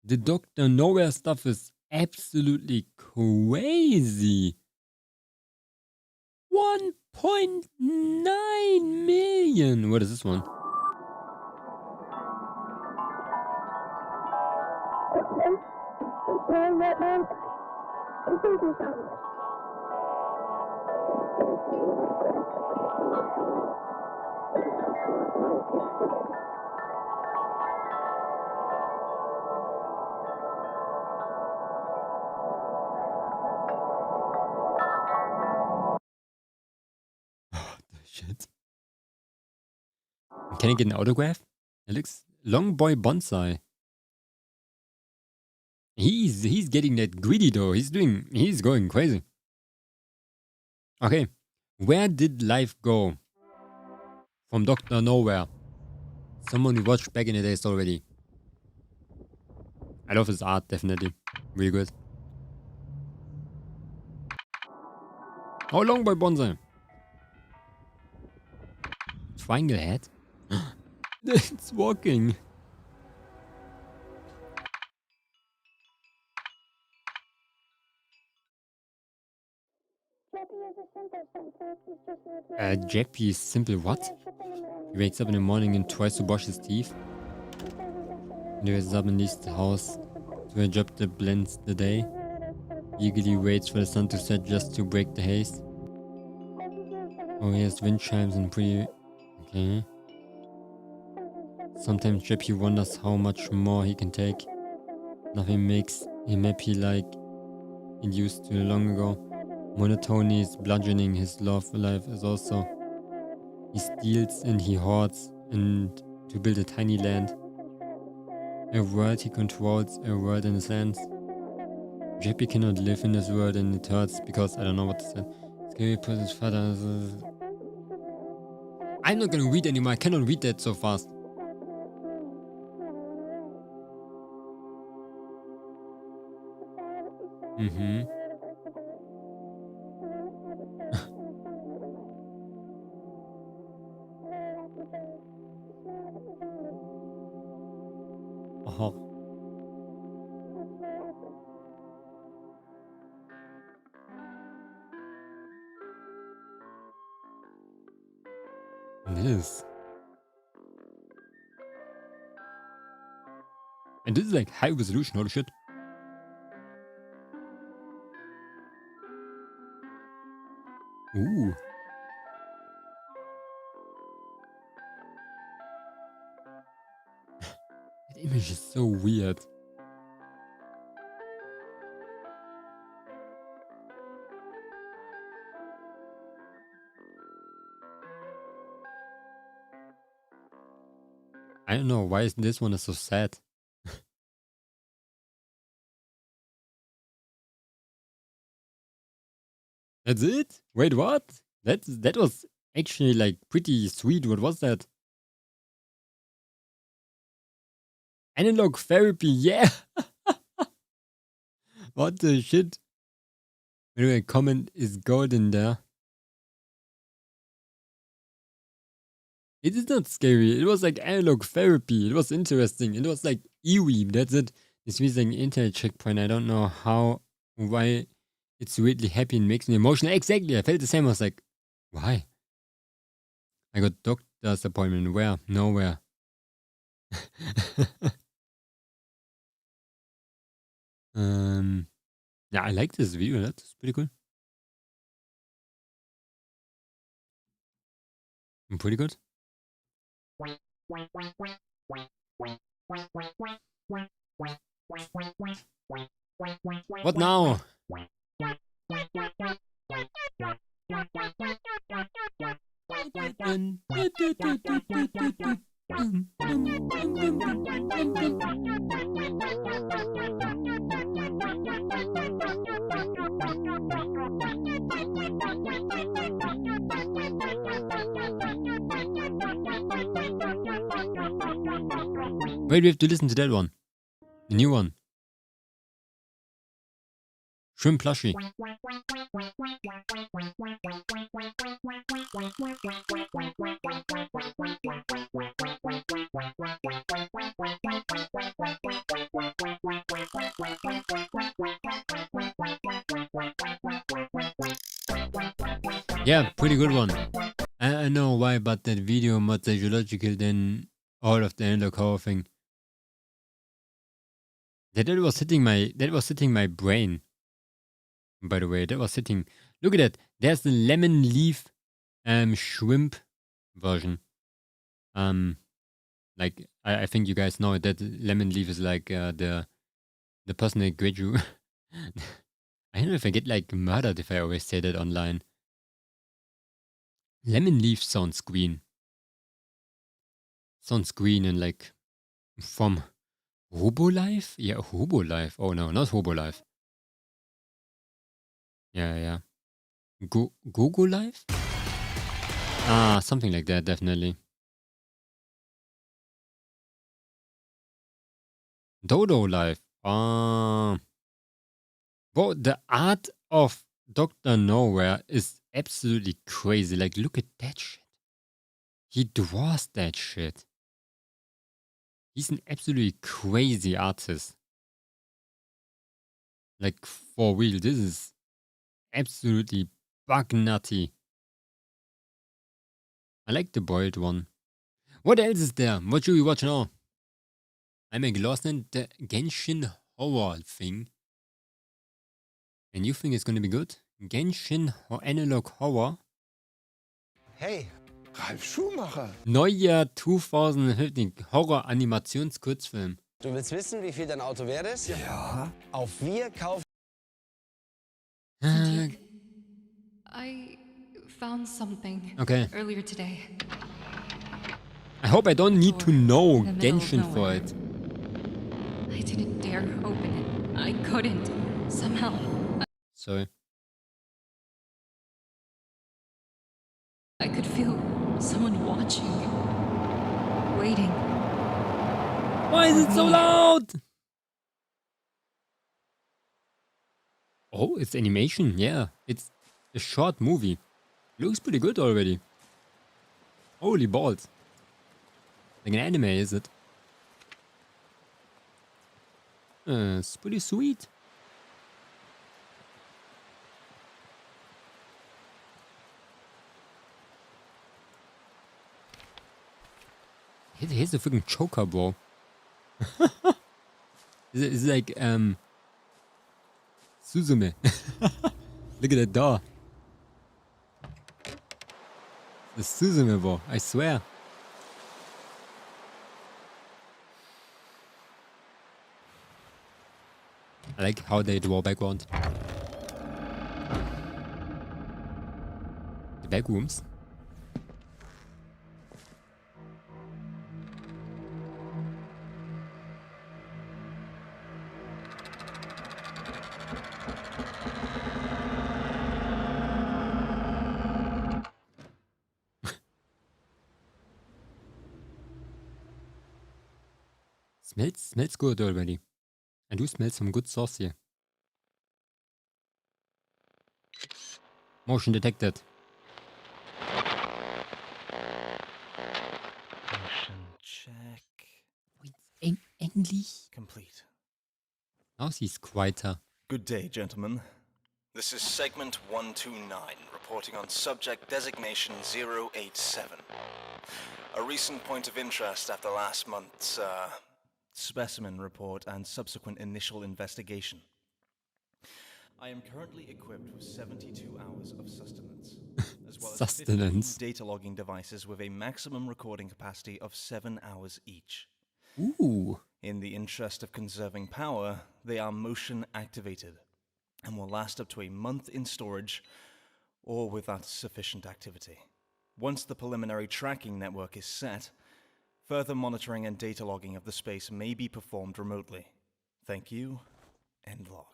The Dr. Nowhere stuff is absolutely crazy. 1.9 million. What is this one? Shit. Can I get an autograph? It looks Long Boy Bonsai. He's getting that greedy though. He's going crazy. Okay. Where did life go? From Dr. Nowhere. Someone who watched back in the days already. I love his art, definitely. Really good. How long by Bonsai? Triangle head? It's walking. Jeppy is simple what? He wakes up in the morning and tries to brush his teeth. And he wakes up and leaves the house to a job that blends the day. He eagerly waits for the sun to set just to break the haze. Oh, he has wind chimes and pretty... Okay. Sometimes Jeppy wonders how much more he can take. Nothing makes him happy like it used to long ago. Monotony is bludgeoning, his love life is also. He steals and he hoards and to build a tiny land. A world he controls, a world in his hands. Jeppy cannot live in this world and it hurts because I don't know what to say. Scary put his father. I'm not gonna read anymore, I cannot read that so fast. Oh. This. And this is like high resolution, holy shit. Ooh. That image is so weird. I don't know, why is this one so sad? That's it? Wait, what? That was actually like pretty sweet. What was that? Analog therapy, yeah! What the shit? Anyway, comment is golden there. It is not scary. It was like analog therapy. It was interesting. It was like Eweeb. That's it. This means like an internet checkpoint. I don't know why it's weirdly happy and makes me emotional. Exactly. I felt the same. I was like, why? I got doctor's appointment. Where? Nowhere. Yeah, I like this video. That's pretty cool. Pretty good. What now? Wait, we have to listen to that one. The new one. Shrimp plushie. Yeah, pretty good one. I know why, but that video more psychological than all of the analog horror thing. That was hitting my brain. By the way, that was hitting. Look at that. There's the lemon leaf shrimp version. Like I think you guys know that lemon leaf is like the person that great you. I don't know if I get like murdered if I always say that online. Lemon leaf sounds green. Sounds green and like from Robolife? Yeah, Robolife. Oh no, not Robolife. Yeah. Gogo Life? Ah, something like that, definitely. Dodo Life. Bro, the art of Dr. Nowhere is absolutely crazy. Like, look at that shit. He draws that shit. He's an absolutely crazy artist. Like, for real, this is absolutely bug nutty. I like the boiled one. What else is there? What should we watch now? I'm lost in the Genshin horror thing. And you think it's gonna be good? Genshin Analog Horror? Hey, Ralf Schumacher. Neujahr 2015 Horror-Animationskurzfilm. Du willst wissen, wie viel dein Auto wert ist? Ja. Auf wir kaufen. I found something Okay. earlier today. I hope I don't need to know In the middle of Genshin for nowhere. it. I didn't dare open it. I couldn't. Somehow. Sorry. I could feel someone watching. Waiting. Why is it so loud? Oh, it's animation. Yeah, it's a short movie. Looks pretty good already. Holy balls. Like an anime, is it? It's pretty sweet. Here's a freaking choker, bro. It's like, Suzume. Look at that door. It's Suzume, bro. I swear. I like how they draw background. The back rooms. Smells good already. I do smell some good sauce here. Motion detected. Motion check. Wait, English? Complete. Now she's quieter. Good day, gentlemen. This is segment 129, reporting on subject designation 087. A recent point of interest after last month's, specimen report and subsequent initial investigation. I am currently equipped with 72 hours of sustenance, as well as 15 data logging devices with a maximum recording capacity of 7 hours each. Ooh. In the interest of conserving power, they are motion activated and will last up to a month in storage or without sufficient activity. Once the preliminary tracking network is set, further monitoring and data logging of the space may be performed remotely. Thank you, end log.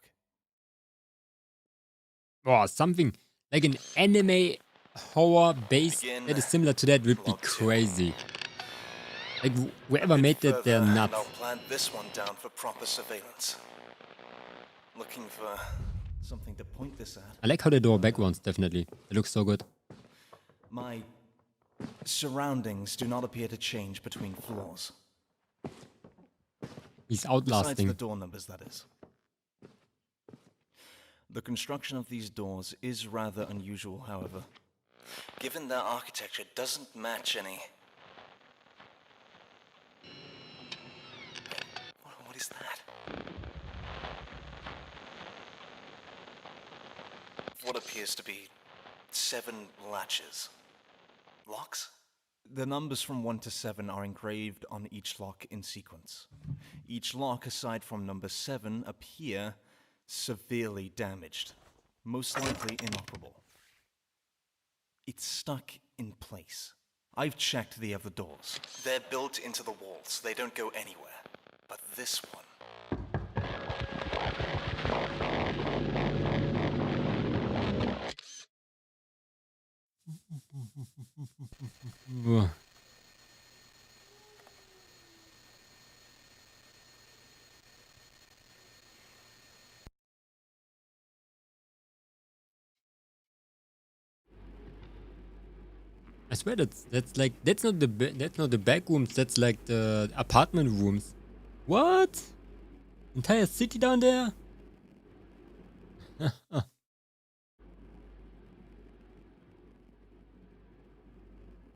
Oh, something like an anime horror base that is similar to that would be crazy. Like whoever made that, they're nuts. I'll plant this one down for proper surveillance. Looking for something to point this at. I like how they draw backgrounds, definitely. It looks so good. My surroundings do not appear to change between floors. He's outlasting. Besides the door numbers, that is. The construction of these doors is rather unusual, however. Given their architecture doesn't match any... What is that? What appears to be 7 latches. Locks? The numbers from 1 to 7 are engraved on each lock in sequence. Each lock, aside from number 7, appear severely damaged, most likely inoperable. It's stuck in place. I've checked the other doors. They're built into the walls. They don't go anywhere. But this one... I swear that's like that's not the back rooms. That's like the apartment rooms. What? Entire city down there?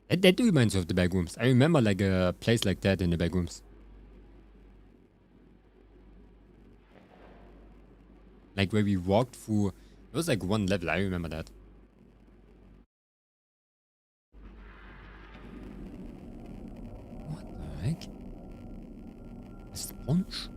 That reminds me of the back rooms. I remember like a place like that in the back rooms. Like where we walked through. It was like one level. I remember that. What the heck? A sponge?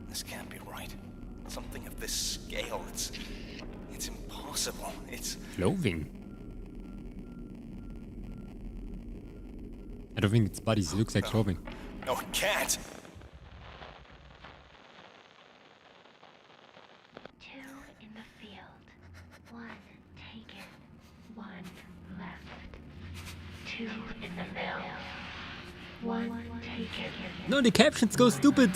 This can't be right. Something of this scale, it's impossible. It's Clothing. I don't think its bodies looks like clothing. no, it can't. Two in the field. One taken. One left. Two in the mill. One taken. No, the captions go stupid.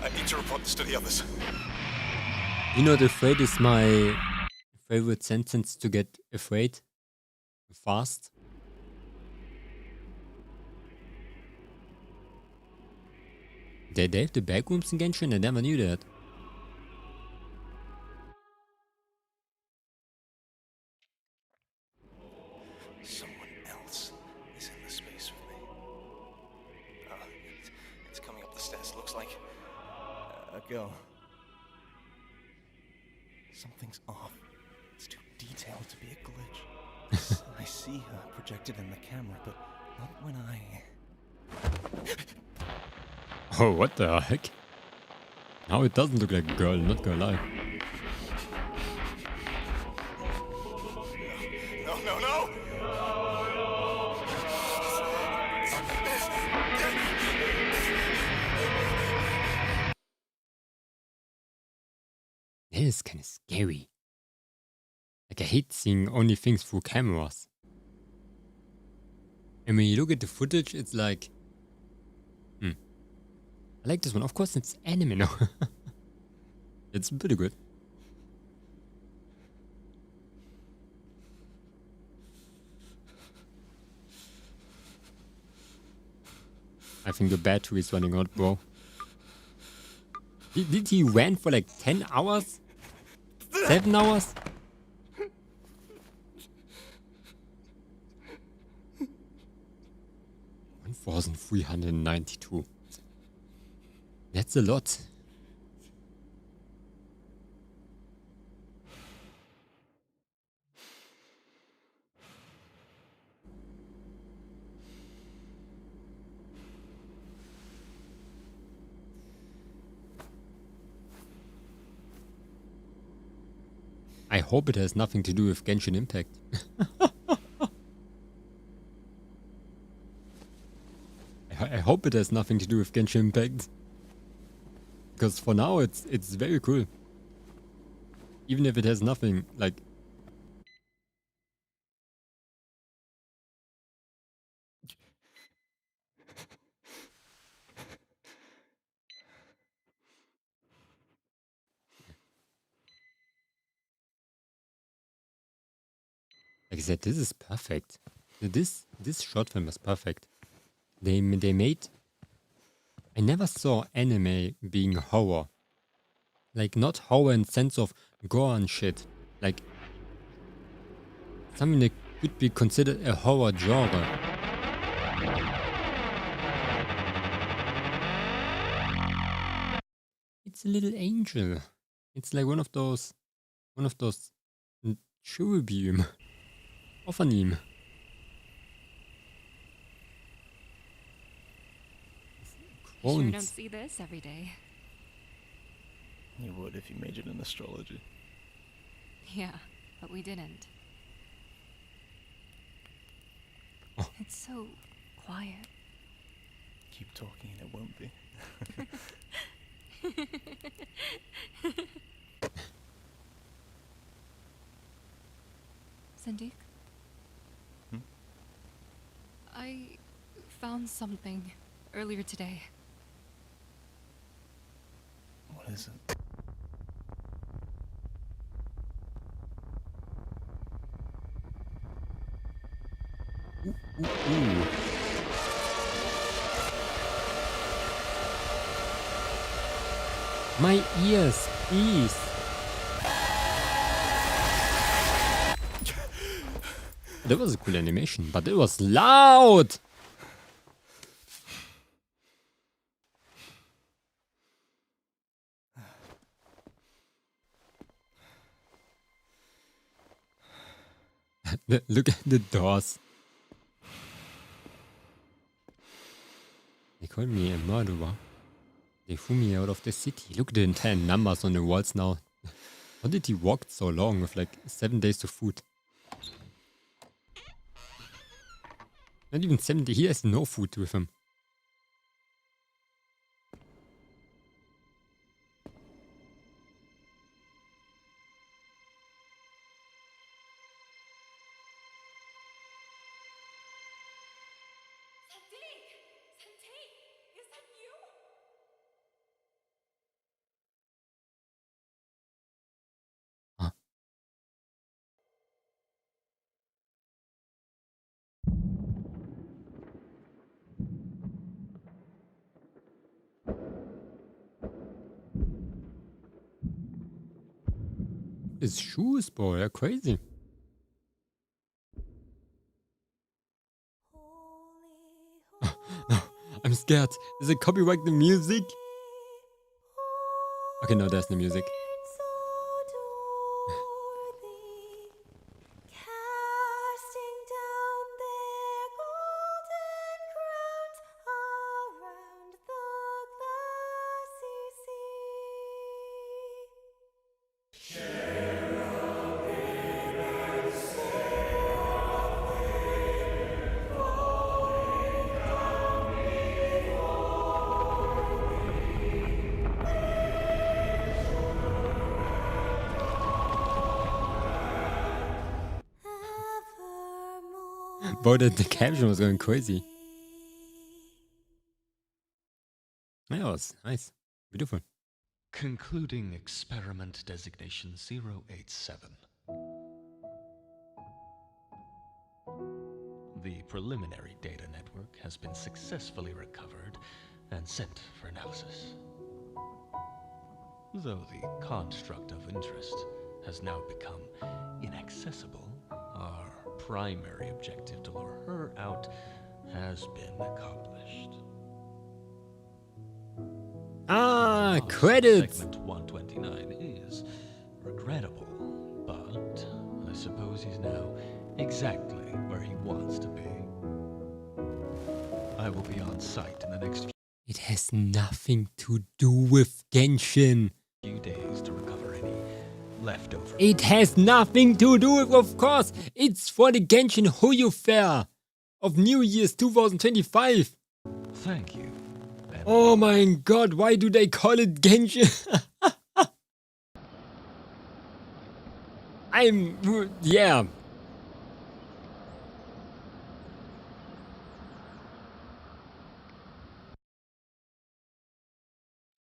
I need to report this to the others. You know, afraid is my favorite sentence to get afraid fast. They have the back rooms in Genshin? I never knew that. Someone else is in the space with me. It's coming up the stairs. Looks like a girl. Something's off. It's too detailed to be a glitch. I see her projected in the camera, but not when I... Oh, what the heck? Now it doesn't look like a girl, not gonna lie. No! That is kind of scary. Like, I hate seeing only things through cameras. And when you look at the footage, it's like... I like this one. Of course, it's anime now. It's pretty good. I think the battery is running out, bro. Did he ran for like 10 hours? 7 hours? $1,392. That's a lot. I hope it has nothing to do with Genshin Impact. I hope it has nothing to do with Genshin Impact. Because for now it's very cool. Even if it has nothing, like... Like I said, this is perfect. This short film is perfect. They made... I never saw anime being horror. Like, not horror in sense of gore and shit. Like, something that could be considered a horror genre. It's a little angel. It's like one of those cherubim of anime. You sure don't see this every day. You would if you majored in astrology. Yeah, but we didn't. Oh. It's so quiet. keep talking and it won't be. Sandeep? Hmm? I found something earlier today. What is it? Ooh. My ears, please. That was a cool animation, but it was loud. Look at the doors. They called me a murderer. They threw me out of the city. Look at the entire numbers on the walls now. How did he walk so long with like 7 days to food? Not even 70. He has no food with him. Is that you? Huh. His shoes, boy, they're crazy. I'm scared. Is it copyright the music? Okay, no, there's no music. But the caption was going crazy. Yeah, it was nice. Beautiful. Concluding experiment designation 087. The preliminary data network has been successfully recovered and sent for analysis. Though the construct of interest has now become inaccessible, our primary objective to lure her out has been accomplished. Ah, Loss of credits! Segment 129 is regrettable, but I suppose he's now exactly where he wants to be. I will be on site in the next It has nothing to do with Genshin. few days to recover any leftover. It has nothing to do with, of course. It's for the Genshin Hoyo Fair of New Year's 2025. Thank you. Oh my god, why do they call it Genshin? Yeah.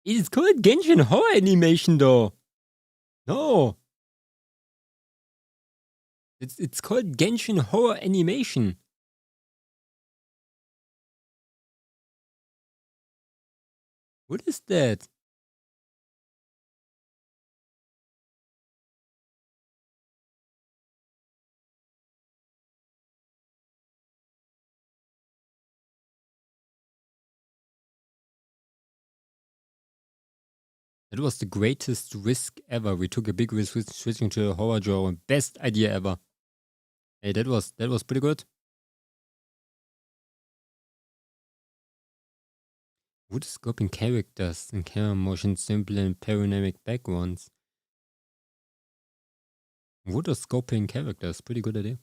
It's called Genshin Horror Animation though. No. It's called Genshin Horror Animation. What is that? That was the greatest risk ever. We took a big risk switching to a horror genre. Best idea ever. Hey, that was pretty good. Rotoscoping characters and camera motion, simple and panoramic backgrounds. Rotoscoping characters, pretty good idea.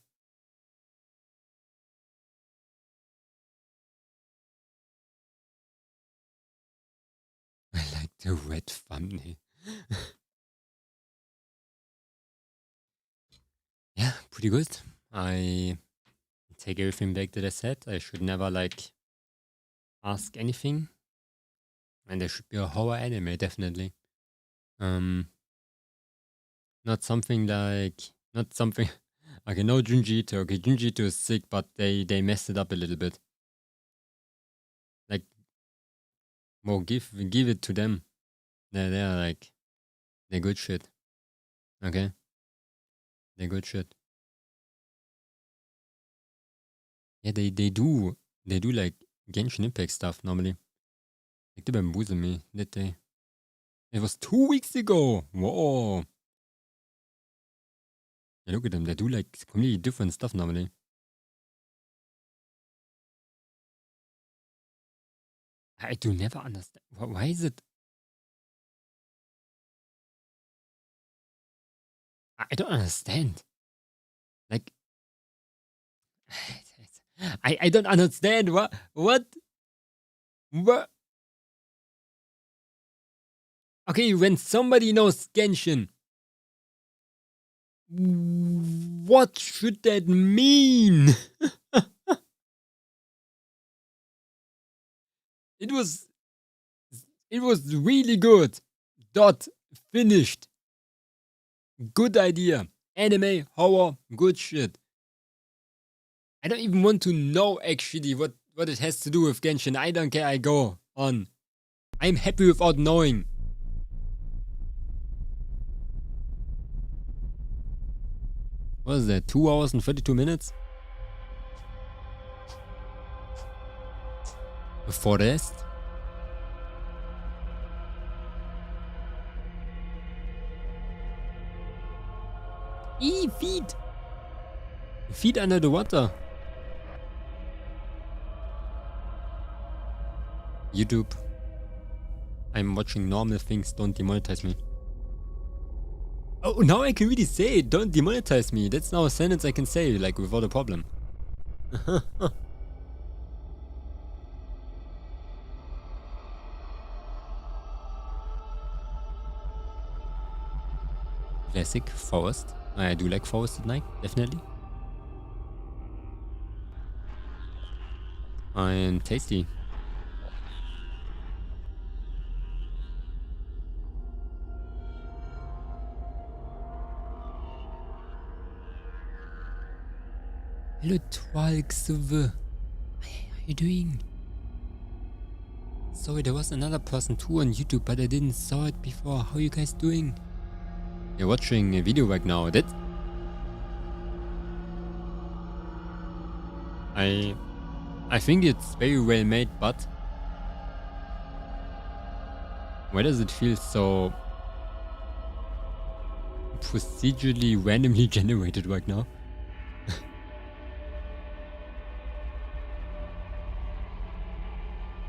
The red thumbnail. Yeah, pretty good. I take everything back that I said. I should never like ask anything. And there should be a horror anime, definitely. Not something like okay, no Junji Ito. Okay, Junji Ito is sick, but they messed it up a little bit. Like, well, give it to them. They're like, they're good shit. Okay, they're good shit. Yeah, they do like Genshin Impact stuff normally. Like the Bamboozle did they? It was 2 weeks ago. Whoa. Yeah, look at them. They do like completely different stuff normally. I do never understand. Why is it? I don't understand. Like, I don't understand. What? Okay, when somebody knows Genshin, what should that mean? It was really good. Dot finished. Good idea. Anime, horror, good shit. I don't even want to know actually what it has to do with Genshin. I don't care. I go on. I'm happy without knowing. What is that? 2 hours and 32 minutes? A forest? Feet! Feet under the water. YouTube. I'm watching normal things, don't demonetize me. Oh, now I can really say it, don't demonetize me. That's now a sentence I can say, like, without a problem. Classic, forest. I do like forest at night, definitely. And tasty. Hello, Twalksv. How are you doing? Sorry, there was another person too on YouTube, but I didn't saw it before. How are you guys doing? You're watching a video right now. That I think it's very well made, but why does it feel so procedurally randomly generated right now?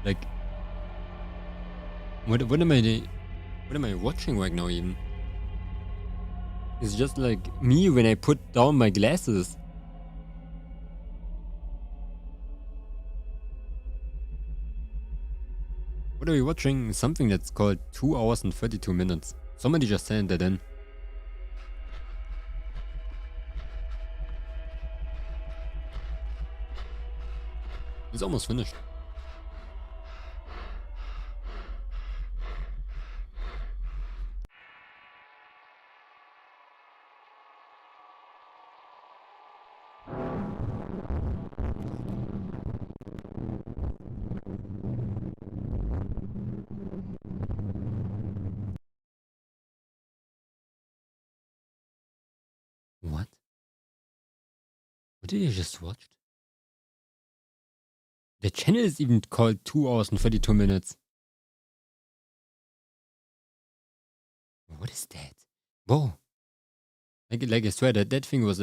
Like, what am I watching right now even? It's just like me when I put down my glasses. What are we watching? Something that's called 2 hours and 32 minutes. Somebody just sent that in. It's almost finished. What? What did you just watch? The channel is even called 2 hours and 32 minutes. What is that? Whoa. Like I swear that thing was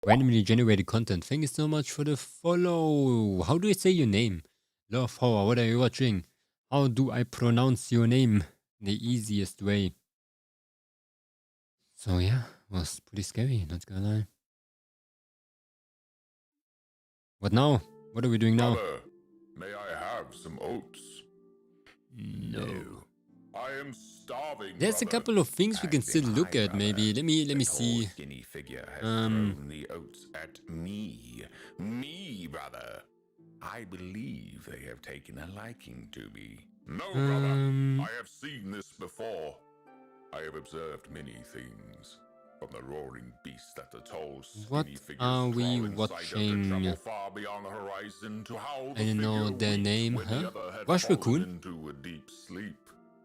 randomly generated content. Thank you so much for the follow. How do I say your name? Love Horror, what are you watching? How do I pronounce your name? The easiest way. So yeah, was pretty scary, not gonna lie. What now? What are we doing now? Mother, may I have some oats? No. I am starving. There's a brother. couple of things we can still look at. Maybe let me The see. tall, skinny figure has thrown the oats at me. Me, brother. I believe they have taken a liking to me. No, brother. I have seen this before. I have observed many things. From the roaring beast that the tall, What skinny figures are we crawl inside of to watching? travel far beyond the horizon to how the I don't know figure their weeps name, when the huh? other had Wash fallen Raccoon? into a deep sleep.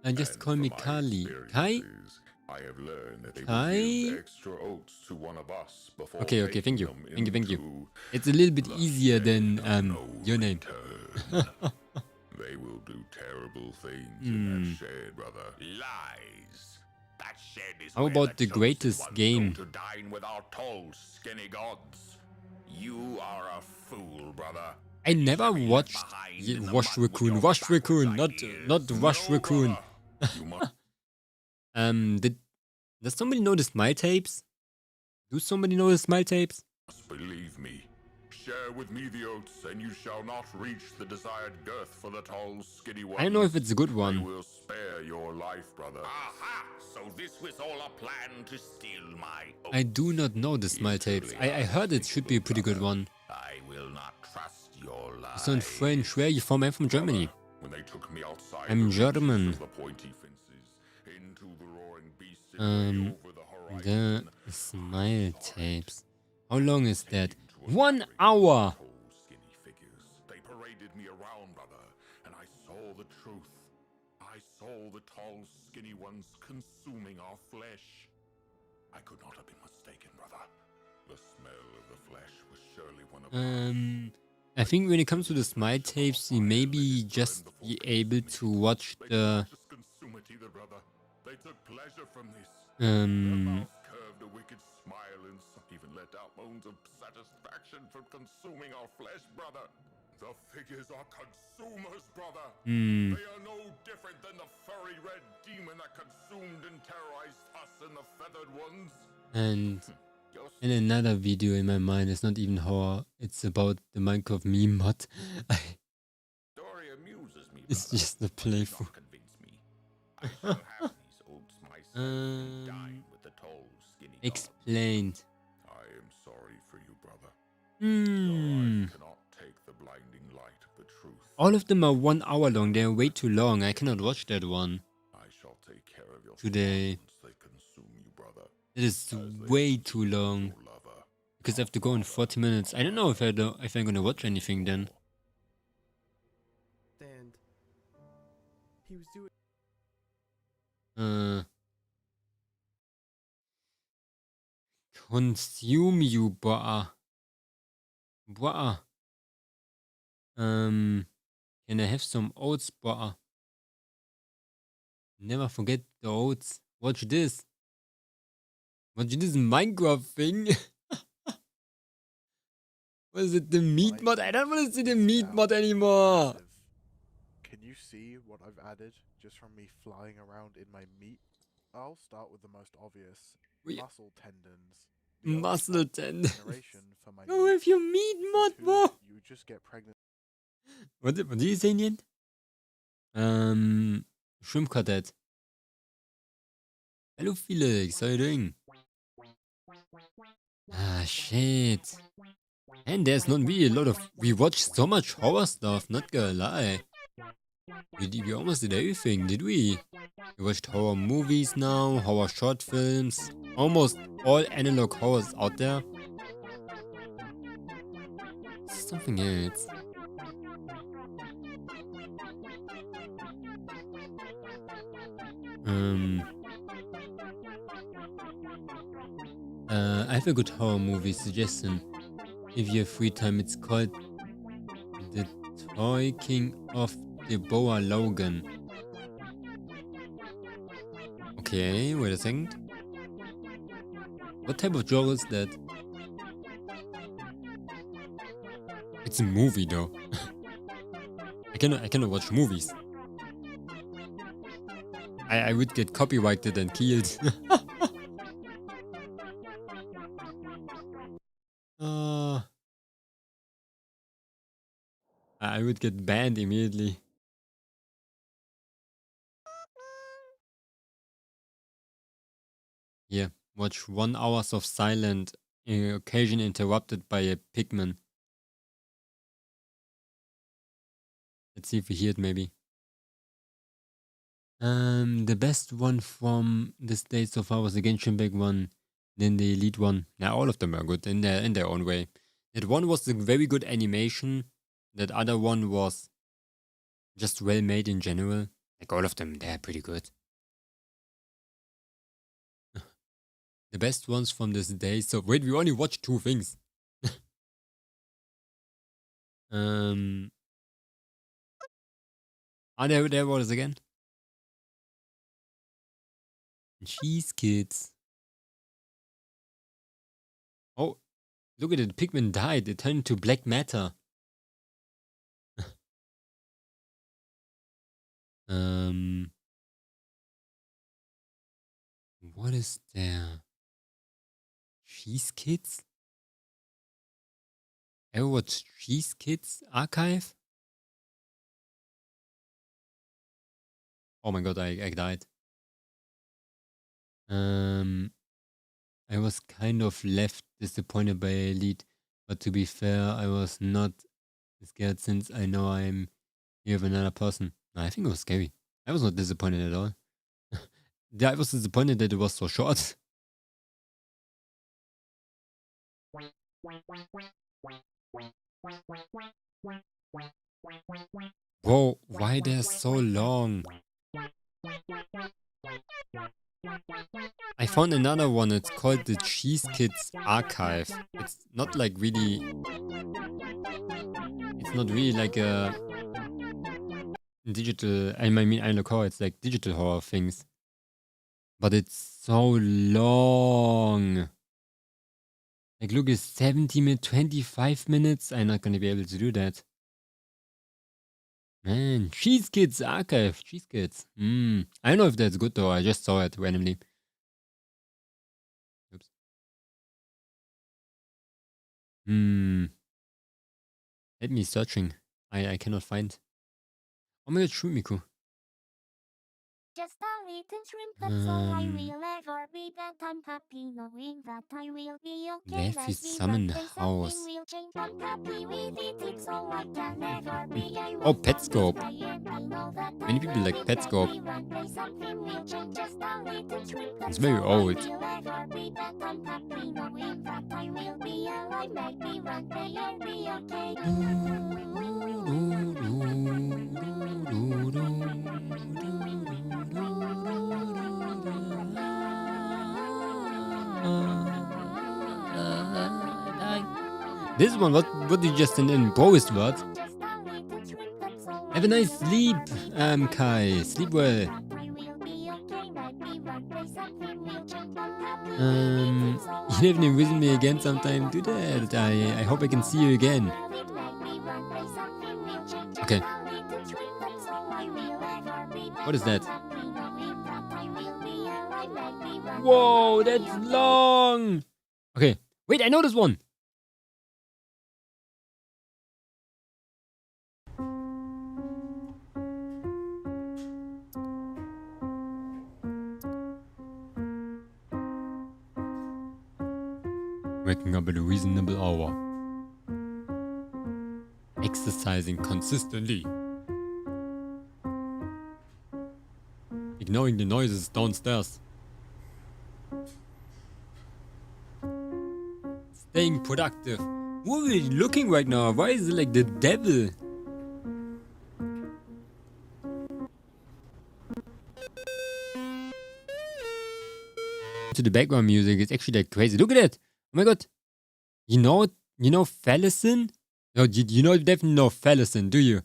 And just call me from my Kali. Kai? experiences, I have learned that they Kai? will give extra oats to one of us before Okay, taking thank you. them Thank you. into It's a little bit the easier than shed of your name. return. They will do terrible things in that shed, brother. Lies. That shed is How where about the chosen greatest ones game? go to dine with our tall, skinny gods. You are a fool, brother. I never watched Wash Raccoon. Wash Raccoon, not Wash Raccoon. Does somebody know the smile tapes? Do somebody know the smile tapes? Believe me. Share with me the oats, and you shall not reach the desired girth for the tall, skinny one. I don't know if it's a good I one. will spare your life, brother. Aha! So this was all a plan to steal my oats. I do not know the smile tapes. I heard it should be a pretty good one. I will not trust your lies. So in French, where are you from? I'm from Germany. When they took me outside I'm the German. reaches of the pointy fences, into the roaring beast and way over the horizon. The smile tapes. How long is that? 1 hour! Skinny figures. They paraded me around, brother, and I saw the truth. I saw the tall, skinny ones consuming our flesh. I could not have been mistaken, brother. The smell of the flesh was surely one of I think when it comes to the smile tapes, you may be just be able to watch the They took pleasure from this. Their mouth curved a wicked smile, and some even let out moans of satisfaction from consuming our flesh, brother. The figures are consumers, brother. They are no different than the furry red demon that consumed and terrorized us and the feathered ones. And in another video in my mind, it's not even horror, it's about the Minecraft meme mod. Story amuses me, It's just a playthrough. I shall have these oats myself and dine with the tall, skinny Explained. I am sorry for you, brother. Your eyes cannot take the blinding light of the truth. All of them are 1 hour long. They're way too long. I cannot watch that one I shall take care of your today. once they consume you, brother. It is way too long. Because I have to go in 40 minutes. I don't know if I'm gonna watch anything then. Stand. He was doing. Consume you, bruh. Bruh. Can I have some oats, bruh? Never forget the oats. Watch this. Watch this Minecraft thing. What is it, the meat mod? I don't want to see the meat mod anymore. Can you see what I've added just from me flying around in my meat? I'll start with the most obvious. Muscle tendons. Muscle tendons. For my Go with your meat mod, bro. You just get pregnant. What did you say in the end? Shrimp quartet. Hello Felix, how you doing? Ah shit. And there's not really a lot of... We watched so much horror stuff, not gonna lie. We almost did everything, did we? We watched horror movies now, horror short films. Almost all analog horrors out there. Something else. I have a good horror movie suggestion. If you have free time, it's called The Talking of Deborah Logan. Okay, wait a second. What type of genre is that? It's a movie though. I cannot watch movies. I would get copyrighted and killed. I would get banned immediately. Here, watch 1 hour of silent, occasion interrupted by a pigman. Let's see if we hear it maybe. The best one from this day so far was the Genshin Impact one, then the Elite one. Now all of them are good in their own way. That one was a very good animation. That other one was just well made in general. Like all of them, they're pretty good. The best ones from this day. So wait, we only watched 2 things. There was again. Cheese Kids. Oh, look at it. Pigman died. It turned into black matter. What is there? Cheese Kids? Ever watched Cheese Kids Archive? Oh my god, I died. I was kind of left disappointed by Elite, but to be fair, I was not scared since I know I'm here with another person. No, I think it was scary. I was not disappointed at all. I was disappointed that it was so short. Bro, why they're so long? I found another one. It's called the Cheese Kids Archive. It's not like really... It's not really like a digital... I mean, I look horror. It's like digital horror things. But it's so long. Like, look, it's 70 minutes, 25 minutes. I'm not gonna be able to do that. Man, Cheese Kids Archive. Cheese Kids. I don't know if that's good though. I just saw it randomly. Oops. Let me searching. I cannot find. Oh my god, Shumiku. Just a little shrimp, that's all I will ever be. That I'm happy knowing that I will be okay. Left is summon house. Oh, Petscope. Many people like Petscope. It's very old. This one, what did you just send in? Bro is what? Have a nice sleep, Kai. Sleep well. You never visit me again sometime. Do that. I hope I can see you again. Okay. What is that? Whoa, that's long. Okay. Wait, I know this one. Waking up at a reasonable hour. Exercising consistently. Ignoring the noises downstairs. Staying productive. What are we looking right now? Why is it like the devil? To the background music, it's actually like crazy. Look at it! Oh my god! You know Fallison? No, you know definitely know Fallison, do you?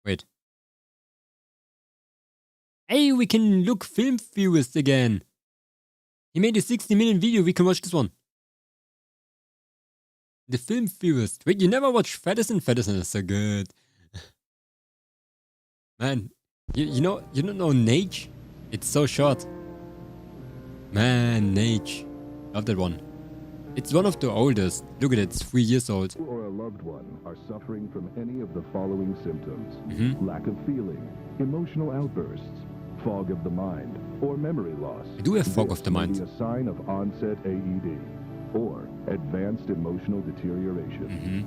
Wait. Hey, we can look film viewers again. He made a 60-minute video. We can watch this one. The film viewers. Wait, you never watched Fallison? Fallison is so good. Man, you don't know Nage? It's so short. Man, Nage. Love that one. It's one of the oldest. Look at it, it's 3 years old. Or a loved one are suffering from any of the following symptoms. Lack of feeling, emotional outbursts, fog of the mind, or memory loss. I do have fog of the This may mind. be a sign of onset AED or advanced emotional deterioration.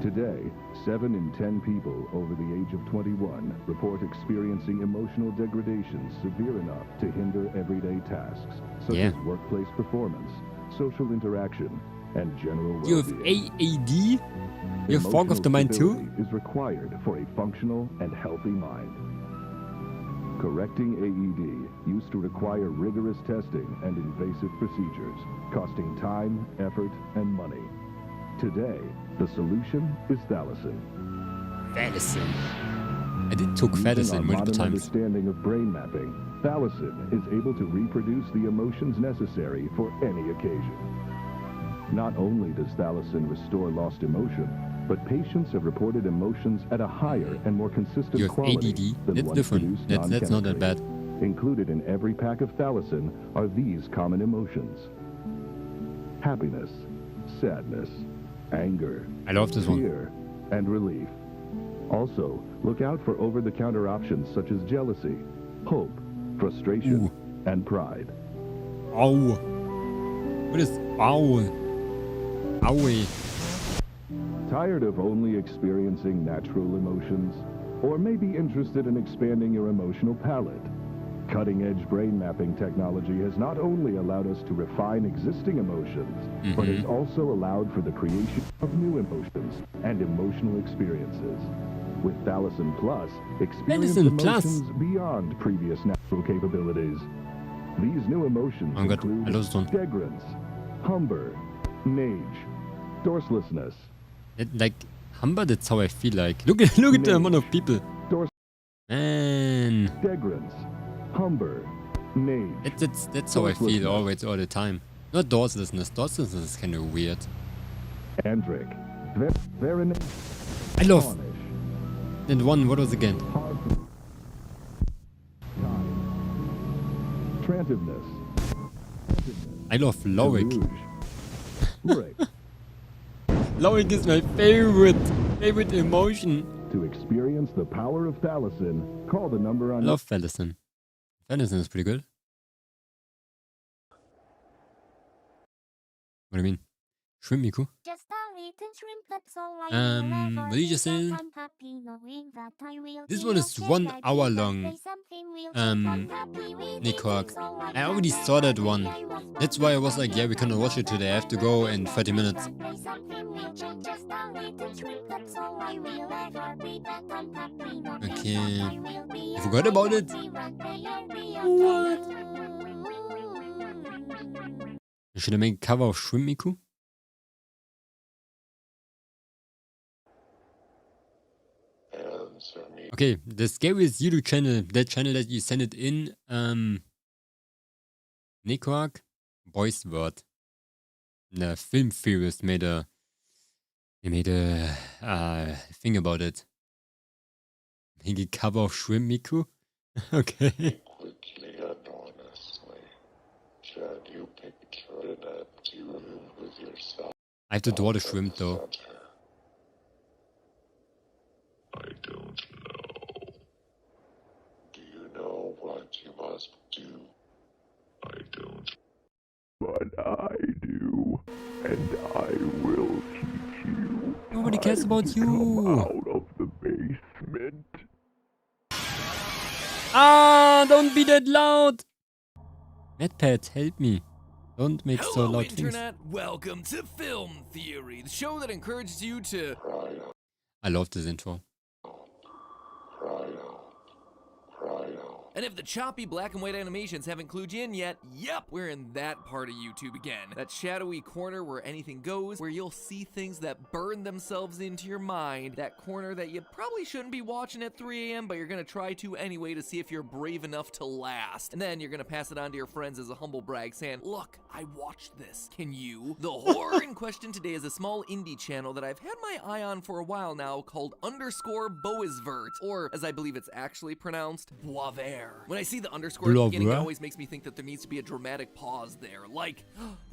Today, 7 in 10 people over the age of 21 report experiencing emotional degradation severe enough to hinder everyday tasks, such as workplace performance, social interaction, and general You have well-being. AAD? You have fog of the mind too? Emotional stability is required for a functional and healthy mind. Correcting AED used to require rigorous testing and invasive procedures, costing time, effort, and money. Today, the solution is Thalassin. Thalassin. I did took Using our Thalassin multiple modern times. understanding of brain mapping, Thalassin is able to reproduce the emotions necessary for any occasion. Not only does Thalassin restore lost emotion, but patients have reported emotions at a higher and more consistent You have quality ADD. than That's ones different. produced That's not that bad. Included in every pack of Thalassin are these common emotions: happiness, sadness, anger, I love this one. fear, and relief. Also, look out for over-the-counter options such as jealousy, hope, frustration, and pride. Ow. What is ow? Owie. Tired of only experiencing natural emotions? Or maybe interested in expanding your emotional palette? Cutting-edge brain mapping technology has not only allowed us to refine existing emotions, but has also allowed for the creation of new emotions and emotional experiences. With Thalassin Plus, experience Thalassin Plus. emotions beyond previous natural capabilities. These new emotions Oh God, include I lost one. degrance, humber, nage, dorselessness. Like Humber, that's how I feel like. Look at the amount of people. Man. Degrance, humber, nage. That's how I feel always all the time. Not dorselessness. Dorselessness is kind of weird. Andric, Veronate. I love. And one. What was it again? Trantiveness. I love Loic. Right. Loic is my favorite emotion. To experience the power of Thalassin, call the number I on. love Thalassin. Thalassin is pretty good. What do you mean? Shrimp Miku? Just a little shrimp, that's all I will ever What did you be, just say? but I'm happy knowing that I will This be one is okay. 1 I hour believe long. that something will change. I'm happy with Nick it, Hawk. it's all I already saw that one. That's why I was like, yeah, we cannot watch it today. I have to go in 30 minutes. Something will change, just a little shrimp, that's all I will ever be, but I'm happy knowing Okay. that I will be I forgot about it. What? Should I make a cover of Shrimp Miku? Okay, the scariest YouTube channel, that channel that you sent it in, Nick Hawk, Boys Word. The film theorist made a thing about it. Make a cover of Shrimp Miku? Okay. Quickly and honestly, can you picture an empty room with yourself? I have to draw the shrimp though. I don't know. Do you know what you must do? I don't. But I do, and I will teach you. Nobody cares about Come you. out of the basement. Ah, don't be that loud. MadPat, help me. Don't make so Hello, loud things. Internet. Welcome to Film Theory, the show that encourages you to. I love this intro. And if the choppy black and white animations haven't clued you in yet, yep, we're in that part of YouTube again. That shadowy corner where anything goes, where you'll see things that burn themselves into your mind. That corner that you probably shouldn't be watching at 3 a.m., but you're gonna try to anyway to see if you're brave enough to last. And then you're gonna pass it on to your friends as a humble brag saying, look, I watched this. Can you? The horror in question today is a small indie channel that I've had my eye on for a while now called _Boisvert, or as I believe it's actually pronounced, Boisvert. When I see the underscore at the beginning, it always makes me think that there needs to be a dramatic pause there, like,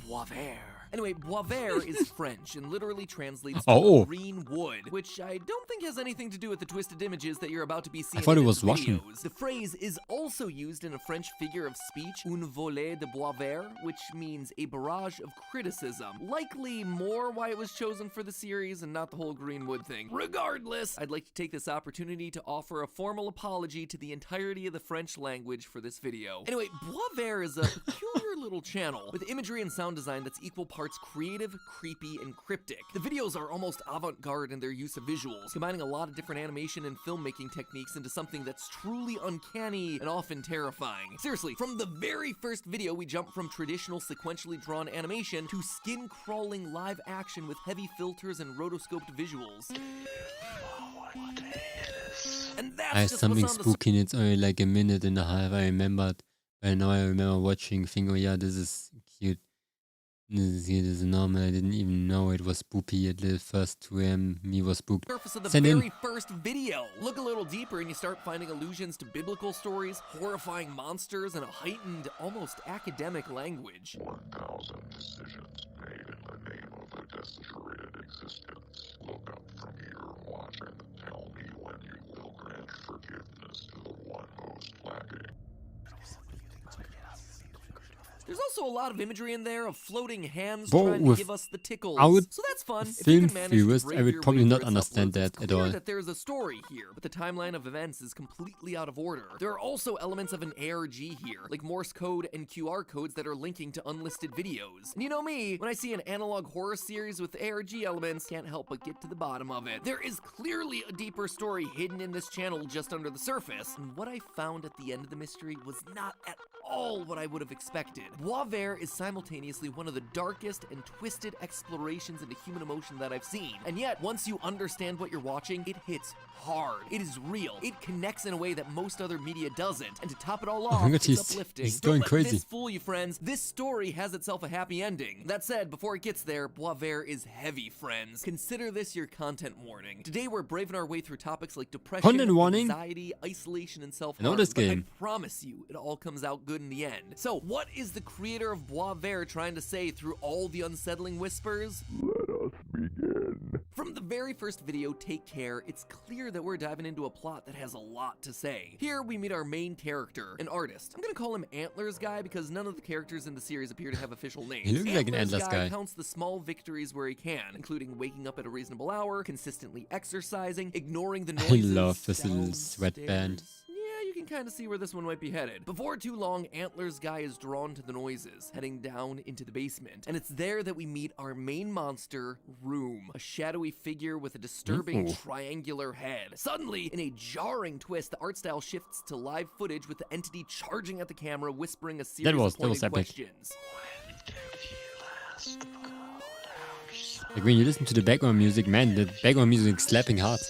Boisvert. Anyway, bois vert is French and literally translates Oh. to green wood, which I don't think has anything to do with the twisted images that you're about to be seeing thought in it these was Russian. videos. The phrase is also used in a French figure of speech, une volée de bois vert, which means a barrage of criticism. Likely more why it was chosen for the series and not the whole green wood thing. Regardless, I'd like to take this opportunity to offer a formal apology to the entirety of the French language for this video. Anyway, bois vert is a peculiar little channel with imagery and sound design that's equal parts creative, creepy, and cryptic. The videos are almost avant-garde in their use of visuals, combining a lot of different animation and filmmaking techniques into something that's truly uncanny and often terrifying. Seriously, from the very first video, we jump from traditional sequentially drawn animation to skin-crawling live action with heavy filters and rotoscoped visuals. And that's I have just something what's on the spooky and it's only like a minute and a half. I remembered. But now I remember watching, think, oh yeah, this is cute. This is normal. I didn't even know it was spoopy at the first 2 a.m. Me was spooked. Surface of the Send in. very first video. Look a little deeper and you start finding allusions to biblical stories, horrifying monsters, and a heightened, almost academic language. 1,000 decisions made in the name of a desecrated existence. Look up from here, watch, and tell me when you will grant forgiveness to the one most lacking. There's also a lot of imagery in there of floating hands But trying to with give us the tickles. out So that's fun. If you film can manage to viewers, brave I would your probably way not through its understand uploads, that it's at clear all. that there's a story here, but the timeline of events is completely out of order. There are also elements of an ARG here, like Morse code and QR codes that are linking to unlisted videos. And you know me, when I see an analog horror series with ARG elements, can't help but get to the bottom of it. There is clearly a deeper story hidden in this channel just under the surface, and what I found at the end of the mystery was not at all what I would have expected. Bois vert is simultaneously one of the darkest and twisted explorations into human emotion that I've seen. And yet, once you understand what you're watching, it hits hard. It is real. It connects in a way that most other media doesn't. And to top it all off, my God, it's he's uplifting. going Don't let crazy. this fool you, friends. This story has itself a happy ending. That said, before it gets there, Bois vert is heavy, friends. Consider this your content warning. Today, we're braving our way through topics like depression, Content warning? anxiety, isolation, and self-harm. I know this but game. I promise you, it all comes out good in the end. So, what is the creator of Bois vert trying to say through all the unsettling whispers? Let us begin. From the very first video, Take Care, it's clear that we're diving into a plot that has a lot to say. Here, we meet our main character, an artist. I'm gonna call him Antlers Guy because none of the characters in the series appear to have official names. He looks like an Antlers Guy. counts the small victories where he can, including waking up at a reasonable hour, consistently exercising, ignoring the I noises love this little downstairs. sweatband. Yeah, you can kind of see where this one might be headed. Before too long, Antlers Guy is drawn to the noises, heading down into the basement. And it's there that we meet our main monster, Room, a shadowy figure with a disturbing Ooh. triangular head. Suddenly, in a jarring twist, the art style shifts to live footage with the entity charging at the camera, whispering a series was of pointed epic. questions. Like when you listen to the background music, man, the background music is slapping hard.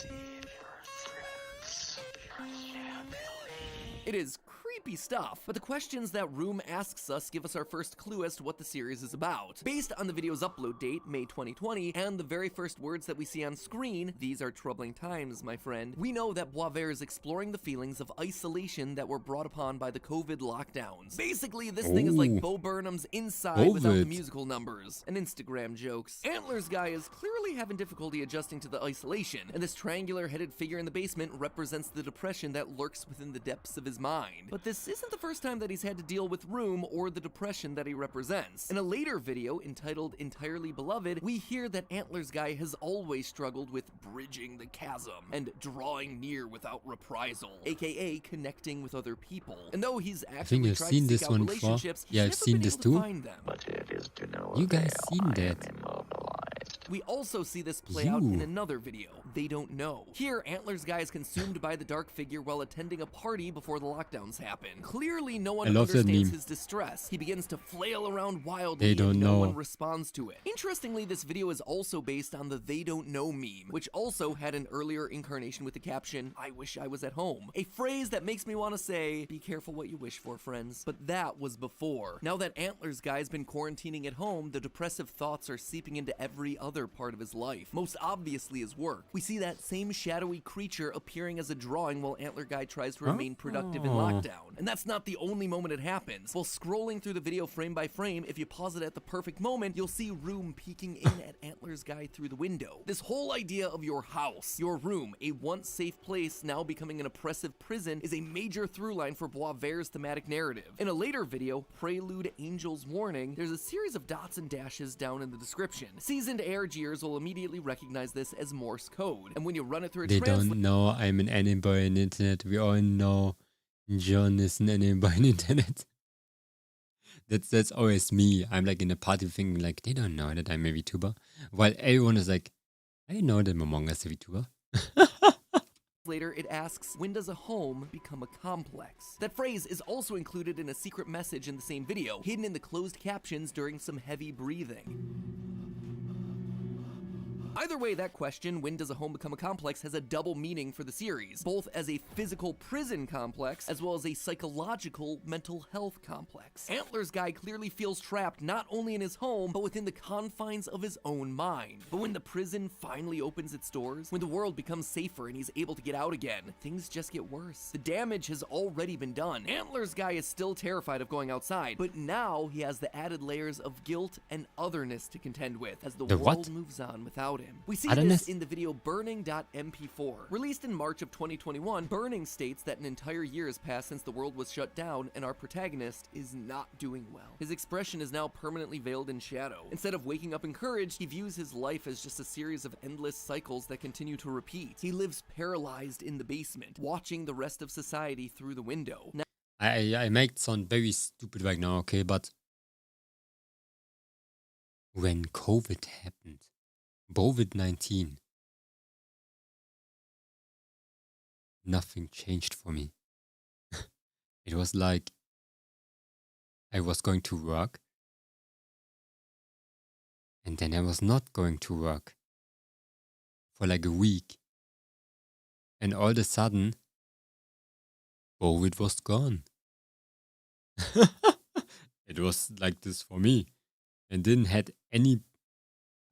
It is creepy stuff, but the questions that Room asks us give us our first clue as to what the series is about. Based on the video's upload date, May 2020, and the very first words that we see on screen, these are troubling times, my friend, we know that Bois vert is exploring the feelings of isolation that were brought upon by the COVID lockdowns. Basically, this thing is like Ooh. Bo Burnham's Inside without the COVID. musical numbers and Instagram jokes. Antlers Guy is clearly having difficulty adjusting to the isolation, and this triangular-headed figure in the basement represents the depression that lurks within the depths of his mind. But this isn't the first time that he's had to deal with Room or the depression that he represents. In a later video entitled Entirely Beloved, we hear that Antlers Guy has always struggled with bridging the chasm and drawing near without reprisal, aka connecting with other people. And though he's I think actively you've tried seen to this seek out one before. relationships, he's Yeah, I've never seen been this able to too. find them. But it is to no You guys avail. seen I that? am immobilized. We also see this play out in You. another video, They Don't Know. Here, Antlers Guy is consumed by the dark figure while attending a party before the lockdowns happen. Clearly, no one I love that understands meme. his distress. He begins to flail around wildly They don't and no know. one responds to it. Interestingly, this video is also based on the They Don't Know meme, which also had an earlier incarnation with the caption, I wish I was at home. A phrase that makes me want to say, be careful what you wish for, friends. But that was before. Now that Antlers Guy's been quarantining at home, the depressive thoughts are seeping into every other part of his life. Most obviously his work. We see that same shadowy creature appearing as a drawing while Antler Guy tries to remain productive in lockdown. And that's not the only moment it happens. While scrolling through the video frame by frame, if you pause it at the perfect moment, you'll see Room peeking in at Antler's Guy through the window. This whole idea of your house, your room, a once safe place now becoming an oppressive prison is a major through line for Boisvert's thematic narrative. In a later video, Prelude Angel's Warning, there's a series of dots and dashes down in the description. Seasoned ARGers will immediately recognize this as Morse code, and when you run it through a They don't know I'm an anime boy on the internet. We all know John is an anime boy on the internet. That's always me. I'm like in a party thinking like they don't know that I'm a VTuber, while everyone is like, I know that Momonga is a VTuber. Later, it asks, when does a home become a complex? That phrase is also included in a secret message in the same video, hidden in the closed captions during some heavy breathing. Either way, that question, when does a home become a complex, has a double meaning for the series, both as a physical prison complex, as well as a psychological mental health complex. Antler's Guy clearly feels trapped not only in his home, but within the confines of his own mind. But when the prison finally opens its doors, when the world becomes safer and he's able to get out again, things just get worse. The damage has already been done. Antler's Guy is still terrified of going outside, but now he has the added layers of guilt and otherness to contend with as the world moves on without him. We see this in the video Burning.mp4. Released in March of 2021, Burning states that an entire year has passed since the world was shut down and our protagonist is not doing well. His expression is now permanently veiled in shadow. Instead of waking up encouraged, he views his life as just a series of endless cycles that continue to repeat. He lives paralyzed in the basement, watching the rest of society through the window. Now, I might sound very stupid right now, okay, but when COVID happened, COVID-19, nothing changed for me. It was like I was going to work and then I was not going to work for like a week. And all of a sudden, COVID was gone. It was like this for me. And didn't had any,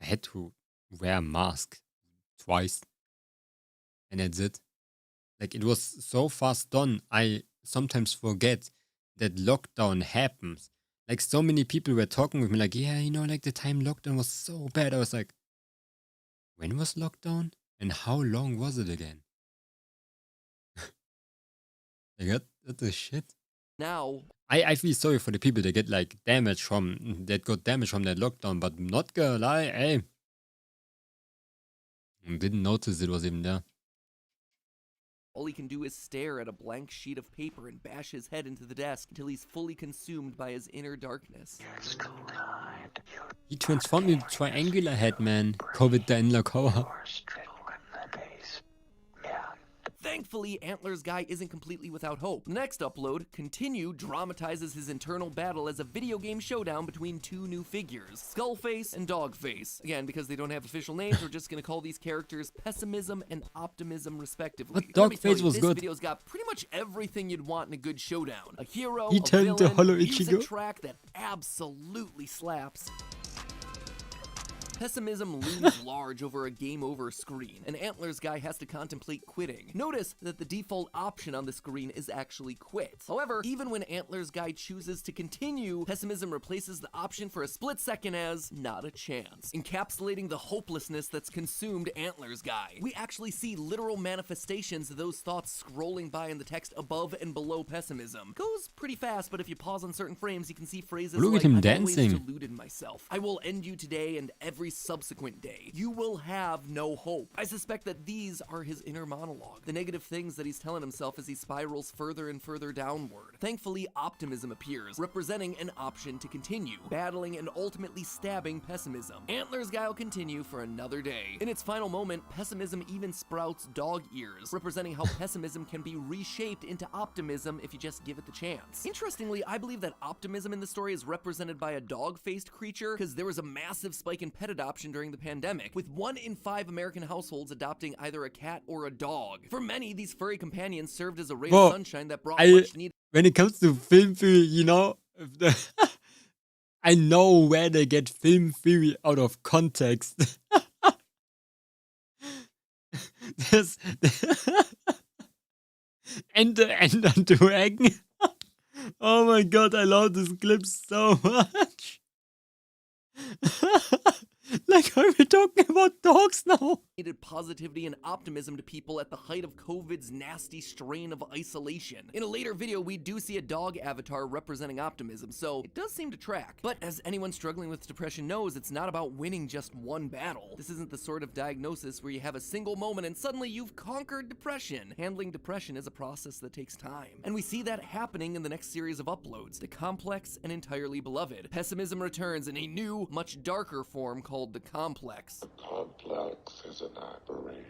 I had to wear a mask twice. And that's it. Like it was so fast done, I sometimes forget that lockdown happens. Like so many people were talking with me like, yeah, you know, like the time lockdown was so bad. I was like, when was lockdown? And how long was it again? Like that's the shit. now, I feel sorry for the people that get like got damage from that lockdown, but not gonna lie, hey. Didn't notice it was even there. all he can do is stare at a blank sheet of paper and bash his head into the desk until he's fully consumed by his inner darkness. He transformed into triangular head, man. COVID the inner cover. Thankfully, Antler's Guy isn't completely without hope. The next upload, Continue, dramatizes his internal battle as a video game showdown between two new figures, Skullface and Dogface. Again, because they don't have official names, we're just gonna call these characters Pessimism and Optimism, respectively. But Dogface was this good. video's got pretty much everything you'd want in a good showdown. A hero, He a turned to villain, Hollow music Ichigo. track that absolutely slaps. Pessimism looms large over a game over screen, and Antler's Guy has to contemplate quitting. Notice that the default option on the screen is actually quit. However, even when Antler's Guy chooses to continue, Pessimism replaces the option for a split second as not a chance, encapsulating the hopelessness that's consumed Antler's Guy. We actually see literal manifestations of those thoughts scrolling by in the text above and below Pessimism. Goes pretty fast, but if you pause on certain frames, you can see phrases Look like, at him I've dancing. always deluded myself. I will end you today and every subsequent day. You will have no hope. I suspect that these are his inner monologue, the negative things that he's telling himself as he spirals further and further downward. Thankfully, Optimism appears, representing an option to continue, battling and ultimately stabbing Pessimism. Antler's Guy will continue for another day. In its final moment, Pessimism even sprouts dog ears, representing how Pessimism can be reshaped into Optimism if you just give it the chance. Interestingly, I believe that Optimism in the story is represented by a dog-faced creature, because there was a massive spike in pet adoption during the pandemic, with 1 in 5 American households adopting either a cat or a dog. For many, these furry companions served as a ray of sunshine that brought much needed. When it comes to film theory, you know, I know where they get film theory out of context. Das Ente, Dragon. Oh my god, I love this clip so much. Like, are we talking about dogs now? Positivity and optimism to people at the height of COVID's nasty strain of isolation. In a later video, we do see a dog avatar representing optimism, so it does seem to track. But as anyone struggling with depression knows, it's not about winning just one battle. This isn't the sort of diagnosis where you have a single moment and suddenly you've conquered depression. Handling depression is a process that takes time. And we see that happening in the next series of uploads, The Complex and Entirely Beloved. Pessimism returns in a new, much darker form called The Complex. The complex is an aberration,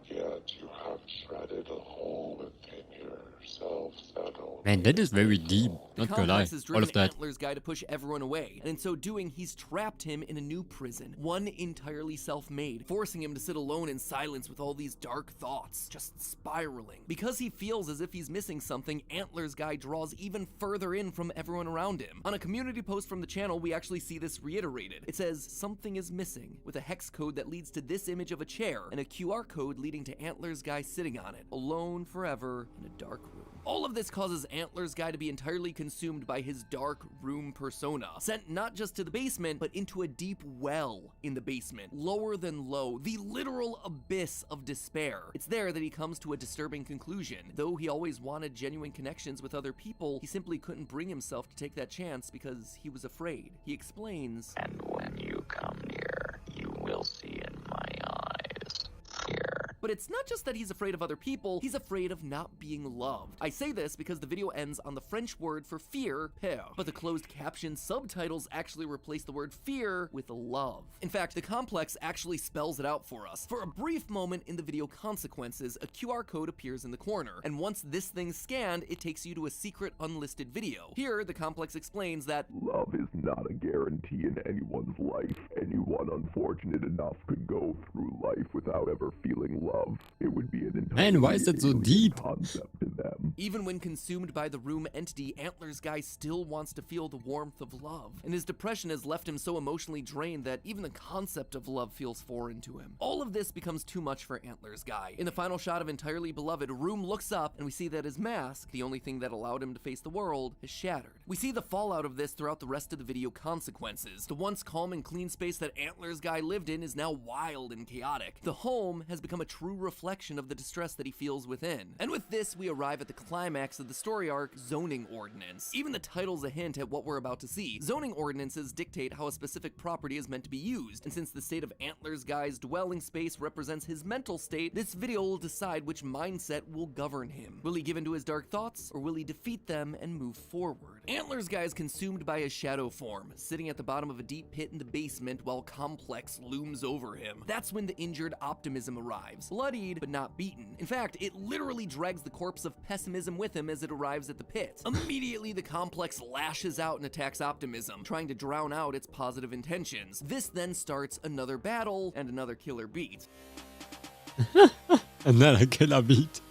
yet you have shredded a hole within yourself that only... Man, that is very deep. Not gonna lie. Complex has All driven of that. Antler's guy to push everyone away, and in so doing, he's trapped him in a new prison, one entirely self-made, forcing him to sit alone in silence with all these dark thoughts, just spiraling. Because he feels as if he's missing something, Antler's guy draws even further in from everyone around him. On a community post from the channel, we actually see this reiterated. It says, "Something is missing," with a hex code that leads to this image of a chair, and a QR code leading to Antler's guy sitting on it, alone forever in a dark room. All of this causes Antler's guy to be entirely consumed by his dark room persona, sent not just to the basement, but into a deep well in the basement, lower than low, the literal abyss of despair. It's there that he comes to a disturbing conclusion. Though he always wanted genuine connections with other people, he simply couldn't bring himself to take that chance because he was afraid. He explains, "And when you come near, you will see in my eyes fear." But it's not just that he's afraid of other people, he's afraid of not being loved. I say this because the video ends on the French word for fear, peur, but the closed caption subtitles actually replace the word fear with love. In fact, The Complex actually spells it out for us. For a brief moment in the video consequences, a QR code appears in the corner, and once this thing's scanned, it takes you to a secret unlisted video. Here, The Complex explains that love is not a guarantee in anyone's life. Anyone unfortunate enough could go through life without ever feeling love. It would be an entirely Man, why is that so deep? concept to them. even when consumed by the room entity, Antler's guy still wants to feel the warmth of love, and his depression has left him so emotionally drained that even the concept of love feels foreign to him. All of this becomes too much for Antler's guy. In the final shot of Entirely Beloved, Room looks up and we see that his mask, the only thing that allowed him to face the world, is shattered. We see the fallout of this throughout the rest of the video consequences. The once calm and clean space that Antler's guy lived in is now wild and chaotic. The home has become a true reflection of the distress that he feels within. And with this, we arrive at the climax of the story arc, Zoning Ordinance. Even the title's a hint at what we're about to see. Zoning ordinances dictate how a specific property is meant to be used, and since the state of Antler's guy's dwelling space represents his mental state, this video will decide which mindset will govern him. Will he give in to his dark thoughts, or will he defeat them and move forward? Antler's guy is consumed by his shadow form, sitting at the bottom of a deep pit in the basement while Complex looms over him. That's when the injured Optimism arrives, bloodied but not beaten. In fact, it literally drags the corpse of Pessimism with him as it arrives at the pit. Immediately, the Complex lashes out and attacks Optimism, trying to drown out its positive intentions. This then starts another battle and another killer beat. And then a killer beat.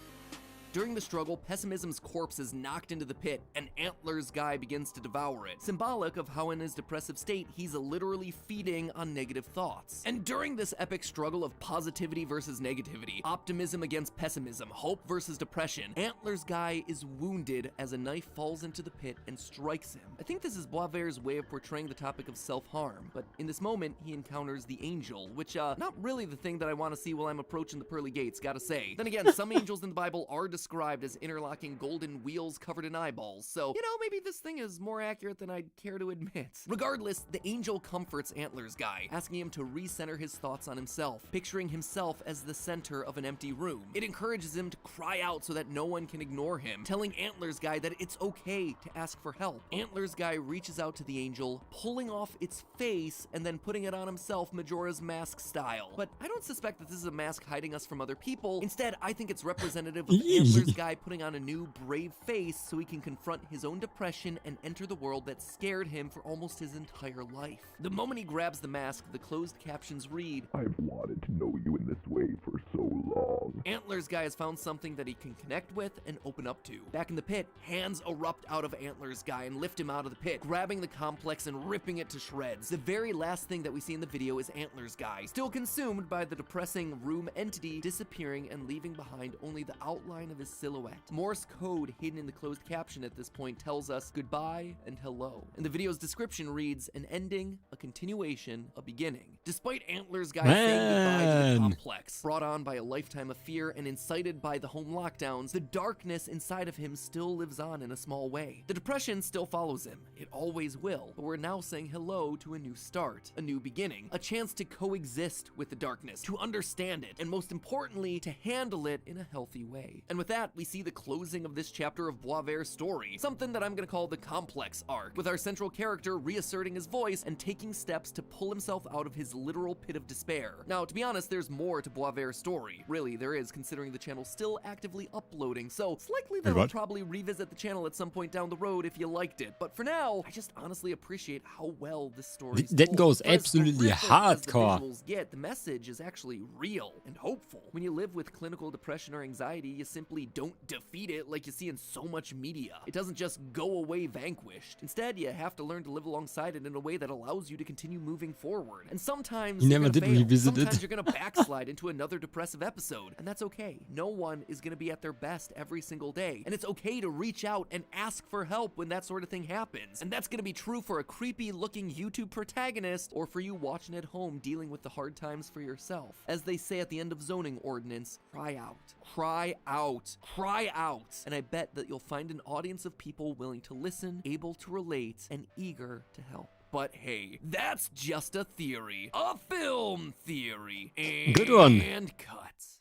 During the struggle, Pessimism's corpse is knocked into the pit, and Antler's guy begins to devour it, symbolic of how in his depressive state, he's literally feeding on negative thoughts. And during this epic struggle of positivity versus negativity, optimism against pessimism, hope versus depression, Antler's guy is wounded as a knife falls into the pit and strikes him. I think this is Boisvert's way of portraying the topic of self-harm, but in this moment, he encounters the angel, which, not really the thing that I want to see while I'm approaching the pearly gates, gotta say. Then again, some angels in the Bible are described as interlocking golden wheels covered in eyeballs, so, you know, maybe this thing is more accurate than I'd care to admit. Regardless, the angel comforts Antler's guy, asking him to recenter his thoughts on himself, picturing himself as the center of an empty room. It encourages him to cry out so that no one can ignore him, telling Antler's guy that it's okay to ask for help. Antler's guy reaches out to the angel, pulling off its face and then putting it on himself Majora's Mask style. But I don't suspect that this is a mask hiding us from other people. Instead, I think it's representative of Antler's Antler's guy putting on a new, brave face so he can confront his own depression and enter the world that scared him for almost his entire life. The moment he grabs the mask, the closed captions read, I've wanted to know you in this way for so long. Antler's guy has found something that he can connect with and open up to. Back in the pit, hands erupt out of Antler's guy and lift him out of the pit, grabbing the complex and ripping it to shreds. The very last thing that we see in the video is Antler's guy, still consumed by the depressing room entity, disappearing and leaving behind only the outline of his silhouette. Morse code hidden in the closed caption at this point tells us goodbye and hello. And the video's description reads, an ending, a continuation, a beginning. Despite Antler's guy saying goodbye to the complex, brought on by a lifetime of fear and incited by the home lockdowns, the darkness inside of him still lives on in a small way. The depression still follows him. It always will. But we're now saying hello to a new start, a new beginning, a chance to coexist with the darkness, to understand it, and most importantly, to handle it in a healthy way. And with that, we see the closing of this chapter of Boisvert's story, something that I'm gonna call the complex arc, with our central character reasserting his voice and taking steps to pull himself out of his literal pit of despair. Now, to be honest, there's more to Boisvert's story. Really, there is, considering the channel's still actively uploading, so it's likely that I'll probably revisit the channel at some point down the road if you liked it. But for now, I just honestly appreciate how well this story is That told. goes For as absolutely horrific as hardcore. The visuals get, the message is actually real and hopeful. When you live with clinical depression or anxiety, you simply don't defeat it like you see in so much media. It doesn't just go away vanquished. Instead, you have to learn to live alongside it in a way that allows you to continue moving forward. And sometimes You you're never gonna did fail. revisit it. Sometimes you're gonna backslide into another depressive episode, and that's okay. No one is gonna be at their best every single day, and it's okay to reach out and ask for help when that sort of thing happens. And that's gonna be true for a creepy looking YouTube protagonist, or for you watching at home dealing with the hard times for yourself. As they say at the end of zoning ordinance, cry out, cry out, cry out. And I bet that you'll find an audience of people willing to listen, able to relate, and eager to help. But hey, that's just a theory. A film theory. Good one. And cuts.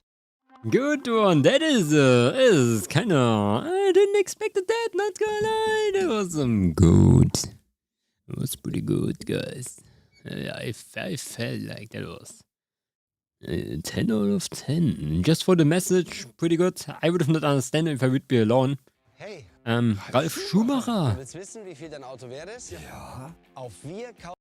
Good one. That is kind of. I didn't expect that. Not gonna lie. That was good. It was pretty good, guys. I felt like that was 10 out of 10. Just for the message, pretty good. I would have not understand if I would be alone. Hey. Ralf Schumacher. Du willst wissen, wie viel dein Auto wert ist? Ja. Auf wir kaufen.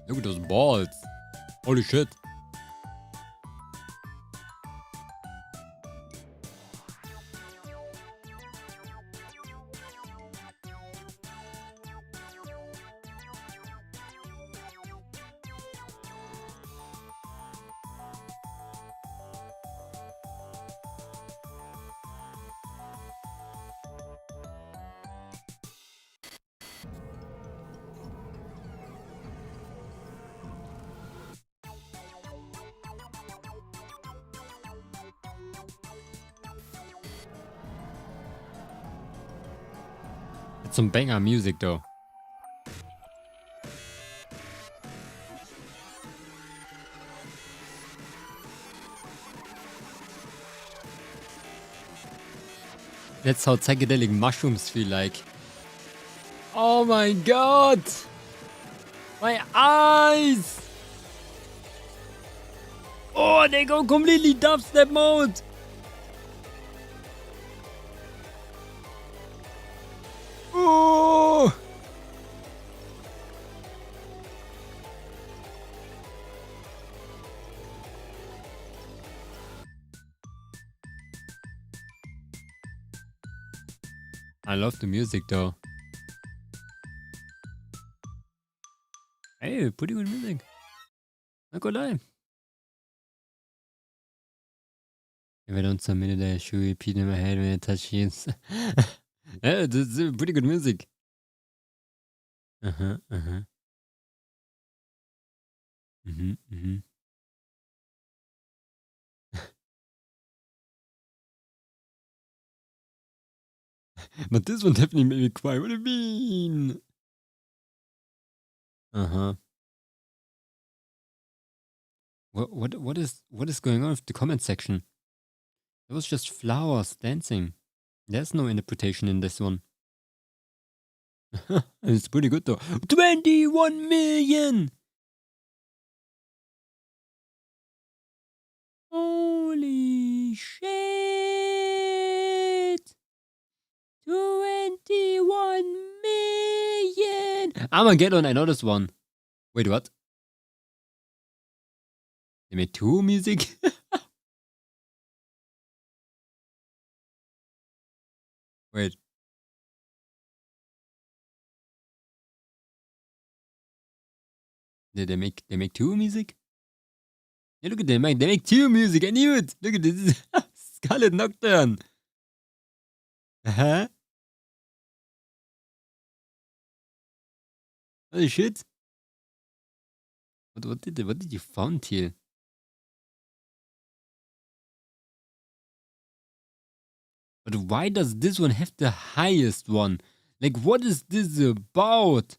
Look at those balls. Holy shit. It's some banger music though. That's how psychedelic mushrooms feel like. Oh my god! My eyes! Oh, they go completely dubstep mode! Oh! I love the music though. Hey, pretty good music. Not gonna lie. If I don't submit it, I should repeat in my head when I touch hands. Yeah, this is pretty good music. Uh-huh. Mm-hmm. But this one definitely made me cry. What do you mean? Uh-huh. What is going on with the comment section? It was just flowers dancing. There's no interpretation in this one. It's pretty good though. 21 million! Holy shit! 21 million! Armageddon, I know this one. Wait, what? They made 2 music? Wait. Did they make 2 music? Yeah, look at them, they make 2 music, I knew it! Look at this, Scarlet Nocturne! Uh-huh. Holy shit! What did you found here? But why does this one have the highest one? Like, what is this about?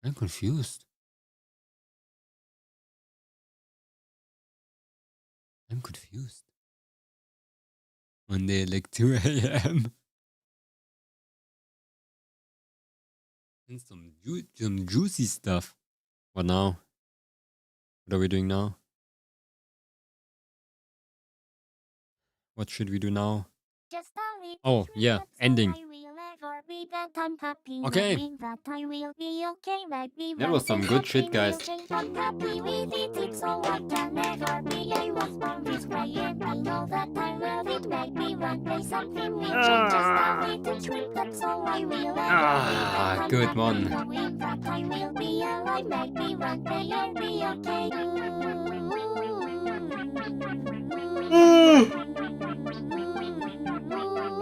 I'm confused. I'm confused. Monday, like 2 a.m. And some juicy stuff. What now? What are we doing now? What should we do now? Oh, yeah, ending. Okay. That was some good shit, guys. Good one.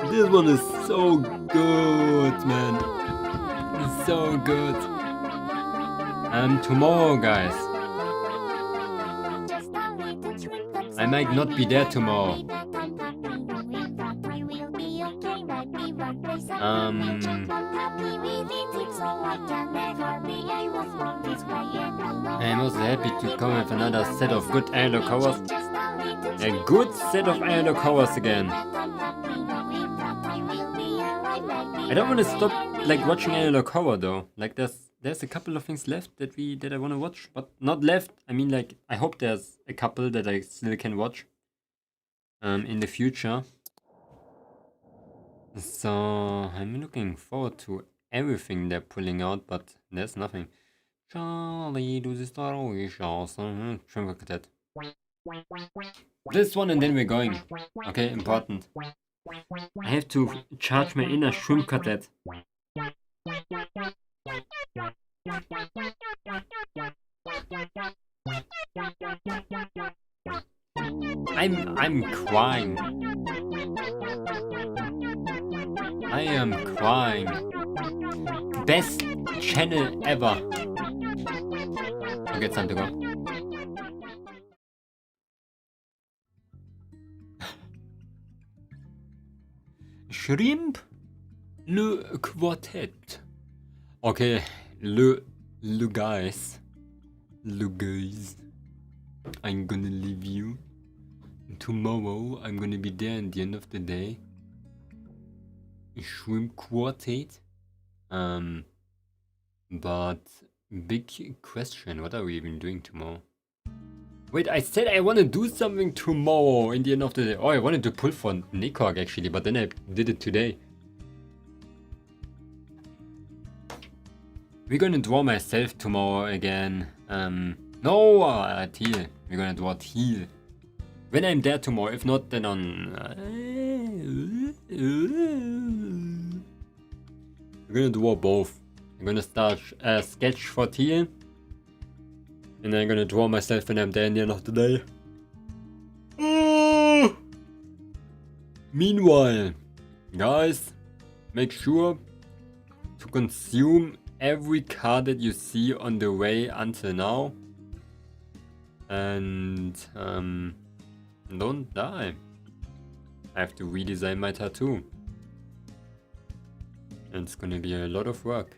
This one is so good, man. It's so good. Tomorrow, guys. I might not be there tomorrow. I'm also happy to come with another set of good Iron covers. A good set of Iron covers again. I don't want to stop like watching Analog Horror though. Like there's a couple of things left that I want to watch, but not left. I mean, like, I hope there's a couple that I still can watch in the future. So I'm looking forward to everything they're pulling out, but there's nothing. Charlie, du siehst da ruhig aus. Schwimmquartett. This one and then we're going. Okay, important. I have to charge my inner shrimp quartet. I'm crying. I am crying. Best channel ever. Okay, it's time to go. Shrimp Le Quartet. Okay, Le guys. I'm gonna leave you. Tomorrow I'm gonna be there at the end of the day. Shrimp Quartet. But big question, what are we even doing tomorrow? Wait, I said I want to do something tomorrow in the end of the day. Oh, I wanted to pull for Nikog actually, but then I did it today. We're gonna draw myself tomorrow again. No, Teal. We're gonna draw Teal. When I'm there tomorrow, if not, then on... We're gonna draw both. I'm gonna start a sketch for Teal. And then I'm gonna draw myself when I'm there in the end of the day. Meanwhile, guys, make sure to consume every card that you see on the way until now. And don't die. I have to redesign my tattoo. And it's gonna be a lot of work.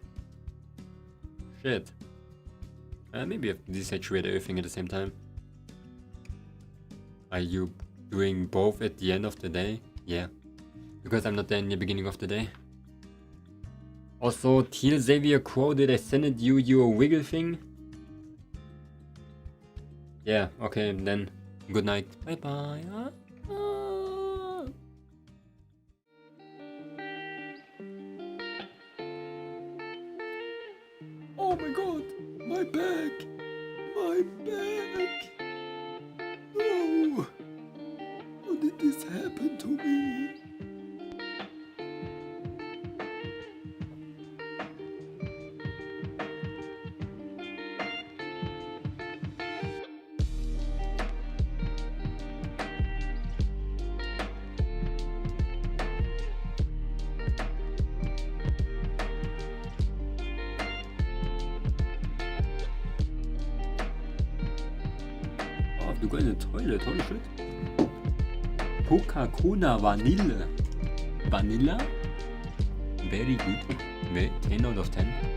Shit. Maybe I have to desaturate everything at the same time. Are you doing both at the end of the day? Yeah. Because I'm not there in the beginning of the day. Also, Teal Xavier Crow, did I send you your wiggle thing? Yeah, okay, then good night. Bye bye. Oh my god, my back! My back! No! How did this happen to me? Du go in the toilet, holy shit. Coca-Cola Vanille. Vanilla? Very good. 10 out of 10.